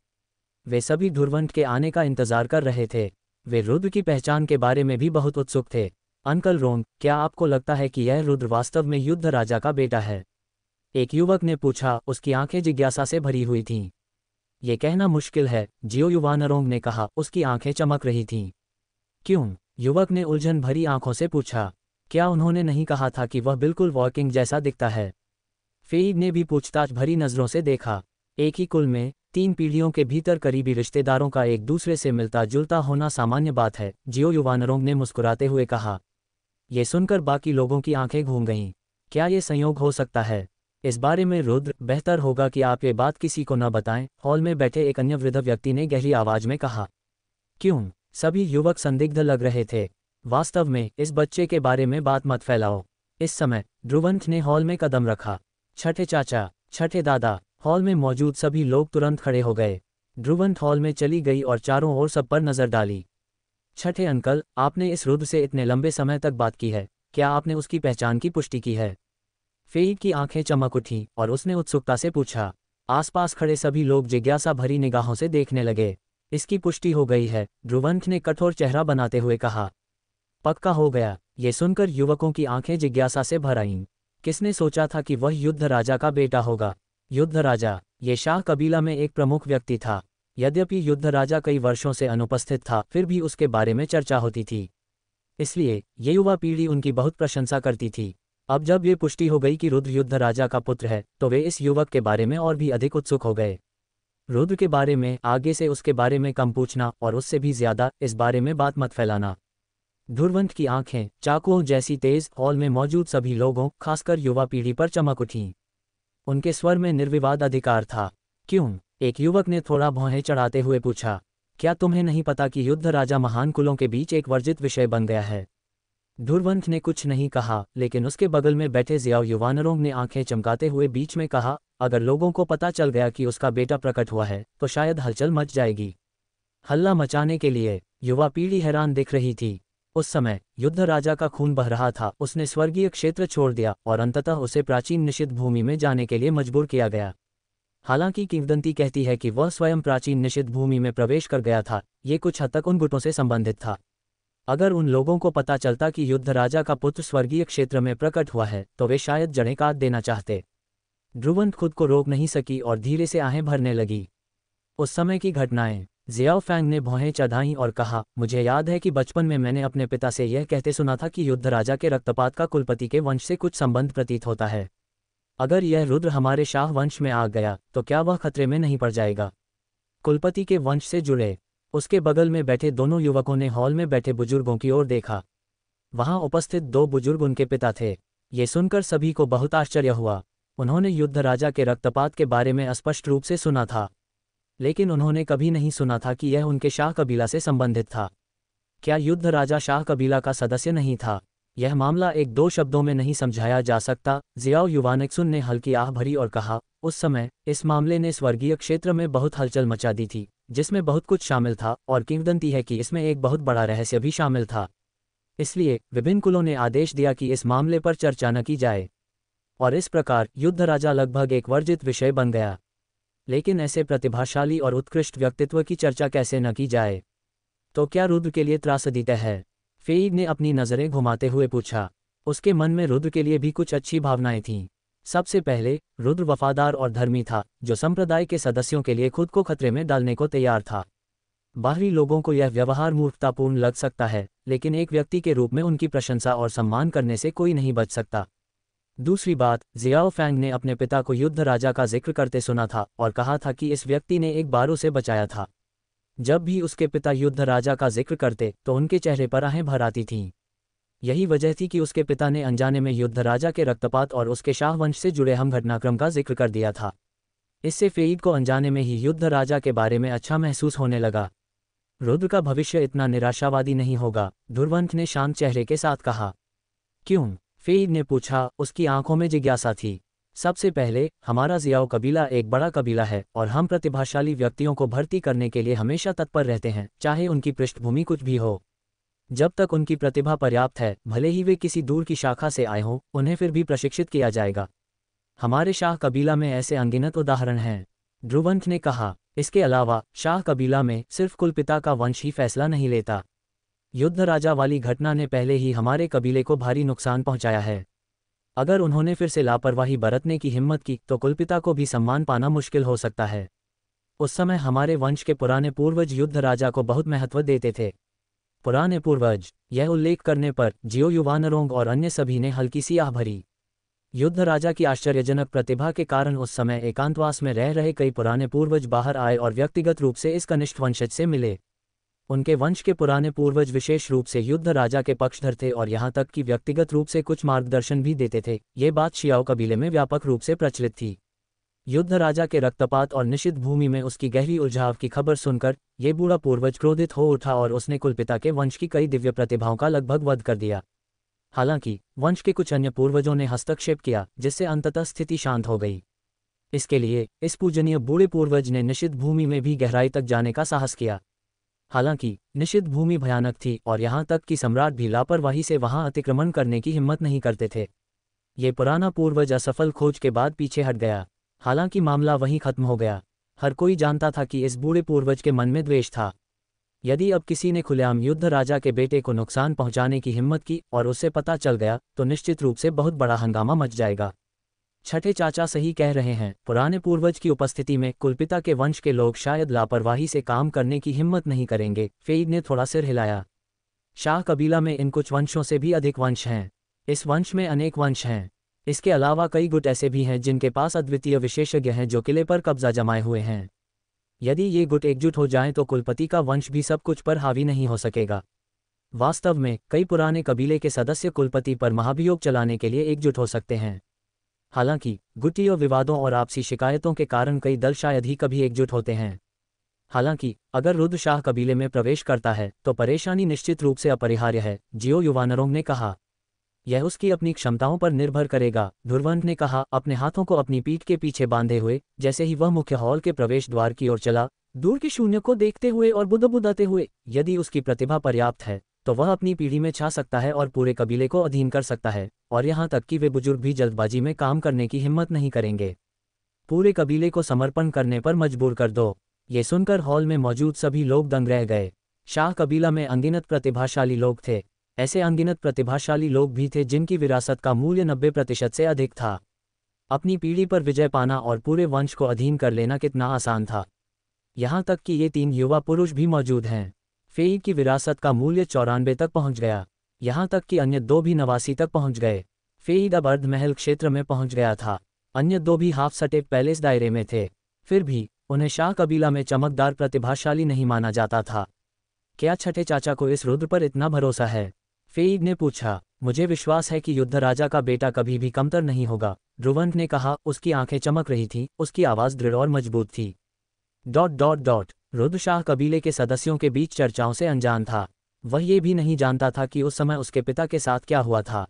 Speaker 1: वे सभी ध्रुवंत के आने का इंतजार कर रहे थे। वे रुद्र की पहचान के बारे में भी बहुत उत्सुक थे। अंकल रोंग, क्या आपको लगता है कि यह रुद्र वास्तव में युद्ध राजा का बेटा है? एक युवक ने पूछा, उसकी आंखें जिज्ञासा से भरी हुई थीं। ये कहना मुश्किल है, जियो युवानरोंग ने कहा, उसकी आंखें चमक रही थीं। क्यों? युवक ने उलझन भरी आंखों से पूछा। क्या उन्होंने नहीं कहा था कि वह बिल्कुल वॉकिंग जैसा दिखता है? फेइग ने भी पूछताछ भरी नजरों से देखा। एक ही कुल में 3 पीढ़ियों के भीतर करीबी रिश्तेदारों का एक दूसरे से मिलता जुलता होना सामान्य बात है, जियो युवानरोंग ने मुस्कुराते हुए कहा। ये सुनकर बाकी लोगों की आंखें घूम गईं। क्या ये संयोग हो सकता है? इस बारे में रुद्र, बेहतर होगा कि आप ये बात किसी को न बताएं, हॉल में बैठे एक अन्य वृद्ध व्यक्ति ने गहरी आवाज में कहा। क्यों? सभी युवक संदिग्ध लग रहे थे। वास्तव में इस बच्चे के बारे में बात मत फैलाओ। इस समय ध्रुवंत ने हॉल में कदम रखा। छठे चाचा, छठे दादा। हॉल में मौजूद सभी लोग तुरंत खड़े हो गए। ध्रुवंत हॉल में चली गई और चारों ओर सब पर नजर डाली। छठे अंकल, आपने इस रुद्र से इतने लंबे समय तक बात की है, क्या आपने उसकी पहचान की पुष्टि की है? फेइग की आंखें चमक उठीं और उसने उत्सुकता से पूछा। आसपास खड़े सभी लोग जिज्ञासा भरी निगाहों से देखने लगे। इसकी पुष्टि हो गई है, ध्रुवंत ने कठोर चेहरा बनाते हुए कहा। पक्का हो गया? ये सुनकर युवकों की आंखें जिज्ञासा से भर आईं। किसने सोचा था कि वह युद्ध राजा का बेटा होगा? युद्ध राजा, ये शाह कबीला में एक प्रमुख व्यक्ति था। यद्यपि युद्ध राजा कई वर्षों से अनुपस्थित था, फिर भी उसके बारे में चर्चा होती थी। इसलिए ये युवा पीढ़ी उनकी बहुत प्रशंसा करती थी। अब जब ये पुष्टि हो गई कि रुद्र युद्ध राजा का पुत्र है, तो वे इस युवक के बारे में और भी अधिक उत्सुक हो गए। रुद्र के बारे में आगे से उसके बारे में कम पूछना और उससे भी ज्यादा इस बारे में बात मत फैलाना। ध्रुवंत की आंखें चाकुओं जैसी तेज हॉल में मौजूद सभी लोगों, खासकर युवा पीढ़ी पर चमक उठीं। उनके स्वर में निर्विवाद अधिकार था। क्यों? एक युवक ने थोड़ा भौहें चढ़ाते हुए पूछा। क्या तुम्हें नहीं पता कि युद्ध राजा महान कुलों के बीच एक वर्जित विषय बन गया है? ध्रुवंत ने कुछ नहीं कहा, लेकिन उसके बगल में बैठे जियाओ युवानरोंग ने आंखें चमकाते हुए बीच में कहा, अगर लोगों को पता चल गया कि उसका बेटा प्रकट हुआ है, तो शायद हलचल मच जाएगी। हल्ला मचाने के लिए युवा पीढ़ी हैरान दिख रही थी। उस समय युद्ध राजा का खून बह रहा था। उसने स्वर्गीय क्षेत्र छोड़ दिया और अंततः उसे प्राचीन निषिद्ध भूमि में जाने के लिए मजबूर किया गया। हालांकि किंवदंती कहती है कि वह स्वयं प्राचीन निषिद्ध भूमि में प्रवेश कर गया था, ये कुछ हद तक उन गुटों से संबंधित था। अगर उन लोगों को पता चलता कि युद्ध राजा का पुत्र स्वर्गीय क्षेत्र में प्रकट हुआ है, तो वे शायद जड़ें काट देना चाहते। ध्रुवंत खुद को रोक नहीं सकी और धीरे से आहें भरने लगी। उस समय की घटनाएं। जियाओ फैंग ने भौहें चढ़ाईं और कहा, मुझे याद है कि बचपन में मैंने अपने पिता से यह कहते सुना था कि युद्ध राजा के रक्तपात का कुलपति के वंश से कुछ संबंध प्रतीत होता है। अगर यह रुद्र हमारे शाह वंश में आ गया, तो क्या वह खतरे में नहीं पड़ जाएगा? कुलपति के वंश से जुड़े। उसके बगल में बैठे दोनों युवकों ने हॉल में बैठे बुजुर्गों की ओर देखा। वहां उपस्थित 2 बुजुर्ग उनके पिता थे। ये सुनकर सभी को बहुत आश्चर्य हुआ। उन्होंने युद्ध राजा के रक्तपात के बारे में स्पष्ट रूप से सुना था, लेकिन उन्होंने कभी नहीं सुना था कि यह उनके शाह कबीला से संबंधित था। क्या युद्ध राजा शाह कबीला का सदस्य नहीं था? यह मामला 1-2 शब्दों में नहीं समझाया जा सकता। जियाओ युवानक्सुन ने हल्की आह भरी और कहा, उस समय इस मामले ने स्वर्गीय क्षेत्र में बहुत हलचल मचा दी थी, जिसमें बहुत कुछ शामिल था, और किंवदंती है कि इसमें एक बहुत बड़ा रहस्य भी शामिल था। इसलिए विभिन्न कुलों ने आदेश दिया कि इस मामले पर चर्चा न की जाए, और इस प्रकार युद्ध राजा लगभग एक वर्जित विषय बन गया। लेकिन ऐसे प्रतिभाशाली और उत्कृष्ट व्यक्तित्व की चर्चा कैसे न की जाए? तो क्या रुद्र के लिए त्रासदी तय है? फेइग ने अपनी नज़रें घुमाते हुए पूछा। उसके मन में रुद्र के लिए भी कुछ अच्छी भावनाएं थीं। सबसे पहले रुद्र वफादार और धर्मी था, जो संप्रदाय के सदस्यों के लिए खुद को खतरे में डालने को तैयार था। बाहरी लोगों को यह व्यवहार मूर्खतापूर्ण लग सकता है, लेकिन एक व्यक्ति के रूप में उनकी प्रशंसा और सम्मान करने से कोई नहीं बच सकता। दूसरी बात, जियाओ फैंग ने अपने पिता को युद्ध राजा का जिक्र करते सुना था और कहा था कि इस व्यक्ति ने एक बार उसे बचाया था। जब भी उसके पिता युद्ध राजा का जिक्र करते तो उनके चेहरे पर आहें भर आती थीं। यही वजह थी कि उसके पिता ने अनजाने में युद्ध राजा के रक्तपात और उसके शाहवंश से जुड़े हम घटनाक्रम का जिक्र कर दिया था। इससे फेईड को अनजाने में ही युद्ध राजा के बारे में अच्छा महसूस होने लगा। रुद्र का भविष्य इतना निराशावादी नहीं होगा, ध्रुवंत ने शांत चेहरे के साथ कहा। क्यों? फेईड ने पूछा, उसकी आंखों में जिज्ञासा थी। सबसे पहले, हमारा जियाओ कबीला एक बड़ा कबीला है और हम प्रतिभाशाली व्यक्तियों को भर्ती करने के लिए हमेशा तत्पर रहते हैं, चाहे उनकी पृष्ठभूमि कुछ भी हो। जब तक उनकी प्रतिभा पर्याप्त है, भले ही वे किसी दूर की शाखा से आए हों, उन्हें फिर भी प्रशिक्षित किया जाएगा। हमारे शाह कबीला में ऐसे अनगिनत उदाहरण हैं, ध्रुवंत ने कहा। इसके अलावा शाह कबीला में सिर्फ कुलपिता का वंश ही फैसला नहीं लेता। युद्ध राजा वाली घटना ने पहले ही हमारे कबीले को भारी नुकसान पहुंचाया है। अगर उन्होंने फिर से लापरवाही बरतने की हिम्मत की तो कुलपिता को भी सम्मान पाना मुश्किल हो सकता है। उस समय हमारे वंश के पुराने पूर्वज युद्ध राजा को बहुत महत्व देते थे। पुराने पूर्वज, यह उल्लेख करने पर जियो युवानरोंग और अन्य सभी ने हल्की सी आह भरी। युद्ध राजा की आश्चर्यजनक प्रतिभा के कारण उस समय एकांतवास में रह रहे कई पुराने पूर्वज बाहर आए और व्यक्तिगत रूप से इस कनिष्ठ वंशज से मिले। उनके वंश के पुराने पूर्वज विशेष रूप से युद्ध राजा के पक्षधर थे और यहाँ तक कि व्यक्तिगत रूप से कुछ मार्गदर्शन भी देते थे। ये बात शियाओ कबीले में व्यापक रूप से प्रचलित थी। युद्ध राजा के रक्तपात और निषिद्ध भूमि में उसकी गहरी उलझाव की खबर सुनकर ये बूढ़ा पूर्वज क्रोधित हो उठा और उसने कुलपिता के वंश की कई दिव्य प्रतिभाओं का लगभग वध कर दिया। हालांकि वंश के कुछ अन्य पूर्वजों ने हस्तक्षेप किया, जिससे अंततः स्थिति शांत हो गई। इसके लिए इस पूजनीय बूढ़े पूर्वज ने निषिद्ध भूमि में भी गहराई तक जाने का साहस किया। हालांकि निषिद्ध भूमि भयानक थी और यहाँ तक कि सम्राट भी लापरवाही से वहां अतिक्रमण करने की हिम्मत नहीं करते थे। ये पुराना पूर्वज असफल खोज के बाद पीछे हट गया। हालांकि मामला वहीं खत्म हो गया। हर कोई जानता था कि इस बूढ़े पूर्वज के मन में द्वेष था। यदि अब किसी ने खुलेआम युद्ध राजा के बेटे को नुकसान पहुंचाने की हिम्मत की और उससे पता चल गया तो निश्चित रूप से बहुत बड़ा हंगामा मच जाएगा। छठे चाचा सही कह रहे हैं, पुराने पूर्वज की उपस्थिति में कुलपिता के वंश के लोग शायद लापरवाही से काम करने की हिम्मत नहीं करेंगे। फेईड ने थोड़ा सिर हिलाया। शाह कबीला में इन कुछ वंशों से भी अधिक वंश हैं। इस वंश में अनेक वंश हैं। इसके अलावा कई गुट ऐसे भी हैं जिनके पास अद्वितीय विशेषज्ञ हैं जो किले पर कब्जा जमाए हुए हैं। यदि ये गुट एकजुट हो जाएं तो कुलपति का वंश भी सब कुछ पर हावी नहीं हो सकेगा। वास्तव में कई पुराने कबीले के सदस्य कुलपति पर महाभियोग चलाने के लिए एकजुट हो सकते हैं। हालांकि गुटीय विवादों और आपसी शिकायतों के कारण कई दल शायद ही कभी एकजुट होते हैं। हालांकि अगर रुद्र शाह कबीले में प्रवेश करता है तो परेशानी निश्चित रूप से अपरिहार्य है, जियो युवानरोंग ने कहा। यह उसकी अपनी क्षमताओं पर निर्भर करेगा, ध्रुवंत ने कहा, अपने हाथों को अपनी पीठ के पीछे बांधे हुए। जैसे ही वह मुख्य हॉल के प्रवेश द्वार की ओर चला, दूर के शून्य को देखते हुए और बुदबुदाते हुए, यदि उसकी प्रतिभा पर्याप्त है तो वह अपनी पीढ़ी में छा सकता है और पूरे कबीले को अधीन कर सकता है, और यहाँ तक कि वे बुजुर्ग भी जल्दबाजी में काम करने की हिम्मत नहीं करेंगे। पूरे कबीले को समर्पण करने पर मजबूर कर दो। ये सुनकर हॉल में मौजूद सभी लोग दंग रह गए। शाह कबीला में अनगिनत प्रतिभाशाली लोग थे। ऐसे अनगिनत प्रतिभाशाली लोग भी थे जिनकी विरासत का मूल्य 90% से अधिक था। अपनी पीढ़ी पर विजय पाना और पूरे वंश को अधीन कर लेना कितना आसान था। यहाँ तक कि ये 3 युवा पुरुष भी मौजूद हैं। फेईड की विरासत का मूल्य 94 तक पहुँच गया। यहाँ तक कि अन्य 2 भी 89 तक पहुँच गए। फेईड अब अर्ध महल क्षेत्र में पहुँच गया था। अन्य 2 भी हाफ सटेप पैलेस दायरे में थे। फिर भी उन्हें शाह कबीला में चमकदार प्रतिभाशाली नहीं माना जाता था। क्या छठे चाचा को इस रुद्र पर इतना भरोसा है? फेईड ने पूछा। मुझे विश्वास है कि युद्ध राजा का बेटा कभी भी कमतर नहीं होगा, ध्रुवंत ने कहा। उसकी आंखें चमक रही थीं, उसकी आवाज़ दृढ़ और मजबूत थी। ... रुद्र शाह कबीले के सदस्यों के बीच चर्चाओं से अनजान था। वह ये भी नहीं जानता था कि उस समय उसके पिता के साथ क्या हुआ था।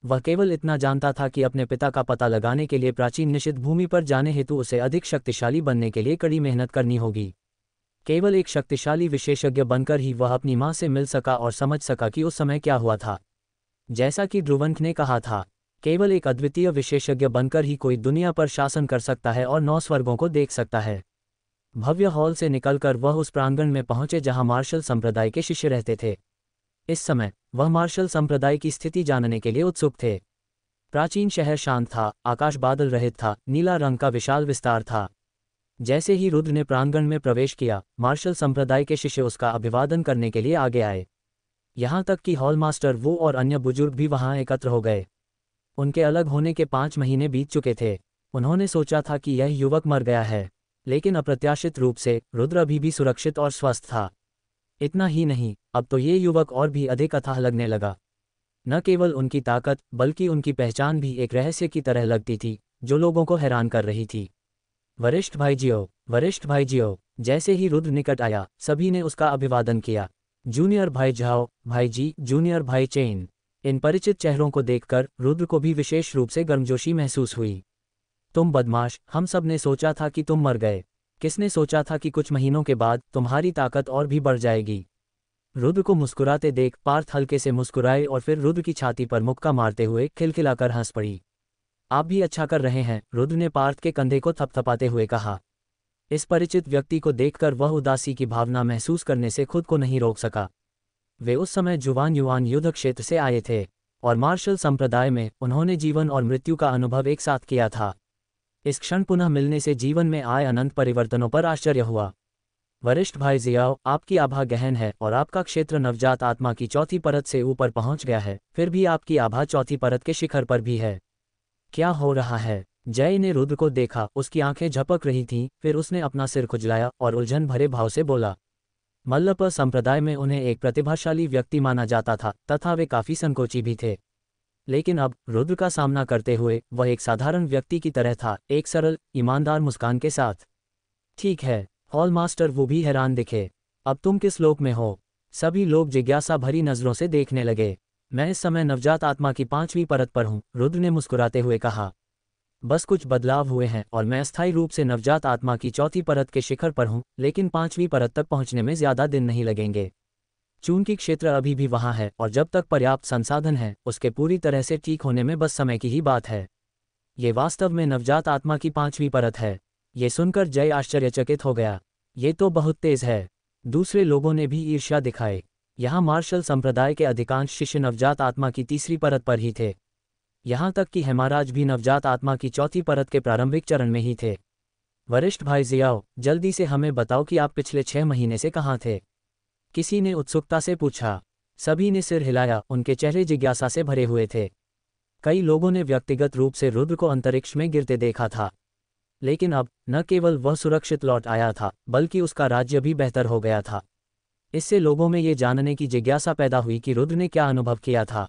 Speaker 1: वह केवल इतना जानता था कि अपने पिता का पता लगाने के लिए प्राचीन निषिद्ध भूमि पर जाने हेतु उसे अधिक शक्तिशाली बनने के लिए कड़ी मेहनत करनी होगी। केवल एक शक्तिशाली विशेषज्ञ बनकर ही वह अपनी मां से मिल सका और समझ सका कि उस समय क्या हुआ था। जैसा कि ध्रुवंत ने कहा था, केवल एक अद्वितीय विशेषज्ञ बनकर ही कोई दुनिया पर शासन कर सकता है और 9 स्वर्गों को देख सकता है। भव्य हॉल से निकलकर वह उस प्रांगण में पहुंचे जहां मार्शल संप्रदाय के शिष्य रहते थे। इस समय वह मार्शल संप्रदाय की स्थिति जानने के लिए उत्सुक थे। प्राचीन शहर शांत था, आकाश बादल रहित था, नीला रंग का विशाल विस्तार था। जैसे ही रुद्र ने प्रांगण में प्रवेश किया, मार्शल संप्रदाय के शिष्य उसका अभिवादन करने के लिए आगे आए। यहाँ तक कि हॉल मास्टर वो और अन्य बुजुर्ग भी वहां एकत्र हो गए। उनके अलग होने के 5 महीने बीत चुके थे। उन्होंने सोचा था कि यह युवक मर गया है, लेकिन अप्रत्याशित रूप से रुद्र अभी भी सुरक्षित और स्वस्थ था। इतना ही नहीं, अब तो ये युवक और भी अधिक अथाह लगने लगा। न केवल उनकी ताकत, बल्कि उनकी पहचान भी एक रहस्य की तरह लगती थी, जो लोगों को हैरान कर रही थी। वरिष्ठ भाईजियो, वरिष्ठ भाईजियो। जैसे ही रुद्र निकट आया, सभी ने उसका अभिवादन किया। जूनियर भाई झाओ, भाई जी, जूनियर भाई चेन। इन परिचित चेहरों को देखकर रुद्र को भी विशेष रूप से गर्मजोशी महसूस हुई। तुम बदमाश, हम सब ने सोचा था कि तुम मर गए। किसने सोचा था कि कुछ महीनों के बाद तुम्हारी ताकत और भी बढ़ जाएगी। रुद्र को मुस्कुराते देख पार्थ हल्के से मुस्कुराए और फिर रुद्र की छाती पर मुक्का मारते हुए खिलखिलाकर हंस पड़ी। आप भी अच्छा कर रहे हैं, रुद्र ने पार्थ के कंधे को थपथपाते हुए कहा। इस परिचित व्यक्ति को देखकर वह उदासी की भावना महसूस करने से खुद को नहीं रोक सका। वे उस समय जुवान युवान युद्ध क्षेत्र से आए थे, और मार्शल संप्रदाय में उन्होंने जीवन और मृत्यु का अनुभव एक साथ किया था। इस क्षण पुनः मिलने से जीवन में आए अनंत परिवर्तनों पर आश्चर्य हुआ। वरिष्ठ भाई जियाओ, आपकी आभा गहन है और आपका क्षेत्र नवजात आत्मा की चौथी परत से ऊपर पहुंच गया है, फिर भी आपकी आभा चौथी परत के शिखर पर भी है। क्या हो रहा है? जय ने रुद्र को देखा, उसकी आंखें झपक रही थीं, फिर उसने अपना सिर खुजलाया और उलझन भरे भाव से बोला। मल्लप संप्रदाय में उन्हें एक प्रतिभाशाली व्यक्ति माना जाता था, तथा वे काफी संकोची भी थे। लेकिन अब रुद्र का सामना करते हुए वह एक साधारण व्यक्ति की तरह था, एक सरल, ईमानदार मुस्कान के साथ। ठीक है, हॉल मास्टर, वो भी हैरान दिखे। अब तुम किस लोक में हो? सभी लोग जिज्ञासा भरी नजरों से देखने लगे। मैं इस समय नवजात आत्मा की 5वीं परत पर हूँ, रुद्र ने मुस्कुराते हुए कहा। बस कुछ बदलाव हुए हैं और मैं अस्थायी रूप से नवजात आत्मा की चौथी परत के शिखर पर हूँ, लेकिन 5वीं परत तक पहुँचने में ज्यादा दिन नहीं लगेंगे। चूंकि क्षेत्र अभी भी वहाँ है और जब तक पर्याप्त संसाधन है, उसके पूरी तरह से ठीक होने में बस समय की ही बात है। ये वास्तव में नवजात आत्मा की 5वीं परत है। ये सुनकर जय आश्चर्यचकित हो गया। ये तो बहुत तेज है। दूसरे लोगों ने भी ईर्ष्या दिखाई। यहाँ मार्शल संप्रदाय के अधिकांश शिष्य नवजात आत्मा की तीसरी परत पर ही थे। यहाँ तक कि हेमाराज भी नवजात आत्मा की चौथी परत के प्रारंभिक चरण में ही थे। वरिष्ठ भाई जियाओ, जल्दी से हमें बताओ कि आप पिछले 6 महीने से कहाँ थे? किसी ने उत्सुकता से पूछा। सभी ने सिर हिलाया, उनके चेहरे जिज्ञासा से भरे हुए थे। कई लोगों ने व्यक्तिगत रूप से रुद्र को अंतरिक्ष में गिरते देखा था, लेकिन अब न केवल वह सुरक्षित लौट आया था, बल्कि उसका राज्य भी बेहतर हो गया था। इससे लोगों में ये जानने की जिज्ञासा पैदा हुई कि रुद्र ने क्या अनुभव किया था।